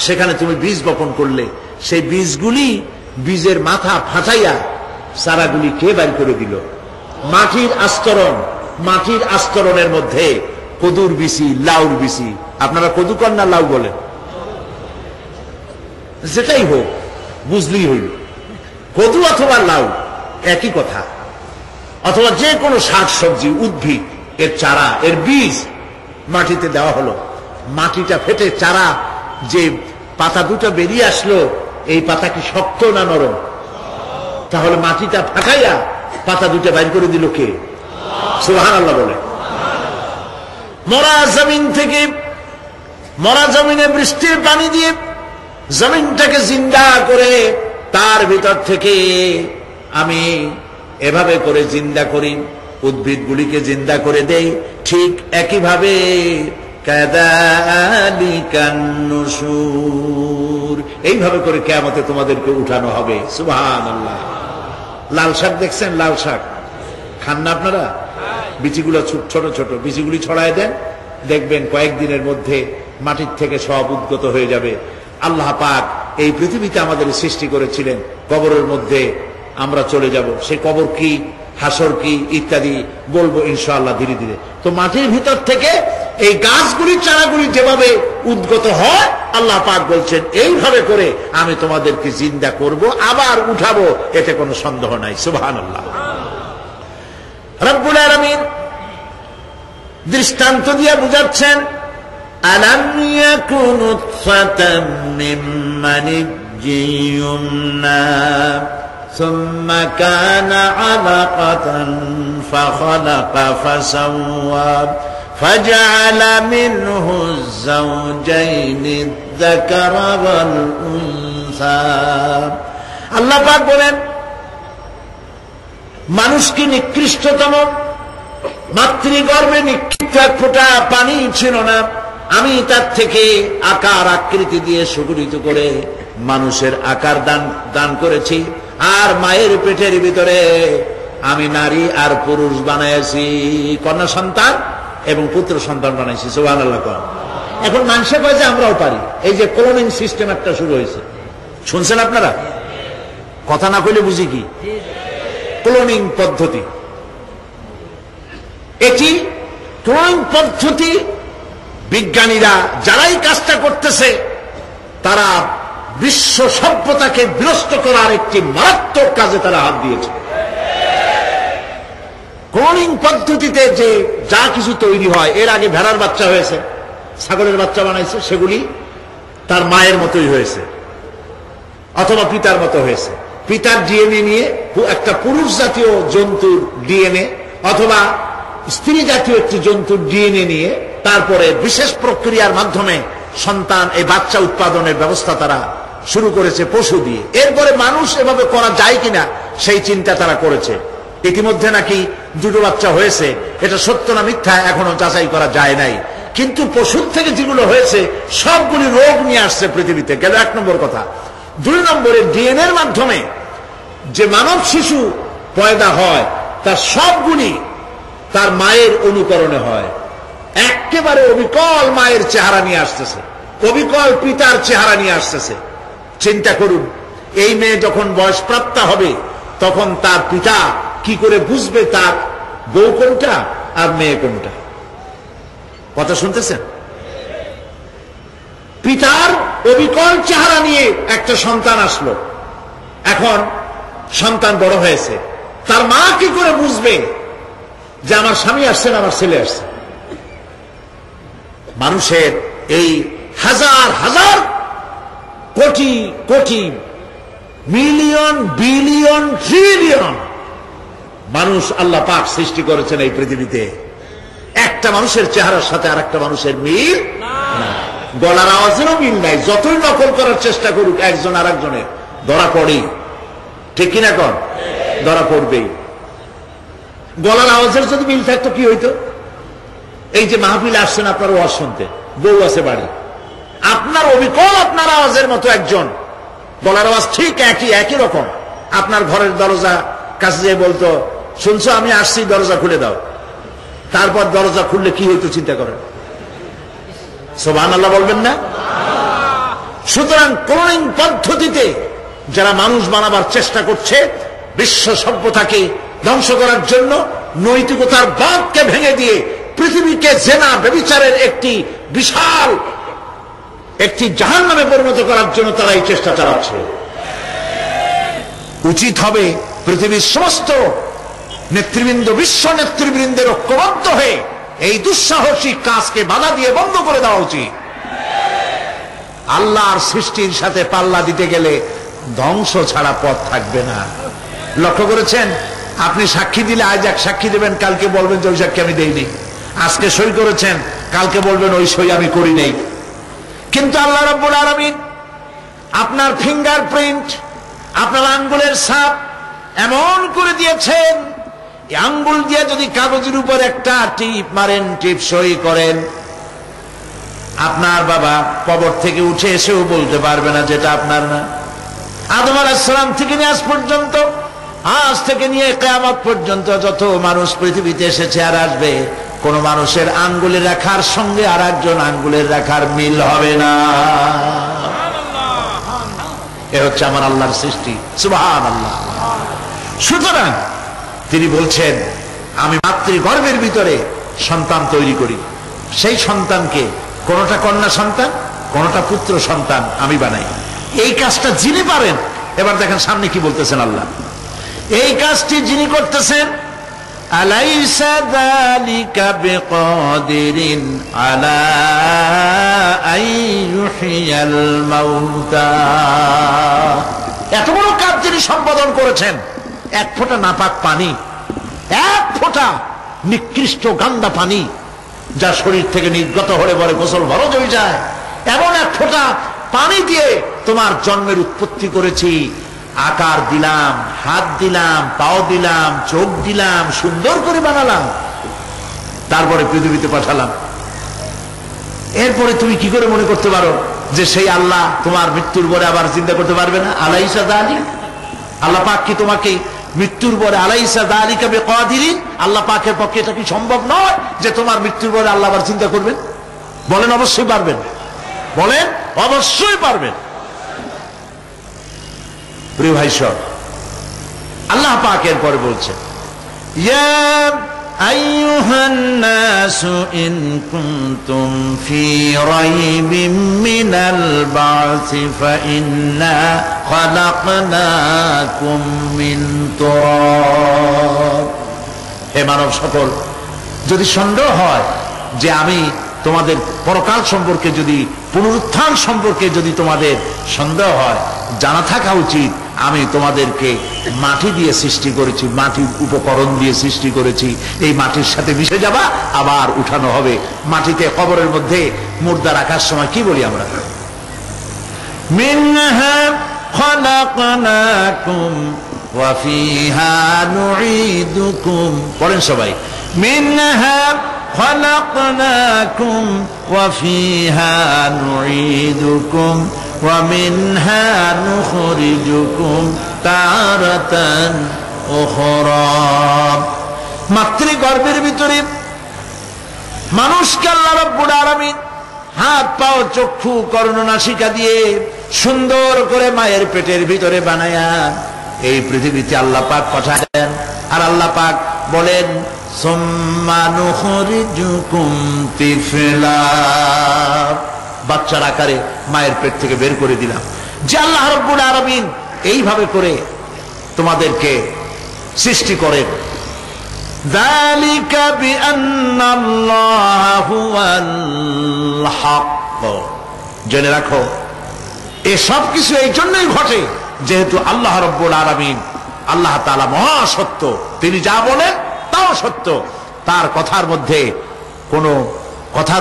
সেখানে তুমি বীজ বপন করলে, সেই বীজগুলি, বীজের মাথা ফাটাইয়া চারাগুলি কে বের করে দিল? মাটির আস্তরণ, মাটির আস্তরণের মধ্যে কদুর বিচি, লাউর বিচি। আপনারা কদু কর না লাউ বলেন? যেটাই হোক, বুঝলেই হইল, কদু অথবা লাউ একই কথা। অথবা যে কোনো শাক সবজি, উদ্ভিদ, এর চারা, এর বীজ মাটিতে দেওয়া হলো, মাটিটা ফেটে চারা, যে পাতা দুটো বেরিয়ে আসলো, এই পাতা কি শক্ত না নরম? তাহলে মাটিটা ফাটাইয়া পাতা দুটো বাইর করে দিল কে? সুবহানাল্লাহ বলে। মরা জমিন থেকে, মরা জমিনে বৃষ্টির পানি দিয়ে জমিনটাকে জিন্দা করে তার ভিতর থেকে আমি এভাবে করে জিন্দা করি, উদ্ভিদগুলিকে জিন্দা করে দেই। ঠিক একইভাবে কাযালিকান নুশুর, এইভাবে করে কিয়ামতে তোমাদেরকে উঠানো হবে। সুবহানাল্লাহ। লাল শাক দেখছেন? লাল শাক খান না আপনারা? বিচিগুলো ছোট ছোট, বিচিগুলি ছড়ায় দেন, দেখবেন কয়েকদিনের মধ্যে মাটির থেকে সব উদ্গত হয়ে যাবে। আল্লাহ পাক এই পৃথিবীতে আমাদের সৃষ্টি করেছিলেন, কবরের মধ্যে আমরা চলে যাব। সে কবর কি, হাসর কি, ইত্যাদি বলবো ইনশাআল্লাহ ধীরে ধীরে। তো মাটির ভিতর থেকে এই গাছগুলি, চারাগুলি যেভাবে উদ্গত হয়, আল্লাহ পাক বলছেন এইভাবে করে আমি তোমাদেরকে জিন্দা করব, আবার উঠাবো, এতে কোনো সন্দেহ নাই। সুবহানাল্লাহ। রব্বুল আলামিন দৃষ্টান্ত দিয়ে বুঝাচ্ছেন, আলাম ইয়াকুন নুতফাতাম মিন মানিয়্যিন ইউমনা ثم كان علقة فخلق فسوى فجعل منه الزوجين الذكر والأنثى। আল্লাহ পাক বলেন, মানুষকে নিকৃষ্টতম মাতৃগর্ভে নিক্ষিপ্ত এক ফোঁটা পানি ছিল না, আমি তার থেকে আকার আকৃতি দিয়ে সুগঠিত করে মানুষের আকার দান করেছি, আর মায়ের পেটের ভিতরে আমি নারী আর পুরুষ বানাইছি, কন্যা সন্তান এবং পুত্র সন্তান বানাইছি। সুবহানাল্লাহ। এখন মানুষে কয় যে আমরাও পারি। এই যে ক্লোনিং সিস্টেম একটা শুরু হয়েছে, শুনছেন আপনারা? কথা না কইলে বুঝি কি? ক্লোনিং পদ্ধতি। এটি ক্লোনিং পদ্ধতি, বিজ্ঞানীরা যারাই কাজটা করতেছে, তারা বিশ্ব সভ্যতাকে বিনষ্ট করার একটি মারাত্মক কাজে তারা হাত দিয়েছে। ক্লোনিং পদ্ধতিতে যে যা কিছু তৈরি হয়, এর আগে ভেড়ার বাচ্চা হয়েছে, ছাগলের বাচ্চা বানাইছে, সেগুলি তার মায়ের মতোই হয়েছে অথবা পিতার মতো হয়েছে। পিতার ডিএনএ নিয়ে একটা পুরুষ জাতীয় জন্তুর ডিএনএ অথবা স্ত্রী জাতীয় একটি জন্তুর ডিএনএ নিয়ে তারপরে বিশেষ প্রক্রিয়ার মাধ্যমে সন্তান, এই বাচ্চা উৎপাদনের ব্যবস্থা তারা শুরু করেছে পশু দিয়ে। এরপরে মানুষ এভাবে করা যায় কিনা সেই চিন্তা তারা করেছে। ইতিমধ্যে নাকি দুটো বাচ্চা হয়েছে, এটা সত্য না মিথ্যা এখনো যাচাই করা যায় নাই। কিন্তু পশুর থেকে যেগুলো হয়েছে সবগুলি রোগ নিয়ে আসছে পৃথিবীতে, গেল 1 নম্বর কথা। 2 নম্বরে ডিএনএর মাধ্যমে যে মানব শিশু পয়দা হয় তার সবগুলি তার মায়ের অনুকরণে হয়, একেবারে অবিকল মায়ের চেহারা নিয়ে আসতেছে, অবিকল পিতার চেহারা নিয়ে আসতেছে। চিন্তা করুন, এই মেয়ে যখন বয়সপ্রাপ্তা হবে তখন তার পিতা কি করে বুঝবে তার বউ কোনটা আর মেয়ে কোনটা? কথা শুনতেছেন? পিতার অবিকল চেহারা নিয়ে একটা সন্তান আসলো, এখন সন্তান বড় হয়েছে, তার মা কি করে বুঝবে যে আমার স্বামী আসছেন, আমার ছেলে আসছে? মানুষের এই হাজার হাজার crore crore million billion trillion মানুষ আল্লাহ পাক সৃষ্টি করেছেন এই পৃথিবীতে, একটা মানুষের চেহারার সাথে আর একটা মানুষের মিল না, গলার আওয়াজেরও মিল নাই। যতই নকল করার চেষ্টা করুক একজন আর একজনের, ধরা পড়েই, ঠিক কিনা কন? ধরা পড়বেই। গলার আওয়াজের যদি মিল থাকতো কি হইতো? এই যে মাহফিলে আসছেন আপনার ওয়াজ শুনতে, বউ আছে বাড়ি, আপনার অবিকল আপনার আওয়াজের মতো একজন, গলার আওয়াজ ঠিক একই রকম, আপনার ঘরের দরজা কাছে যেয়ে বলতো, শুনছো আমি আসছি, দরজা খুলে দাও। তারপর দরজা খুললে কি হইতো চিন্তা করেন? সুবহানাল্লাহ বলবেন না? সুতরাং ক্লোনিং পদ্ধতিতে যারা মানুষ বানাবার চেষ্টা করছে, বিশ্ব সভ্যতাকে ধ্বংস করার জন্য, নৈতিকতার বাঁধকে ভেঙে দিয়ে পৃথিবীকে জেনা ব্যভিচারের একটি বিশাল একটি জাহান্নামে পরিণত করার জন্য তারা এই চেষ্টা চালাচ্ছে। উচিত হবে পৃথিবীর সমস্ত নেতৃবৃন্দ, বিশ্ব নেতৃবৃন্দের ঐক্যবদ্ধ হয়ে এই দুঃসাহসিক কাজকে বাধা দিয়ে বন্ধ করে দেওয়া উচিত। আল্লাহর সৃষ্টির সাথে পাল্লা দিতে গেলে ধ্বংস ছাড়া পথ থাকবে না। লক্ষ্য করেছেন? আপনি সাক্ষী দিলে আজ এক সাক্ষী দেবেন, কালকে বলবেন যে ওই সাক্ষী আমি দেইনি। আজকে সই করেছেন, কালকে বলবেন ওই সই আমি করি নাই। কিন্তু আল্লাহ রাব্বুল আলামিন আপনার ফিঙ্গারপ্রিন্ট, আপনার আঙ্গুলের ছাপ এমন করে দিয়েছেন, এই আঙ্গুল দিয়ে যদি কাগজের উপর একটা টিপ মারেন, টিপ সই করেন, আপনার বাবা কবর থেকে উঠে এসেও বলতে পারবে না যেটা আপনার না। আদম আলাইহিস সালাম থেকে নিয়ে আজ পর্যন্ত, আজ থেকে নিয়ে কিয়ামত পর্যন্ত যত মানুষ পৃথিবীতে এসেছে আর আসবে, কোন মানুষের আঙ্গুলের রেখার সঙ্গে আর একজন আঙ্গুলের রেখার মিল হবে না। এ হচ্ছে আমার আল্লাহর সৃষ্টি, সুবহানাল্লাহ। সুতরাং তিনি বলছেন, আমি মাতৃগর্ভের ভিতরে সন্তান তৈরি করি, সেই সন্তানকে কোনটা কন্যা সন্তান, কোনটা পুত্র সন্তান আমি বানাই। এই কাজটা যিনি পারেন, এবার দেখেন সামনে কি বলতেছেন আল্লাহ, এই কাজটি যিনি করতেছেন, আলাইসা যালিকা বিকাদিরিন আলা আইয়ুহিয়াল মাউতা, এত বড় কাজ যিনি সম্পাদন করেছেন, এক ফোঁটা নাপাক পানি, এক ফোঁটা নিকৃষ্ট গান্দা পানি যা শরীর থেকে নির্গত হলে পরে গোসল ফরজ হয়ে যায়, এমন এক ফোঁটা পানি দিয়ে তোমার জন্মের উৎপত্তি করেছি, আকার দিলাম, হাত দিলাম, পাও দিলাম, চোখ দিলাম, সুন্দর করে বানালাম, তারপরে পৃথিবীতে পাঠালাম। এরপরে তুমি কি করে মনে করতে পারো যে সেই আল্লাহ তোমার মৃত্যুর পরে আবার চিন্তা করতে পারবে না? আলাইসা যালিক, আল্লাহ পাক কি তোমাকে মৃত্যুর পরে আলাইসা যালিকা বিকাদিরিন, আল্লাহ পাকের পক্ষে এটা কি সম্ভব নয় যে তোমার মৃত্যুর পরে আল্লাহ আবার চিন্তা করবেন? বলেন অবশ্যই পারবেন, বলেন অবশ্যই পারবেন। প্রিয় ভাই সব, আল্লাহ পাক এরপরে বলছেন, ইয়া আইয়ুহান নাসু ইন কুনতুম ফি রাইবিম মিনাল বা'সি ফাইন্না খালাকনাকুম মিন তুরাব। হে মানব সকল, যদি সন্দেহ হয় যে আমি তোমাদের পরকাল সম্পর্কে যদি, পুনরুত্থান সম্পর্কে যদি তোমাদের সন্দেহ হয়, জানা থাকা উচিত আমি তোমাদেরকে মাটি দিয়ে সৃষ্টি করেছি, মাটির উপকরণ দিয়ে সৃষ্টি করেছি। এই মাটির সাথে মিশে যাবা, আবার উঠানো হবে। মাটিতে কবরের মধ্যে মুর্দা রাখার সময় কি বলি আমরা? মিনহা খালাকনাকুম ওয়া ফিহা নুঈদুকুম। পড়েন সবাই, মিনহা خلقناكم وفيها نعيدكم ومنها نخرجكم تارة أخرى। মাতৃগর্ভের ভিতরে মানুষকে আল্লাহ রাব্বুল আলামিন হাত পাও চক্ষু কর্ণ নাসিকা দিয়ে সুন্দর করে মায়ের পেটের ভিতরে বানায়া এই পৃথিবীতে আল্লাহ পাক পাঠালেন। আর আল্লাহ পাক বলেন সুম্মা নুখরিজুকুম তিফলা, বাচ্চার আকারে মায়ের পেট থেকে বের করে দিলাম। যে আল্লাহ রাব্বুল আলামিন এইভাবে করে তোমাদেরকে সৃষ্টি করেন। যালিকা বিআন্নাল্লাহা হুয়াল হক। জেনে রাখো এসব কিছু এই জন্যই ঘটে যেহেতু আল্লাহ রাব্বুল আলামিন, আল্লাহ তাআলা মহাসত্য। তিনি যা বলেন তাও সত্য। তার কথার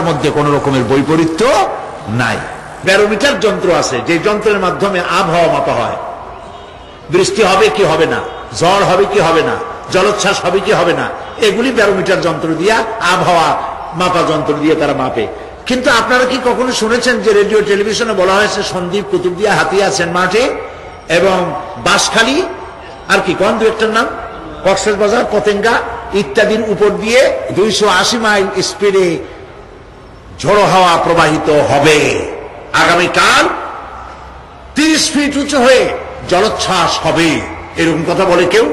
মধ্যে কোনো রকমের বৈপরীত্য নাই। ব্যারোমিটার যন্ত্র আছে, যে যন্ত্রের মাধ্যমে আবহাওয়া মাপা হয়। বৃষ্টি হবে কি হবে না, ঝড় হবে কি হবে না, জলোচ্ছ্বাস হবে কি হবে না, এগুলি ব্যারোমিটার যন্ত্র দিয়া, আবহাওয়া মাপা যন্ত্র দিয়ে তারা মাপে। কিন্তু আপনারা কি কখনো শুনেছেন যে রেডিও টেলিভিশনে বলা হয়েছে সন্দ্বীপ, কুতুবদিয়া, হাতিয়া, সেন্ট মার্টিন এবং বাঁশখালী, আর কি কোন দু একটার নাম, কক্সবাজার, পতেঙ্গা ইত্যাদির উপর দিয়ে 280 মাইল স্পিডে ঝোড়ো হাওয়া প্রবাহিত হবে। আগামীকাল 30 ফিট উঁচু হয়ে জলোচ্ছ্বাস হবে। এরকম কথা বলে কেউ?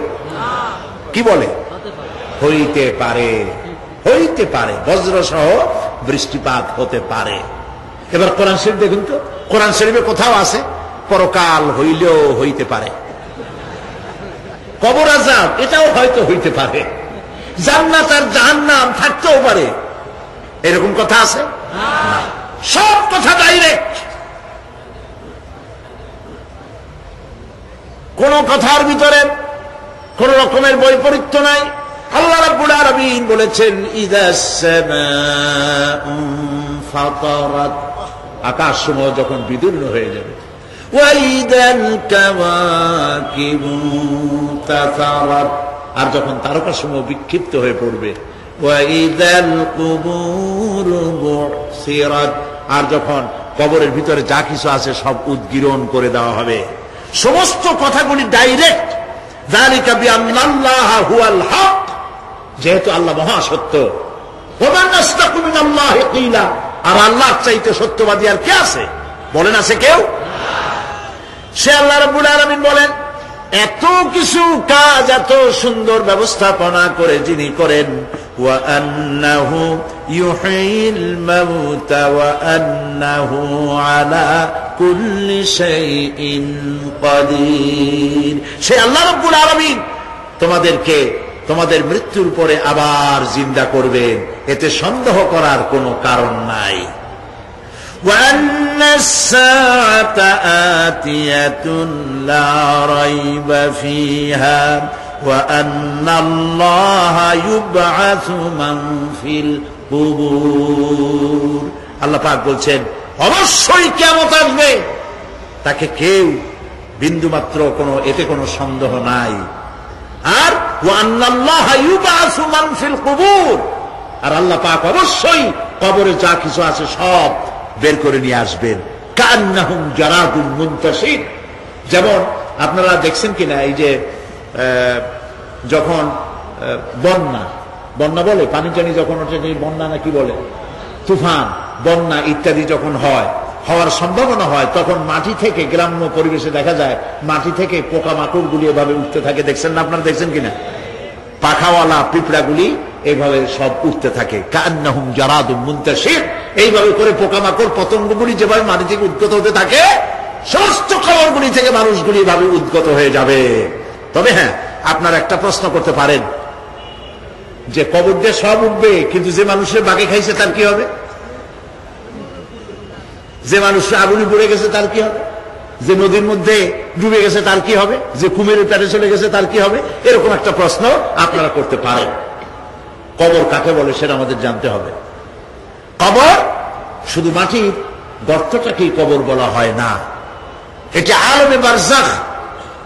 কি বলে? হইতে পারে, হইতে পারে, বজ্র সহ বৃষ্টিপাত হতে পারে। এবার কোরআন শরীফ দেখুন তো, কোরআন শরীফে কোথাও আছে পরকাল হইলেও হইতে পারে, কবর আযাব এটাও হয়তো হইতে পারে, জান্নাত আর জাহান্নাম থাকতেও পারে। এরকম কথা আছে? সব কথা ডাইরেক্ট, কোন কথার ভিতরে কোন রকমের বৈপরীত্য নাই। আল্লাহ রাব্বুল আলামিন বলেছেন ইযাস সামাউ ফাতারাত, আকাশ সমূহ যখন বিদীর্ণ হয়ে যাবে, ওয়াইদাল কাওয়াকিবু তাতারাত, আর যখন তারকা সমূহ বিক্ষিপ্ত হয়ে পড়বে, ওয়াইদাল কুবুরু বুসিরাত, আর যখন কবরের ভিতরে যা কিছু আছে সব উদ্গীরণ করে দেওয়া হবে। সমস্ত কথাগুলি ডাইরেক্ট। যালিকা বিআন্নাল্লাহা হুয়াল হক, যেহেতু আল্লাহ মহাসত্য। ওয়া মান আসদাকু মিনাল্লাহি কিলা, আর আল্লাহ চাইতে সত্যবাদী আর কে আছে? বলেন আছে কেউ? সে আল্লাহ রাব্বুল আলামিন বলেন এত কিছু কাজ, এত সুন্দর ব্যবস্থাপনা করে যিনি করেন, ওয়া আন্নাহু ইউহিল মাউতা ওয়া আন্নাহু আলা কুল্লি শাইইন কাদির। সে আল্লাহ রাব্বুল আলামিন তোমাদেরকে তোমাদের মৃত্যুর পরে আবার জিন্দা করবেন, এতে সন্দেহ করার কোনো কারণ নাই। وأن الساعة آتية لا ريب فيها وأن الله يبعث من في القبور। আল্লাহ পাক বলছেন অবশ্যই কিয়ামত আসবে, তাকে কেউ বিন্দুমাত্র এতে কোনো সন্দেহ নাই। আর وأن الله يبعث من في القبور, আর আল্লাহ পাক অবশ্যই কবরে যা কিছু আছে সব বের করে নিয়ে আসবেন। কান্নাহুম জারাদুন মুনতাশির, যেমন আপনারা দেখছেন কিনা এই যে যখন বন্যা বলে, পানি টানি যখন ওঠে, বন্যা না কি বলে, তুফান, বন্যা ইত্যাদি যখন হওয়ার সম্ভাবনা হয়, তখন মাটি থেকে, গ্রাম্য পরিবেশে দেখা যায় মাটি থেকে পোকামাকড় গুলি এভাবে উঠতে থাকে। দেখছেন না? আপনারা দেখছেন কিনা? পাখাওয়ালা পিঁপড়াগুলি এইভাবে সব উঠতে থাকে। কান্নাহুম জারাদুন মুনতাশির, এইভাবে করে পোকামাকড় পতঙ্গগুলি যেভাবে মাটি থেকে উদ্গত হতে থাকে, সমস্ত খবরগুলি থেকে মানুষগুলি এভাবে উদ্গত হয়ে যাবে। তবে হ্যাঁ, আপনারা একটা প্রশ্ন করতে পারেন যে কবর দিয়ে সব উঠবে, কিন্তু যে মানুষের বাগে খাইছে তার কি হবে? যে মানুষ আগুনে পড়ে গেছে তার কি হবে, যে নদীর মধ্যে ডুবে গেছে তার কি হবে, যে কুমিরের পেটে চলে গেছে তার কি হবে? এরকম একটা প্রশ্ন আপনারা করতে পারেন। কবর কাকে বলে সেটা আমাদের জানতে হবে। কবর শুধু মাটির গর্তটাকেই কবর বলা হয় না, এটি আলমে বারজাখ,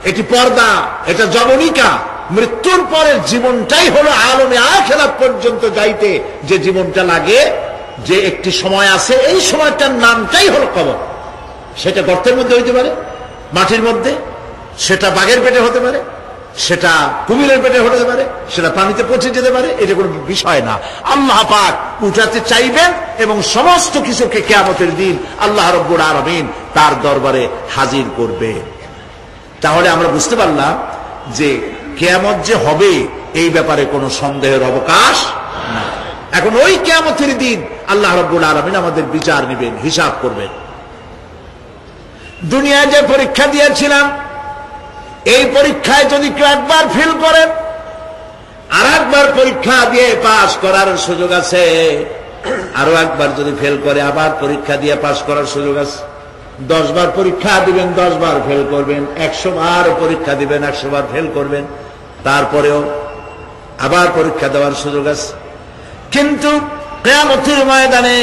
এটি পর্দা, এটা জবনিকা। মৃত্যুর পরের জীবনটাই হলো আলমে আখিরাত পর্যন্ত যাইতে যে জীবনটা লাগে, যে একটি সময় আছে, এই সময়টার নামটাই হলো কবর। সেটা গর্তের মধ্যে হইতে পারে, মাটির মধ্যে, সেটা বাঘের পেটে হতে পারে, সেটা কুমিরের পেটে হতে পারে, সেটা পানিতে পৌঁছে যেতে পারে, এটা কোনো বিষয় না। আল্লাহ পাক উঠাতে চাইবেন এবং সমস্ত কিছুকে কিয়ামতের দিন আল্লাহ রাব্বুল আলামিন তার দরবারে হাজির করবে। তাহলে আমরা বুঝতে পারলাম যে কিয়ামত যে হবে এই ব্যাপারে কোনো সন্দেহের অবকাশ না। এখন ওই কিয়ামতের দিন আল্লাহ রাব্বুল আলামিন আমাদের বিচার নেবেন, হিসাব করবেন। দুনিয়ায় যে পরীক্ষা দিয়েছিলাম, এই পরীক্ষায় যদি কেউ একবার ফেল করেন, আর একবার পরীক্ষা দিয়ে পাস করার সুযোগ আছে, আরো একবার যদি ফেল করে আবার পরীক্ষা দিয়ে পাস করার সুযোগ আছে। 10 বার পরীক্ষা দিবেন, 10 বার ফেল করবেন, 100 বার পরীক্ষা দিবেন, 100 বার ফেল করবেন, তারপরেও আবার পরীক্ষা দেওয়ার সুযোগ আছে। কিন্তু কিয়ামতের ময়দানে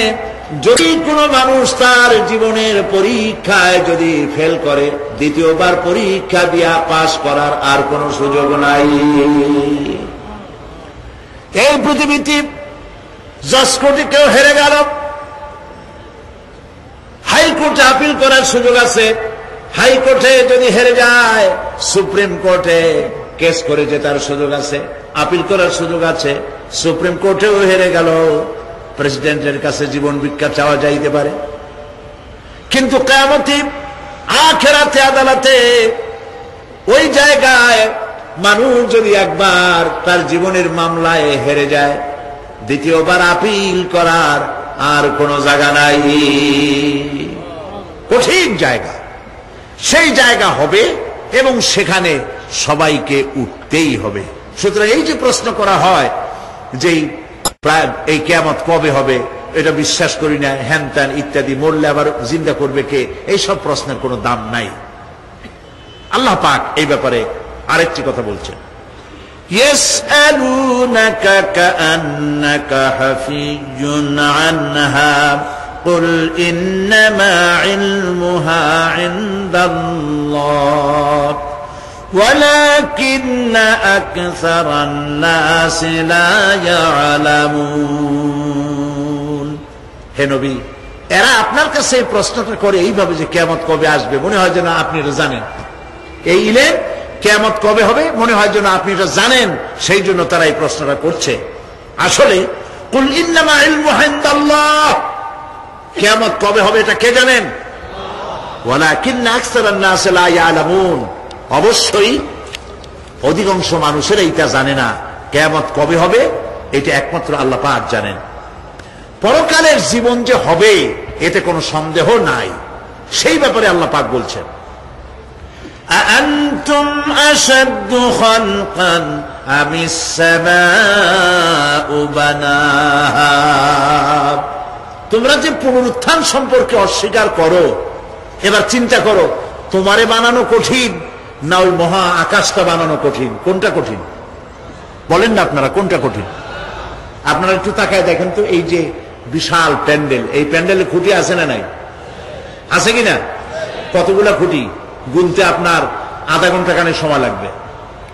যদি কোনো মানুষ তার জীবনের পরীক্ষায় যদি ফেল করে, দ্বিতীয়বার পরীক্ষা দিয়া পাস করার আর কোনো সুযোগ নাই। এই পৃথিবীতে জজ কোর্টে কেউ হেরে গেল, হাইকোর্টে আপিল করার সুযোগ আছে। হাইকোর্টে যদি হেরে যায়, সুপ্রিম কোর্টে কেস করে জেতার সুযোগ আছে, আপিল করার সুযোগ আছে। সুপ্রিম কোর্টেও হেরে গেল, প্রেসিডেন্টের কাছে জীবন ভিক্ষা চাওয়া যাইতে পারে। কিন্তু কিয়ামতে আখিরাতে আদালতে ওই জায়গায় মানুষ যদি একবার তার জীবনের মামলায় হেরে যায়, দ্বিতীয়বার আপিল করার আর কোনো জায়গা নাই। কঠিন জায়গা, সেই জায়গা হবে এবং সেখানে সবাইকে উঠতেই হবে। সুতরাং এই যে প্রশ্ন করা হয় যে এই কিয়ামত কবে হবে, এটা বিশ্বাস করি না, হ্যান ত্যান ইত্যাদি, মরলে আবার জিন্দা করবে কে, এইসব প্রশ্নের কোনো দাম নাই। আল্লাহ পাক এই ব্যাপারে আরেকটি কথা বলছেন, ইয়াসআলুনাকা কাআন্নাকা হাফিজুন আনহা কুল ইন্নামা ইলমুহা ইনদাল্লাহ ولكن أكثر الناس لا يعلمون। হে নবী, এরা আপনার কাছে এই প্রশ্নটা করে এইভাবে যে কিয়ামত কবে আসবে, মনে হয় যেন আপনি এটা জানেন। এই ইলম কিয়ামত কবে হবে মনে হয় যেন আপনি এটা জানেন, সেই জন্য তারা এই প্রশ্নটা করছে। আসলে কুল ইন্নামা ইলমুহা ইনদাল্লাহ, কিয়ামত কবে হবে এটা কে জানেন? ওয়ালাকিন্না আকসারান নাস লা ইয়ালামুন, অবশ্যই অধিকাংশ মানুষের এইটা জানে না। কিয়ামত কবে হবে এটা একমাত্র আল্লাহ পাক জানেন। পরকালের জীবন যে হবে এতে কোনো সন্দেহ নাই, সেই ব্যাপারে আল্লাহ পাক বলছেন, আআনতুম আশাদ্দু খালকান আমিস সামাউ বানাহা, তোমরা যে পুনরুত্থান সম্পর্কে অস্বীকার করো, এবার চিন্তা করো, তোমারে বানানো কঠিন না ওই মহা আকাশটা বানানো কঠিন? কোনটা কঠিন বলেন না আপনারা, কোনটা কঠিন? আপনারা একটু তাকায় দেখেন তো, এই যে বিশাল প্যান্ডেল, এই প্যান্ডেলে খুঁটি আছে না নাই? আছে কিনা? কতগুলা খুঁটি গুনতে আপনার আধা ঘন্টা খানে সময় লাগবে,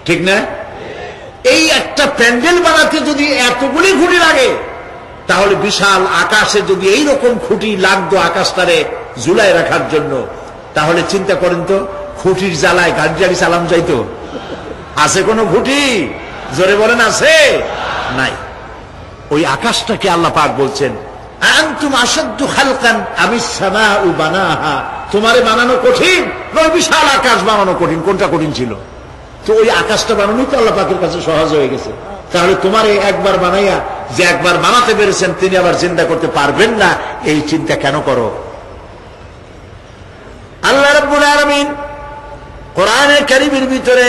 ঠিক না? এই একটা প্যান্ডেল বানাতে যদি এতগুলি খুঁটি লাগে, তাহলে বিশাল আকাশে যদি এইরকম খুঁটি লাগতো আকাশটারে ঝুলায় রাখার জন্য, তাহলে চিন্তা করেন তো, খুঁটির জ্বালায় গাড়ি চালাম যাইতো? আছে কোনো খুঁটি? জোরে বলেন, আছে? নাই। ওই আকাশটাকে আল্লাহ পাক বলছেন, আনতুম আশাদ্দু খালকান আমিস সামাউ বানাহা, তোমারে বানানো কঠিন না ওই বিশাল আকাশ বানানো কঠিন? কোনটা কঠিন ছিল? তো ওই আকাশটা বানানোই তো আল্লাহ পাকের কাছে সহজ হয়ে গেছে। তাহলে তোমারে একবার বানাইয়া যে একবার বানাতে পেরেছেন তিনি আবার চিন্তা করতে পারবেন না, এই চিন্তা কেন করো? আল্লাহ রাব্বুল আলামিন কোরআনে কারীমের ভিতরে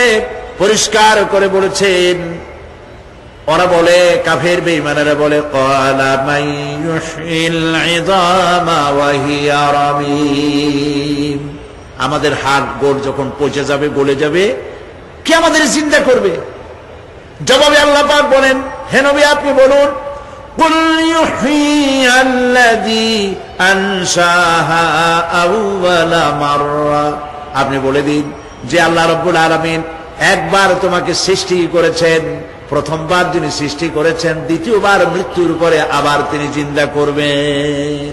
পরিষ্কার করে বলেছেন, ওরা বলে, কাফের বেঈমানেরা বলে, ক্বালা মান ইউহয়িল ইযামা ওয়া হিয়া রামীম, আমাদের হাড় গোড় যখন পচে যাবে, গলে যাবে, কে আমাদের জিন্দা করবে? জবাবে আল্লাহ পাক বলেন, হে নবী আপনি বলুন, কুল ইউহয়িয়াল্লাযী আনশাহা আউওয়ালা মাররা, আপনি বলে দিন যে আল্লাহ রাব্বুল আলামিন একবার তোমাকে সৃষ্টি করেছেন, প্রথমবার যিনি সৃষ্টি করেছেন, দ্বিতীয়বার মৃত্যুর পরে আবার তিনি জিন্দা করবেন।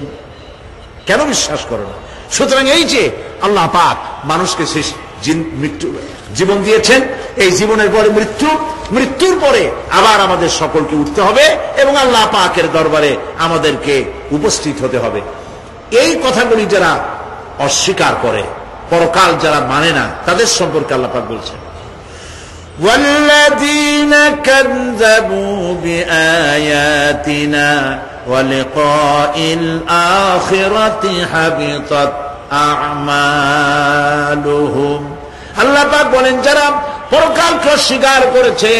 কেন বিশ্বাস করো না? সুতরাং এই যে আল্লাহ পাক মানুষকে জীবন দিয়েছেন, এই জীবনের পরে মৃত্যু, মৃত্যুর পরে আবার আমাদের সকলকে উঠতে হবে এবং আল্লাহ পাকের দরবারে আমাদেরকে উপস্থিত হতে হবে। এই কথাগুলি যারা অস্বীকার করে, পরকাল যারা মানে না, তাদের সম্পর্কে আল্লাহ পাক বলছেন, ওয়াল্লাযীনা কাযযাবু বিআয়াতিনা ওয়া লিকাইল আখিরাতি হাবিতাত আমালুহুম, আল্লাহ পাক বলেন যারা পরকালকে অস্বীকার করেছে,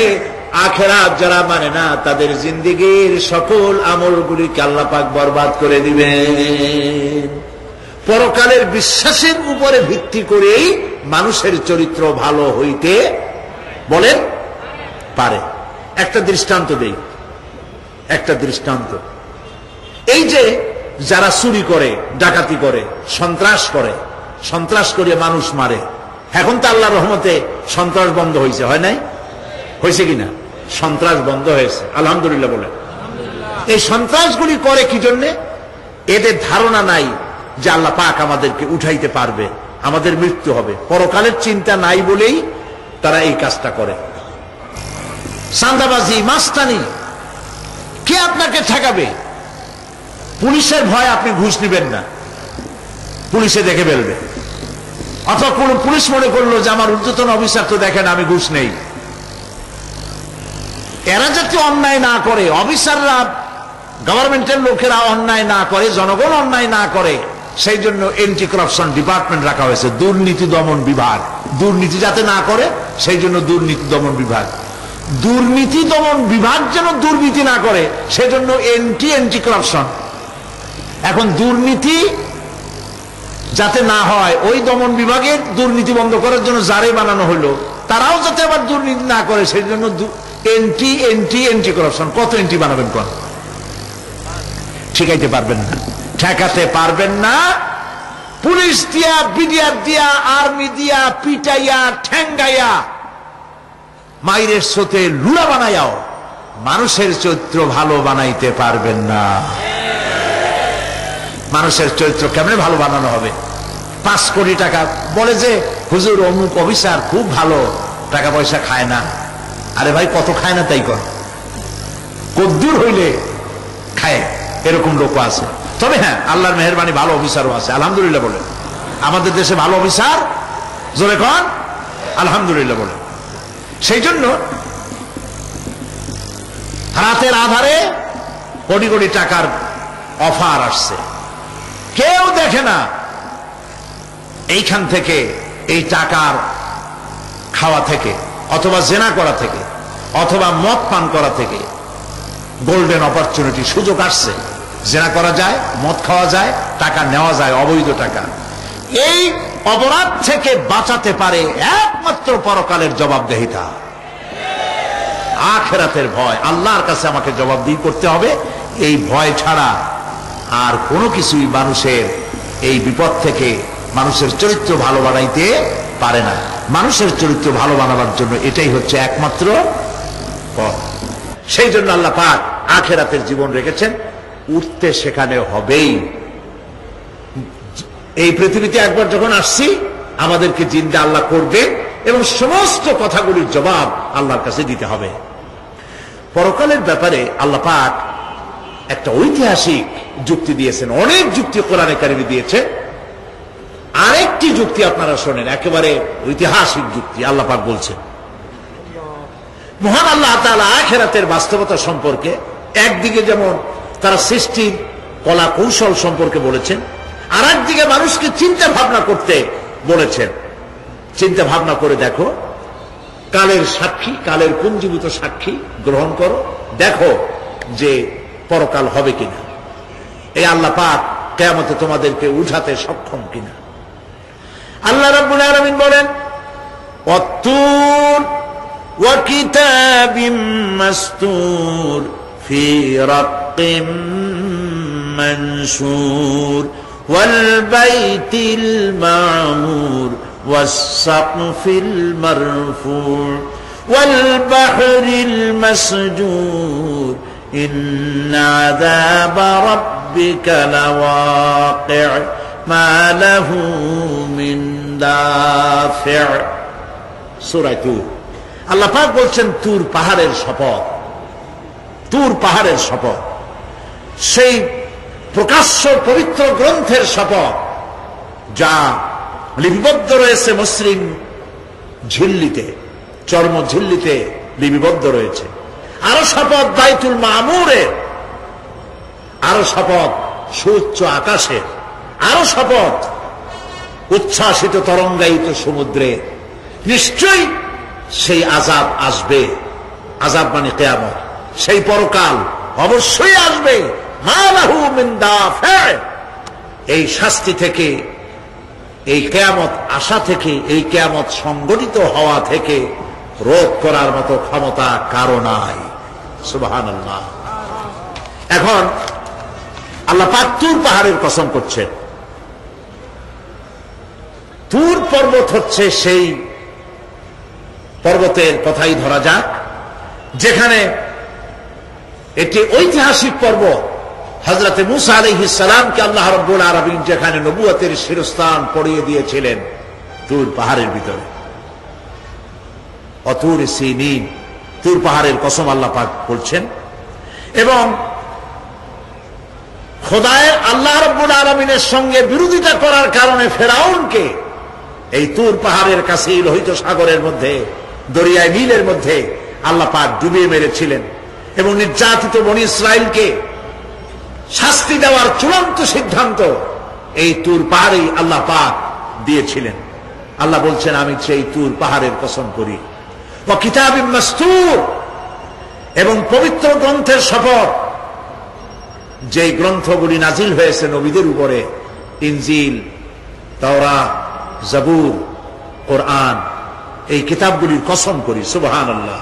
আখিরাত যারা মানে না, তাদের জিন্দেগীর সকল আমলগুলিকে আল্লাহ পাক বরবাদ করে দিবেন। পরকালের বিশ্বাসের উপরে ভিত্তি করেই মানুষের চরিত্র ভালো হইতে বলেন পারে। একটা দৃষ্টান্ত দেই, একটা দৃষ্টান্ত। এই যে যারা চুরি করে, ডাকাতি করে, সন্ত্রাস করে মানুষ মারে, এখন তো আল্লাহর রহমতে সন্ত্রাস বন্ধ হয়েছে, হয় নাই? হয়েছে কিনা? সন্ত্রাস বন্ধ হয়েছে, আলহামদুলিল্লাহ বলে। এই সন্ত্রাসগুলি করে কি জন্যে? এদের ধারণা নাই যে আল্লাহ পাক আমাদেরকে উঠাইতে পারবে, আমাদের মৃত্যু হবে, পরকালের চিন্তা নাই বলেই তারা এই কাজটা করে। চাঁদাবাজি, মাস্তানি, কে আপনাকে ঠেকাবে? পুলিশের ভয় আপনি ঘুষ নিবেন না, পুলিশে দেখে ফেলবে। অথবা কোন পুলিশ মনে করলো যে আমার ঊর্ধ্বতন অফিসার তো দেখেন আমি ঘুষ নেই। এরা যাতে অন্যায় না করে, অফিসাররা, গভর্নমেন্টের লোকেরা অন্যায় না করে, জনগণ অন্যায় না করে, সেই জন্য এন্টি করাপশন ডিপার্টমেন্ট রাখা হয়েছে, দুর্নীতি দমন বিভাগ। দুর্নীতি যাতে না করে সেই জন্য দুর্নীতি দমন বিভাগ। দুর্নীতি দমন বিভাগ যেন দুর্নীতি না করে সেজন্য এন্টি করাপশন। এখন দুর্নীতি যাতে না হয়, ওই দমন বিভাগের দুর্নীতি বন্ধ করার জন্য যারে বানানো হলো, তারাও যাতে আবার দুর্নীতি না করে সেই জন্য এন্টি করাপশন। কত এন্টি বানাবেন? কোন শিখাইতে পারবেন না, ঠেকাতে পারবেন না। পুলিশ দিয়া, বিডিআর দিয়া, আর্মি দিয়া পিটাইয়া, ঠেঙ্গাইয়া, মাইরের স্রোতে লুড়া বানাইয়াও মানুষের চরিত্র ভালো বানাইতে পারবেন না। মানুষের চরিত্র কেমনে ভালো বানানো হবে? 5 কোটি টাকা বলে যে হুজুর অমুক অফিসার খুব ভালো, টাকা পয়সা খায় না। আরে ভাই, কত খায় না তাই কর, কদ্দুর হইলে খায়, এরকম লোক আছে। তবে হ্যাঁ, আল্লাহর মেহেরবানি ভালো অফিসারও আছে, আলহামদুলিল্লাহ বলে। আমাদের দেশে ভালো অফিসার, জোরে কন আলহামদুলিল্লাহ বলে। সেই জন্য রাতের আধারে কোটি কোটি টাকার অফার আসছে, কেউ দেখে না। এইখান থেকে, এই টাকার খাওয়া থেকে, অথবা জেনা করা থেকে, অথবা মদ পান করা থেকে গোল্ডেন অপরচুনিটি, সুযোগ আসছে। জেনা করা যায়, মদ খাওয়া যায়, টাকা নেওয়া যায়, অবৈধ টাকা। এই অপরাধ থেকে বাঁচাতে পারে একমাত্র পরকালের জবাবদেহিতা, আখিরাতের ভয়। আল্লাহর কাছে আমাকে জবাবদিহি করতে হবে, এই ভয় ছাড়া আর কোনো কিছুই মানুষের এই বিপদ থেকে মানুষের চরিত্র ভালো বানাইতে পারে না। মানুষের চরিত্র ভালো বানাবার জন্য এটাই হচ্ছে একমাত্র পথ। সেই জন্য আল্লাহ পাক আখিরাতের জীবন রেখেছেন, উঠতে সেখানে হবেই। এই পৃথিবীতে একবার যখন আসছি, আমাদেরকে জিন্দা আল্লাহ করবে এবং সমস্ত কথাগুলির জবাব আল্লাহর কাছে দিতে হবে। পরকালের ব্যাপারে আল্লাহ পাক একটা ঐতিহাসিক যুক্তি দিয়েছেন, অনেক যুক্তি কোরআনে কারিমে দিয়েছে। আরেকটি যুক্তি আপনারা শোনেন, একেবারে ঐতিহাসিক যুক্তি। আল্লাহ পাক বলছেন, মহান আল্লাহ তাআলা আখিরাতের বাস্তবতা সম্পর্কে একদিকে যেমন তারা সৃষ্টির কলা কৌশল সম্পর্কে বলেছেন, আর একদিকে মানুষকে চিন্তা ভাবনা করতে বলেছেন। চিন্তা ভাবনা করে দেখো, কালের সাক্ষী, কালের পুঞ্জীভূত সাক্ষী গ্রহণ করো, দেখো যে পরকাল হবে কিনা, এই আল্লাহ পাক কিয়ামতে তোমাদেরকে উঠাতে সক্ষম কিনা। আল্লাহ রাব্বুল আলামিন বলেন ওয়াত্তুর ওয়া কিতাবিম মাসতুর ফি রাক্কিম মানশুর ওয়াল বাইতিল মা'মুর ওয়াস সাকফিল মারফু' ওয়াল বাহরিল মাসজুর ইন্না আযাবা রাব্বিকা লাওয়াকি' মা লাহু মিন দাফি'। সূরা তুর। আল্লাহ পাক বলছেন তুর পাহাড়ের শপথ, তুর পাহাড়ের শপথ, সেই প্রকাশ্য পবিত্র গ্রন্থের শপথ যা লিপিবদ্ধ রয়েছে মসৃণ ঝিল্লিতে, চর্ম ঝিল্লিতে লিপিবদ্ধ রয়েছে। আরো শপথ বাইতুল মামুরের, আরো শপথ সুউচ্চ আকাশের, আরো শপথ উচ্ছ্বাসিত তরঙ্গায়িত সমুদ্রে। নিশ্চয়ই সেই আযাব আসবে, আযাব মানে কিয়ামত, সেই পরকাল অবশ্যই আসবে। মা লাহু মিন দাফি', এই শাস্তি থেকে, এই কিয়ামত আসা থেকে, এই কিয়ামত সংগঠিত হওয়া থেকে রোধ করার মতো ক্ষমতা কারো নাই। সুবহানাল্লাহ। এখন আল্লাহ পাক তুর পাহাড়ের কসম করছেন। তুর পর্বত হচ্ছে সেই পর্বতের কথাই ধরা যাক, যেখানে একটি ঐতিহাসিক পর্বত, হযরত মূসা আলাইহিস সালামকে আল্লাহ রাব্বুল আলামিন যেখানে নবুয়তের শিরস্থান পড়িয়ে দিয়েছিলেন, তুর পাহাড়ের ভিতরে। অতুর সিনিন, তুর পাহাড়ের কসম আল্লাহ পাক বলছেন। এবং খোদায়ের আল্লাহ রাব্বুল আলামিনের সঙ্গে বিরোধিতা করার কারণে ফেরাউনকে এই তুর পাহাড়ের কাছে লোহিত সাগরের মধ্যে, দরিয়ায় নীলের মধ্যে আল্লাহ পাক ডুবিয়ে মেরেছিলেন এবং নির্যাতিত বনী ইসরাইলকে শাস্তি দেওয়ার চূড়ান্ত সিদ্ধান্ত এই তুর পাহাড়েই আল্লাহ পাক দিয়েছিলেন। আল্লাহ বলছেন আমি সেই তুর পাহাড়ের কসম করি। ওয়া কিতাবিম মাসতুর, এবং পবিত্র গ্রন্থের শপথ, যে গ্রন্থগুলি নাজিল হয়েছে নবীদের উপরে, ইনজিল, তাওরাত, জাবুর, কোরআন, এই কিতাবগুলির কসম করি। সুবহানাল্লাহ।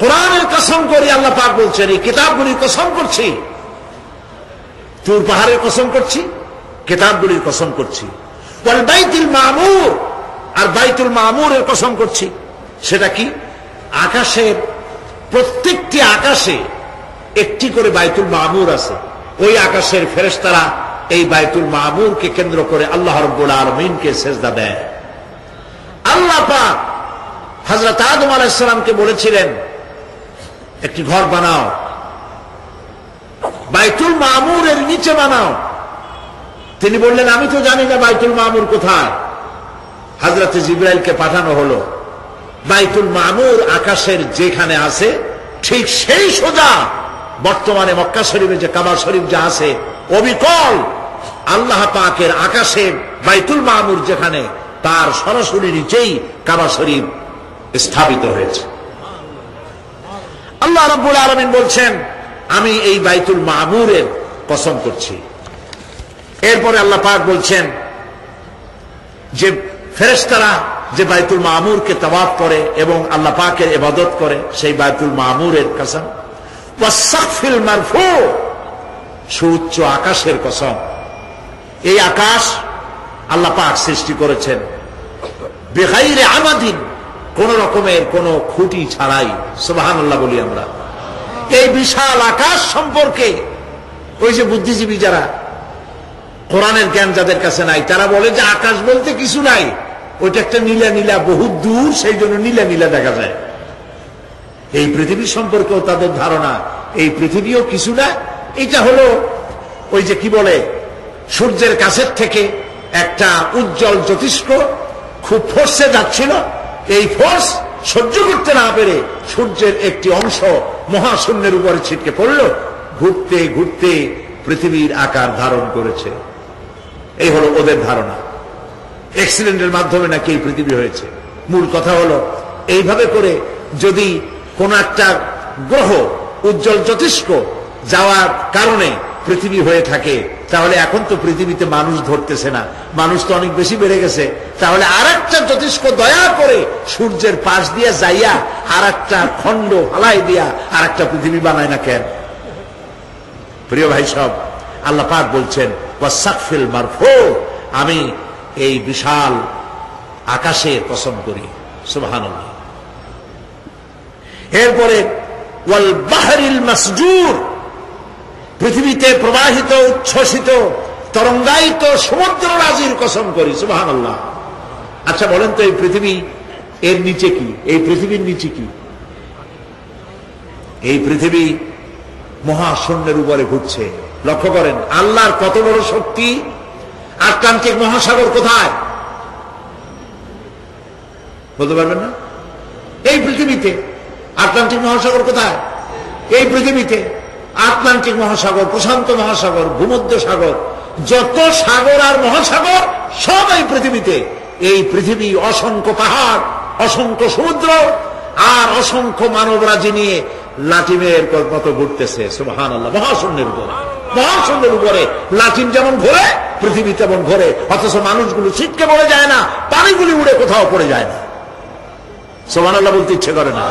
কোরআনের কসম করি, আল্লাহ পাক বলছেন এই কিতাবগুলির কসম করছি, তুর পাহাড়ের কসম করছি, কিতাবগুলির কসম করছি। ওয়াল বাইতুল মামুর, আর বাইতুল মামুরের কসম করছি। সেটা কি? আকাশের প্রত্যেকটি আকাশে একটি করে বাইতুল মামুর আছে। ওই আকাশের ফেরেশতারা এই বাইতুল মামুরকে কেন্দ্র করে আল্লাহ রাব্বুল আলামিনকে সেজদা দেয়। আল্লাহ পাক হযরত আদম আলাইহিস সালামকে বলেছিলেন একটি ঘর বানাও, বাইতুল মামুরের নিচে বানাও। তিনি বললেন আমি তো জানি না বাইতুল মামুর কোথায়। হযরত জিবরাইলকে পাঠানো হলো, বাইতুল মামুর আকাশের যেখানে আছে ঠিক সেই সোজা বর্তমানে মক্কা শরীফে যে কাবা শরীফ যা আছে, অবিকল আল্লাহ পাকের আকাশে বাইতুল মামুর যেখানে, তার সরাসরি নিচেই কাবা শরীফ স্থাপিত হয়েছে। আল্লাহ রাব্বুল আলামিন বলছেন আমি এই বাইতুল মামুরের কসম করছি। এরপরে আল্লাহ পাক বলছেন যে ফেরেশতারা যে বাইতুল মামুরকে তাওয়াফ করে এবং আল্লাহ পাকের ইবাদত করে, সেই বাইতুল মামুরের কসম। ওয়াস সাকফিল মারফু, সুউচ্চ আকাশের কসম। এই আকাশ আল্লাহ পাক সৃষ্টি করেছেন বিগাইরি আমাদিন, কোন রকমের কোন খুঁটি ছাড়াই। সুবহানাল্লাহ বলি আমরা। এই বিশাল আকাশ সম্পর্কে ওই যে বুদ্ধিজীবী যারা, কোরআনের জ্ঞান যাদের কাছে নাই, তারা বলে যে আকাশ বলতে কিছু নাই, ওইটা একটা নীলা নীলা, বহুত দূর, সেই জন্য নীলা নীলা দেখা যায়। এই পৃথিবী সম্পর্কেও তাদের ধারণা এই পৃথিবীও কিছু না, এটা হলো ওই যে কি বলে, সূর্যের কাছের থেকে একটা উজ্জ্বল জ্যোতিষ্ক খুব ফোর্সে যাচ্ছিল, এই ফোর্স সহ্য করতে না পেরে সূর্যের একটি অংশ মহাশূন্যের উপরে ছিটকে পড়ল, ঘুরতে ঘুরতে পৃথিবীর আকার ধারণ করেছে। এই হলো ওদের ধারণা। অ্যাক্সিডেন্টের মাধ্যমে নাকি এই পৃথিবী হয়েছে। মূল কথা হলো এইভাবে করে যদি কোন একটা গ্রহ উজ্জ্বল জ্যোতিষ্ক যাওয়ার কারণে পৃথিবী হয়ে থাকে, তাহলে এখন তো পৃথিবীতে মানুষ ধরতেছে না, মানুষ তো অনেক বেশি বেড়ে গেছে, তাহলে আর একটা জ্যোতিষ্ক দয়া করে সূর্যের পাশ দিয়ে যাইয়া আর একটা খণ্ড হালাই দিয়া আর একটা পৃথিবী বানায় না কেন? প্রিয় ভাই সব, আল্লাহ পাক বলছেন ওয়াসাকফিল মারফু, আমি এই বিশাল আকাশের কসম করি। সুবহানাল্লাহ। এরপরে ওয়াল বাহরিল মাসজুর, পৃথিবীতে প্রবাহিত উচ্ছ্বসিত তরঙ্গায়িত সমুদ্র রাজির কসম করি। সুবহানাল্লাহ। আচ্ছা বলেন তো, এই পৃথিবী এর নিচে কি? এই পৃথিবীর নিচে কি? এই পৃথিবী মহাশূন্যের উপরে ঘুরছে। লক্ষ্য করেন আল্লাহর কত বড় শক্তি। আটলান্টিক মহাসাগর কোথায় বলতে পারবেন না? এই পৃথিবীতে। আটলান্টিক মহাসাগর কোথায়? এই পৃথিবীতে। আটলান্টিক মহাসাগর, প্রশান্ত মহাসাগর, ভূমধ্য সাগর, যত সাগর আর মহাসাগর সব এই পৃথিবীতে। এই পৃথিবী অসংখ্য পাহাড়, অসংখ্য সমুদ্র আর অসংখ্য মানবরাজি নিয়ে লাটিমের মতো ঘুরতেছে। সুবহানাল্লাহ। মহাশূন্যের উপরে, মহাশূন্যের উপরে লাটিম যেমন ঘোরে, পৃথিবী তেমন ঘোরে, অথচ মানুষগুলো ছিটকে পড়ে যায় না, পানিগুলি উড়ে কোথাও পড়ে যায় না। সুবহানাল্লাহ বলতে ইচ্ছে করে না।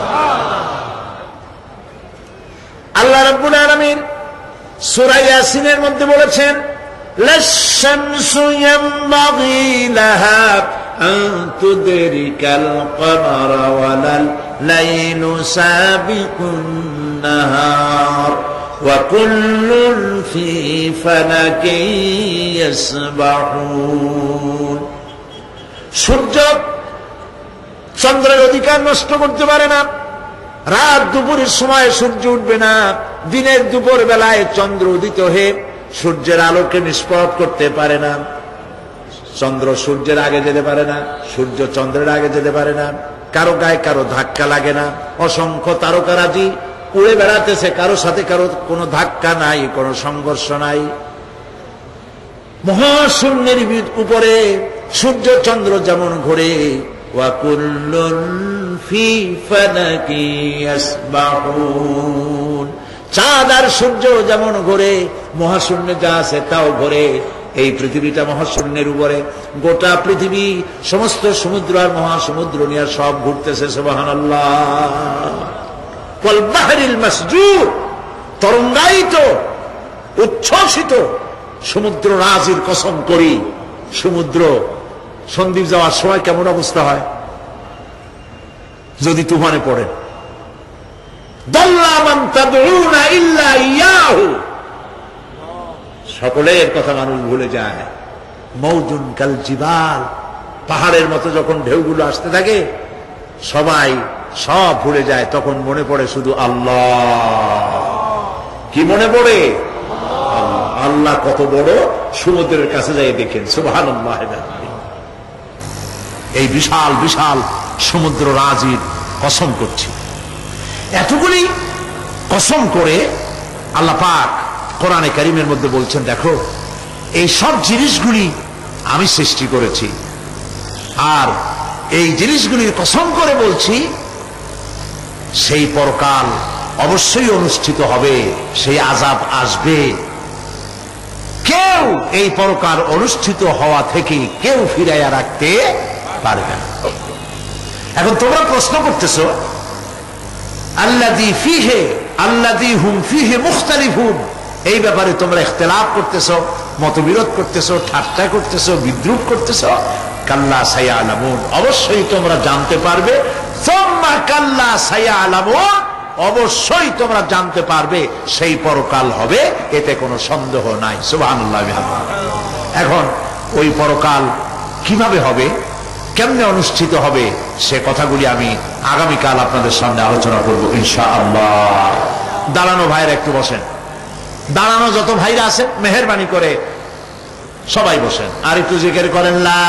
আল্লাহ রাব্বুল আলামিন সূরা ইয়াসিনের মধ্যে বলেছেন লাশ-শামসু ইয়ানবাগি লাহা আন তুদরিকাল কমারা ওয়ালাল লাইলু সাবিকুন নাহার ওয়া কুল্লুন ফি ফালাকিন ইয়াসবাহুন। সূর্য চন্দ্রের অধিকার নষ্ট করতে পারে না। রাত দুপুরের সময় সূর্য উঠবে না, দিনের দুপুর বেলায় চন্দ্র উদিত হয়ে সূর্যের আলোকে নিষ্প্রভ করতে পারে না। চন্দ্র সূর্যের আগে যেতে পারে না, সূর্য চন্দ্রের আগে যেতে পারে না। কারো গায়ে কারো ধাক্কা লাগে না। অসংখ্য তারকারাজি উড়ে বেড়াতেছে, কারো সাথে কারো কোনো ধাক্কা নাই, কোনো সংঘর্ষ নাই। মহাশূন্যের উপরে সূর্য চন্দ্র যেমন ঘোরে, ওয়াকুল্লুন ফি ফালাকি ইয়াসবাহুন, চাঁদ আর সূর্য যেমন ঘোরে, মহাশূন্যে যা আছে তাও ঘোরে। এই পৃথিবীটা মহাশূন্যের উপরে, গোটা পৃথিবী সমস্ত সমুদ্র আর মহাসমুদ্র নিয়ে সব ঘুরতেছে। সুবহানাল্লাহ। ওয়াল বাহরিল মাসজুর, তরঙ্গায়িত উচ্ছ্বসিত সমুদ্র রাজির কসম করি। সমুদ্র সন্দ্বীপ যাওয়ার সময় কেমন অবস্থা হয় যদি তুফানে পড়ে? দাল্লা মান তাদউনা ইল্লা ইয়াহু, সকলের কথা মানুষ ভুলে যায়। মৌজুন কাল জিবাল, পাহাড়ের মতো যখন ঢেউগুলো আসতে থাকে সবাই সব ভুলে যায়, তখন মনে পড়ে শুধু আল্লাহ। কি মনে পড়ে? আল্লাহ কত বড়। সমুদ্রের কাছে যাই দেখেন। সুবহানাল্লাহ। এই বিশাল বিশাল সমুদ্র রাজির কসম করছি। এতগুলি কসম করে আল্লাহ পাক কোরআনে কারীমের মধ্যে বলছেন, দেখো এই সব জিনিসগুলি আমি সৃষ্টি করেছি, আর এই জিনিসগুলির কসম করে বলছি সেই পরকাল অবশ্যই অনুষ্ঠিত হবে, সেই আযাব আসবে। কেউ এই পরকাল অনুষ্ঠিত হওয়া থেকে কেউ ফিরাইয়া রাখতে পারবে না। এখন তোমরা প্রশ্ন করতেছো আল্লাযী ফীহি আল্লাযী হুম ফীহি মুখতালিফুন, এই ব্যাপারে তোমরা ইখতিলাফ করতেছো, মতবিরোধ করতেছো, ঠাট্টা করতেছো, বিদ্রূপ করতেছো। কাল্লা সায়ালামুন, অবশ্যই তোমরা জানতে পারবে। সুম্মা কাল্লা সায়ালামুন, অবশ্যই তোমরা জানতে পারবে সেই পরকাল হবে, এতে কোনো সন্দেহ নাই। সুবহানাল্লাহ। এখন ওই পরকাল কিভাবে হবে, কেমনে অনুষ্ঠিত হবে, সে কথাগুলি আমি আগামীকাল আপনাদের সামনে আলোচনা করব ইনশাআল্লাহ। দাঁড়ানো ভাইরা একটু বসেন, দাঁড়ানো যত ভাইরা আছেন মেহেরবানি করে সবাই বসেন, আর একটু জিকির করেন লা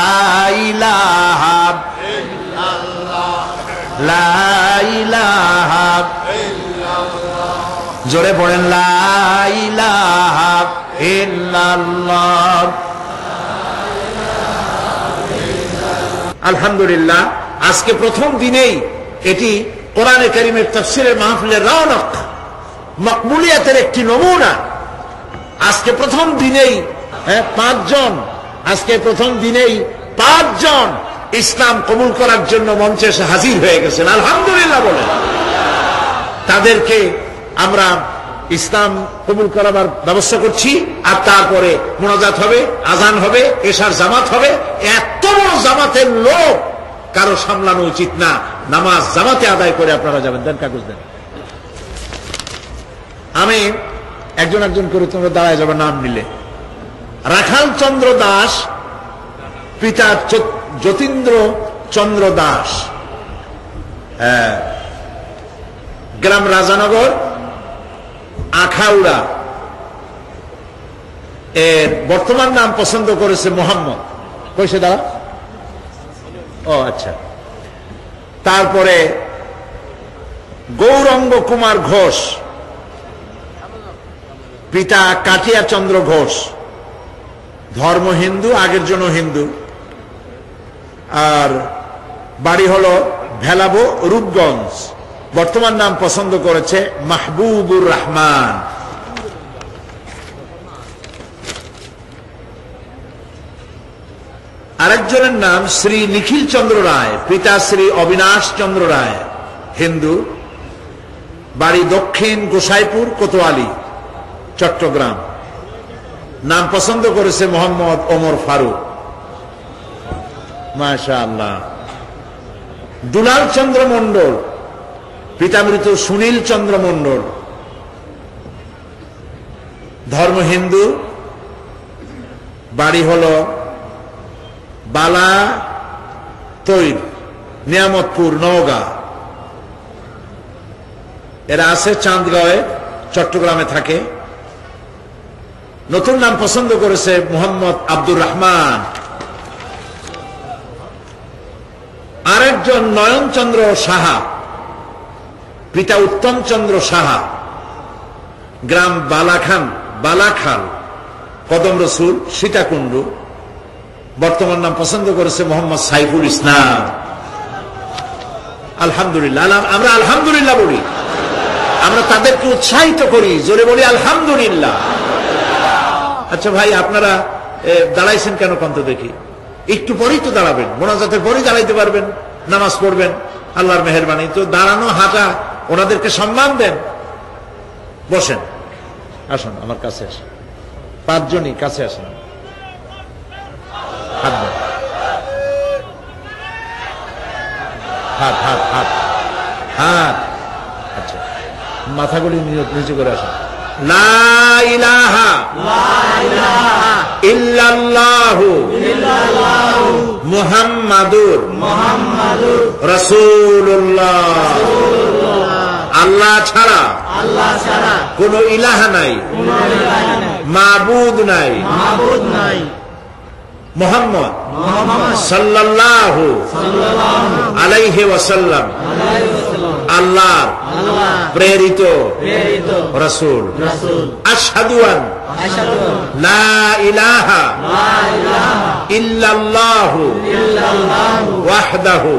ইলাহা ইল্লাল্লাহ, লা ইলাহা ইল্লাল্লাহ, জোরে পড়েন লা ইলাহা ইল্লাল্লাহ। আলহামদুলিল্লাহ, আজকে প্রথম দিনেই এটি কোরআনে কারীমের তাফসীরের মাহফিলের রওনক, মকবুলিয়াতের একটি নমুনা। আজকে প্রথম দিনেই 5 জন, আজকে প্রথম দিনেই 5 জন ইসলাম কবুল করার জন্য মঞ্চে এসে হাজির হয়ে গেছেন, আলহামদুলিল্লাহ বলেন। তাদেরকে আমরা ইসলাম কবুল করাবার ব্যবস্থা করছি, আর তারপরে মোনাজাত হবে, আজান হবে, এশার জামাত হবে। এত বড় জামাতের লোক কারো সামলানো উচিত না। নামাজ জামাতে আদায় করে আপনারা যাবেন। দেন কাগজ দেন। আমি একজন একজন করে তোমরা দাঁড়ায় যাবে নাম নিলে। রাখাল চন্দ্র দাস, পিতা যতীন্দ্র চন্দ্র দাস, গ্রাম রাজানগর, আখাউড়া। এর বর্তমান নাম পছন্দ করেছে মোহাম্মদ। কইছে দাঁড়া, ও আচ্ছা। তারপরে গৌরঙ্গ কুমার ঘোষ, পিতা কাটিয়া চন্দ্র ঘোষ, ধর্ম হিন্দু, আগের জন্য হিন্দু, আর বাড়ি হলো ভেলাবো, রূপগঞ্জ। বর্তমান নাম পছন্দ করেছে মাহবুবুর রহমান। আরেকজনের নাম শ্রী নিখিল চন্দ্র রায়, পিতা শ্রী অবিনাশ চন্দ্র রায়, হিন্দু, বাড়ি দক্ষিণ গোসাইপুর, কোতোয়ালি, চট্টগ্রাম। নাম পছন্দ করেছে মোহাম্মদ ওমর ফারুক। মাশাআল্লাহ। দুলাল চন্দ্র মন্ডল, পিতা মৃত সুনীল চন্দ্র মন্ডল, ধর্ম হিন্দু, বাড়ি হল বালা তৈর, নিয়ামতপুর, নওগাঁ। এরা আছে চাঁদগাঁওয়ে, চট্টগ্রামে থাকে। নতুন নাম পছন্দ করেছে মোহাম্মদ আব্দুর রহমান। আরেকজন নয়নচন্দ্র সাহা, পিতা উত্তম চন্দ্র সাহা, গ্রাম বালাখাল, কদম রসুল, সীতাকুণ্ড। বর্তমান নাম পছন্দ করেছে মোহাম্মদ সাইফুল ইসলাম। আলহামদুলিল্লাহ। আমরা আলহামদুলিল্লাহ বলি, আমরা তাদেরকে উৎসাহিত করি, জোরে বলি আলহামদুলিল্লাহ। আচ্ছা ভাই, আপনারা দাঁড়াইছেন কেন কন্ত দেখি? একটু পরেই তো দাঁড়াবেন, মোনাজাতের পরেই দাঁড়াইতে পারবেন, নামাজ পড়বেন, আল্লাহর মেহেরবানি। তো দাঁড়ানো, হাঁটা, ওনাদেরকে সম্মান দেন। বসেন, আসুন আমার কাছে আসেন, 5 জনই কাছে আসেন। হাত দেন, হাত হাত হাত হাত। আচ্ছা, মাথাগুলি নিচু করে আসেন। লা ইলাহা ইল্লাল্লাহু মুহাম্মাদুর রাসূলুল্লাহ। আল্লাহ ছাড়া কোন ইলাহা নাই, মাবুদ নাই। মুহাম্মদ সাল্লাল্লাহু আলাইহি ওয়াসাল্লাম আল্লাহর প্রেরিত রাসূল। আশহাদু আন লা ইলাহা ইল্লাল্লাহু ওয়াহদাহু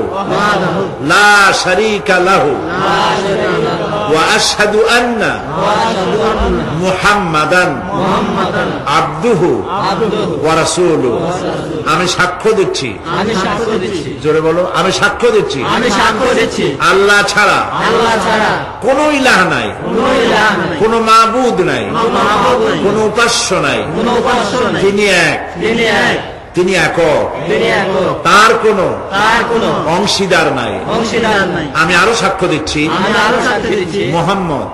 লা শারীকা লাহু ওয়া আশহাদু আন্না মুহাম্মাদান আবদুহু ওয়া রাসূলুহু। আমি সাক্ষ্য দিচ্ছি, জোরে বলো, আমি সাক্ষ্য দিচ্ছি আল্লাহ ছাড়া কোন ইলাহ নাই, কোন মাবুদ নাই, কোন উপাস্য নাই। তিনি এক, তিনি একক, তার কোন অংশীদার নাই। আমি আরো সাক্ষ্য দিচ্ছি মুহাম্মদ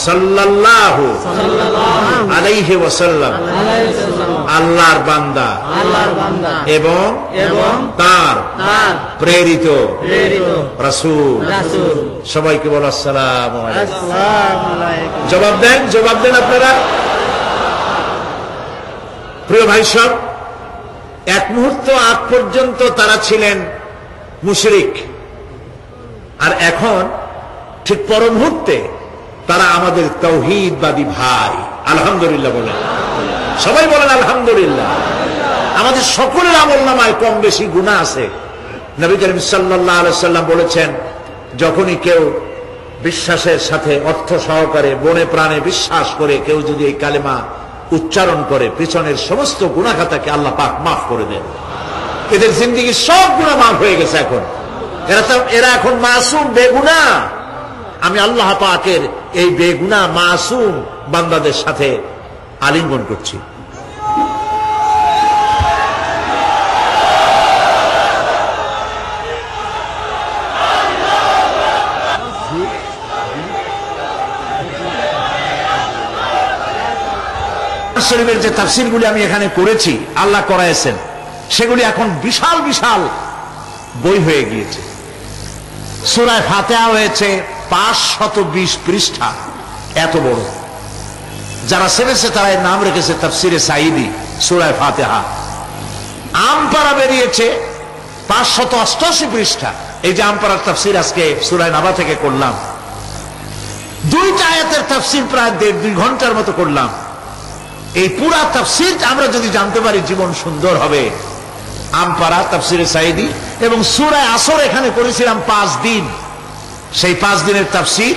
সাল্লাল্লাহু আলাইহি ওয়াসাল্লাম আল্লাহর বান্দা এবং তার প্রেরিত রাসূল। সবাইকে বলো আসসালামু আলাইকুম। জবাব দেন আপনারা। প্রিয় ভাই সব, এক মুহূর্ত আগ পর্যন্ত তারা ছিলেন মুশরিক, আর এখন ঠিক পর মুহূর্তে তারা আমাদের তাওহীদবাদী ভাই। আলহামদুলিল্লাহ বলেন, সবাই বলেন আলহামদুলিল্লাহ। আমাদের সকলের আমলনামায় কম বেশি গুনাহ আছে। নবী করিম সাল্লাল্লাহু আলাইহি ওয়াসাল্লাম বলেছেন, যখনই কেউ বিশ্বাসের সাথে অর্থ সহকারে মনে প্রাণে বিশ্বাস করে কেউ যদি এই কালেমা উচ্চারণ করে, পিছনের সমস্ত গুনাহ খাতাকে আল্লাহ পাক মাফ করে দেন। এদের জিন্দেগির সব গুনাহ মাফ হয়ে গেছে। এখন এরা এখন মাসুম, বেগুনাহ। আমি আল্লাহ পাকের এই বেগুনাহ মাসুম বান্দাদের সাথে আলিঙ্গন করছি। শরীফের যে তাফসীরগুলি আমি এখানে করেছি, আল্লাহ করাইছেন, সেগুলি এখন বিশাল বিশাল বই হয়ে গিয়েছে। সূরা ফাতিহা হয়েছে 520 পৃষ্ঠা, এত বড়। যারা সেরেছে তারা এর নাম রেখেছে তাফসীরে সাঈদী সূরা ফাতিহা। আমপারা বেরিয়েছে 588 পৃষ্ঠা। এই যে আমপারার তাফসীর আজকে সূরা নাবা থেকে করলাম, 2টা আয়াতের তাফসীর প্রায় 1.5-2 ঘন্টার মতো করলাম। এই পুরা তাফসীর আমরা যদি জানতে পারি, জীবন সুন্দর হবে। আমপারা তাফসীরে সাঈদী এবং সূরা আসর এখানে করেছিলাম 5 দিন। সেই 5 দিনের তাফসীর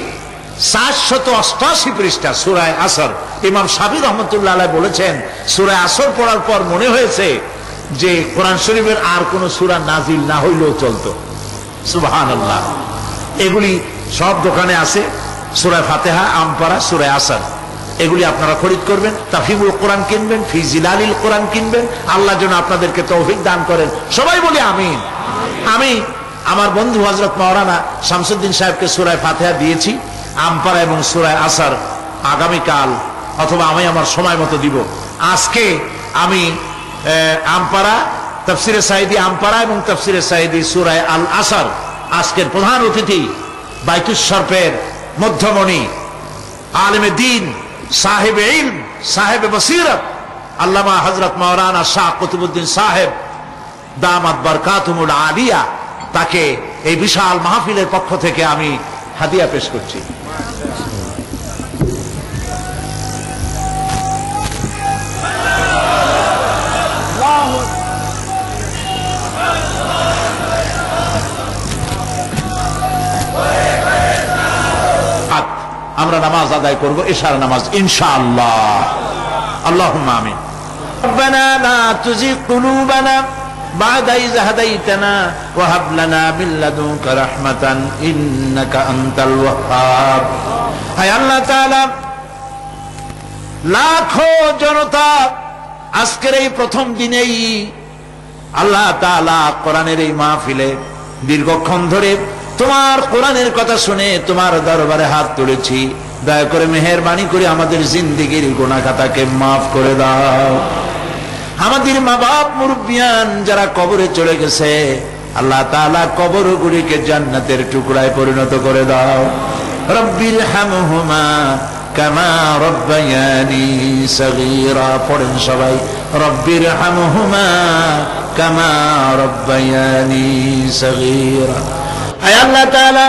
488 পৃষ্ঠা সূরা আসর। ইমাম শাফিঈ রাহমাতুল্লাহ আলাইহি বলেছেন, সূরা আসর পড়ার পর মনে হয়েছে যে কোরআন শরীফের আর কোন সূরা নাজিল না হইলেও চলতো। সুবহানাল্লাহ। এগুলি সব দোকানে আছে, সূরা ফাতিহা, আমপারা, সূরা আসর। এগুলি আপনারা খরিদ করবেন। তাফহিমুল কোরআন কিনবেন, ফি জিলালিল কোরআন কিনবেন। আল্লাহ যেন আপনাদেরকে তৌফিক দান করেন। সবাই বলি আমিন। আমি আমার বন্ধু হযরত মাওলানা শামসুদ্দিন সাহেবকে সূরা ফাতিহা দিয়েছি, আমপারা এবং সূরা আসর আগামীকাল অথবা আমি আমার সময় মতো দিব। আজকে আমি আমপারা, তাফসীরে সাঈদী আমপারা এবং তাফসীরে সাঈদী সূরা আল আসর। আজকের প্রধান অতিথি বাইতুশ শরফের মধ্যমণি, আলেমে দ্বীন, সাহেবে ইলম, সাহেবে বসীরত, আল্লামা হযরত মাওলানা শাহ কুতুবউদ্দিন সাহেব দামাত বরকাতুহুল আলিয়া। তাকে এই বিশাল মাহফিলের পক্ষ থেকে আমি হাদিয়া পেশ করছি। আমরা নামাজ আদায় করব, ইশার নামাজ ইনশাআল্লাহ। আল্লাহুম্মা আমিন। রব্বানা লা তুযিগ কুলুবানা বা'দা ইয হাদাইতানা ওয়া হাব লানা মিন লাদুনকা রাহমাতান ইন্নাকা আনতাল ওয়াহ্হাব। হায় আল্লাহ তাআলা, লাখো জনতা আজকের এই প্রথম দিনেই আল্লাহ তাআলা কোরআনের এই মাহফিলে দীর্ঘক্ষণ ধরে তোমার কোরআনের কথা শুনে তোমার দরবারে হাত তুলেছি। দয়া করে মেহেরবানি করে আমাদের জিন্দেগির গুনাহ খাতাকে মাফ করে দাও। আমাদের মা বাপ মুরব্বিয়ান যারা কবরে চলে গেছে, আল্লাহ তাআলা কবরগুলিকে জান্নাতের টুকরায় পরিণত করে দাও। রব্বির হামহুমা কামা রব্বায়ানি সগীরা। পড়েন সবাই, রব্বির হামহুমা কামা রব্বায়ানি সগীরা। আয় আল্লাহ তাআলা,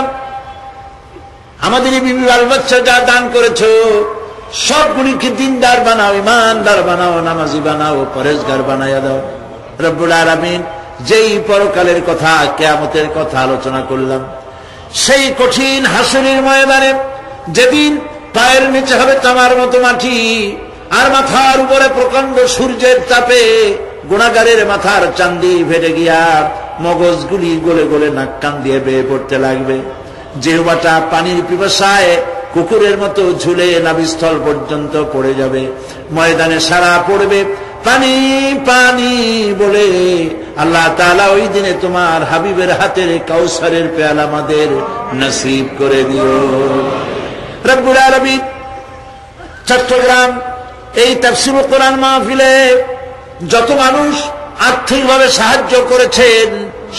আমাদের এই বিবি বাল বাচ্চা যা দান করেছো সবগুলিকে দিনদার বানাও, ইমানদার বানাও, নামাজি বানাও, পরেজগার বানাইয়া দাও। রব্বুল আলামিন, যেই পরকালের কথা, কিয়ামতের কথা আলোচনা করলাম, সেই কঠিন হাসরের ময়দানে যেদিন পায়ের নিচে হবে তামার মতো মাটি, আর মাথার উপরে প্রকাণ্ড সূর্যের তাপে গুনাহগারের মাথার চান্দি ফেটে গিয়া মগজগুলি গলে গলে নাক কান দিয়ে বেয়ে পড়তে লাগবে। জিহ্বাটা পানির পিপাসায় কুকুরের মতো ঝুলে নাভিস্থল পর্যন্ত পড়ে যাবে। ময়দানে সারা পড়বে পানি পানি বলে। আল্লাহ তাআলা ওই দিনে তোমার হাবিবের হাতের কাউসারের পেয়ালা আমাদের নসিব করে দিও। রব্বুল আলামিন, চট্টগ্রাম এই তাফসীরুল কোরআন মাহফিলে যত মানুষ আর্থিকভাবে সাহায্য করেছেন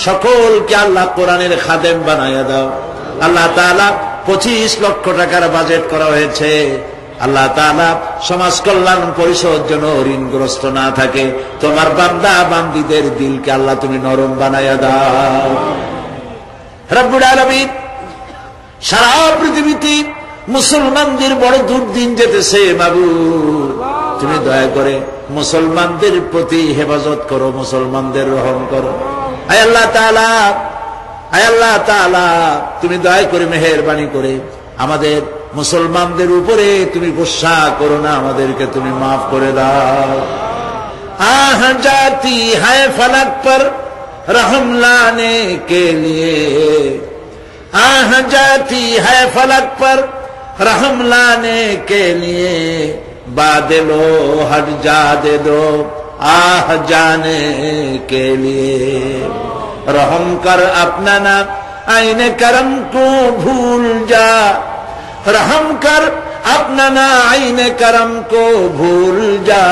সকলকে আল্লাহ কোরআনের খাদেম বানাইয়া দাও। আল্লাহ তাআলা 25 লক্ষ টাকার বাজেট করা হয়েছে। আল্লাহ তাআলা সমাজ কল্যাণ পরিষদ যেন ঋণগ্রস্ত না থাকে। তোমার বান্দা বান্দীদের দিলকে আল্লাহ তুমি নরম বানাইয়া দাও। রব্বুল আলামিন, সারা পৃথিবীতে মুসলমানদের বড় দুর্দিন যেতেছে। মাবুদ, তুমি দয়া করে মুসলমানদের প্রতি হেফাজত করো, মুসলমানদের রহম করো। আয় আল্লাহ তাআলা, আয় আল্লাহ তাআলা, তুমি দয়া করে মেহেরবানি করে আমাদের মুসলমানদের উপরে তুমি গুসা করো না, আমাদেরকে তুমি মাফ করে দাও। আহ जाती है फलक पर रहम लाने के लिए, आह जाती है फलक पर रहम लाने के लिए, बादलो हट जा दे दो आह जाने के लिए, रहम कर अपना ना आईने करम को भूल जा, रहम कर अपना ना आईने करम को भूल जा,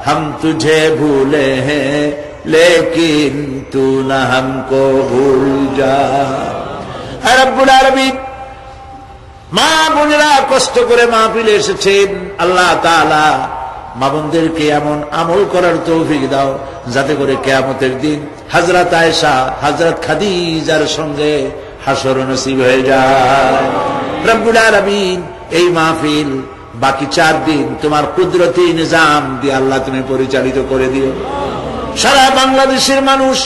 हम तुझे भूले हैं लेकिन तू न हमको भूल जा। রব্বুল আলামিন, মা বোনেরা কষ্ট করে মাহফিলে এসেছেন, আল্লাহ তাআলা মা বোনদেরকে এমন আমল করার তৌফিক দাও যাতে করে কিয়ামতের দিন হযরত আয়েশা, হযরত খাদিজার সঙ্গে হাসর নসিব হয়ে যায়। রব্বুল আলামিন, এই মাহফিল বাকি 4 দিন তোমার কুদরতি নিজাম দিয়ে আল্লাহ তুমি পরিচালিত করে দিও। সারা বাংলাদেশের মানুষ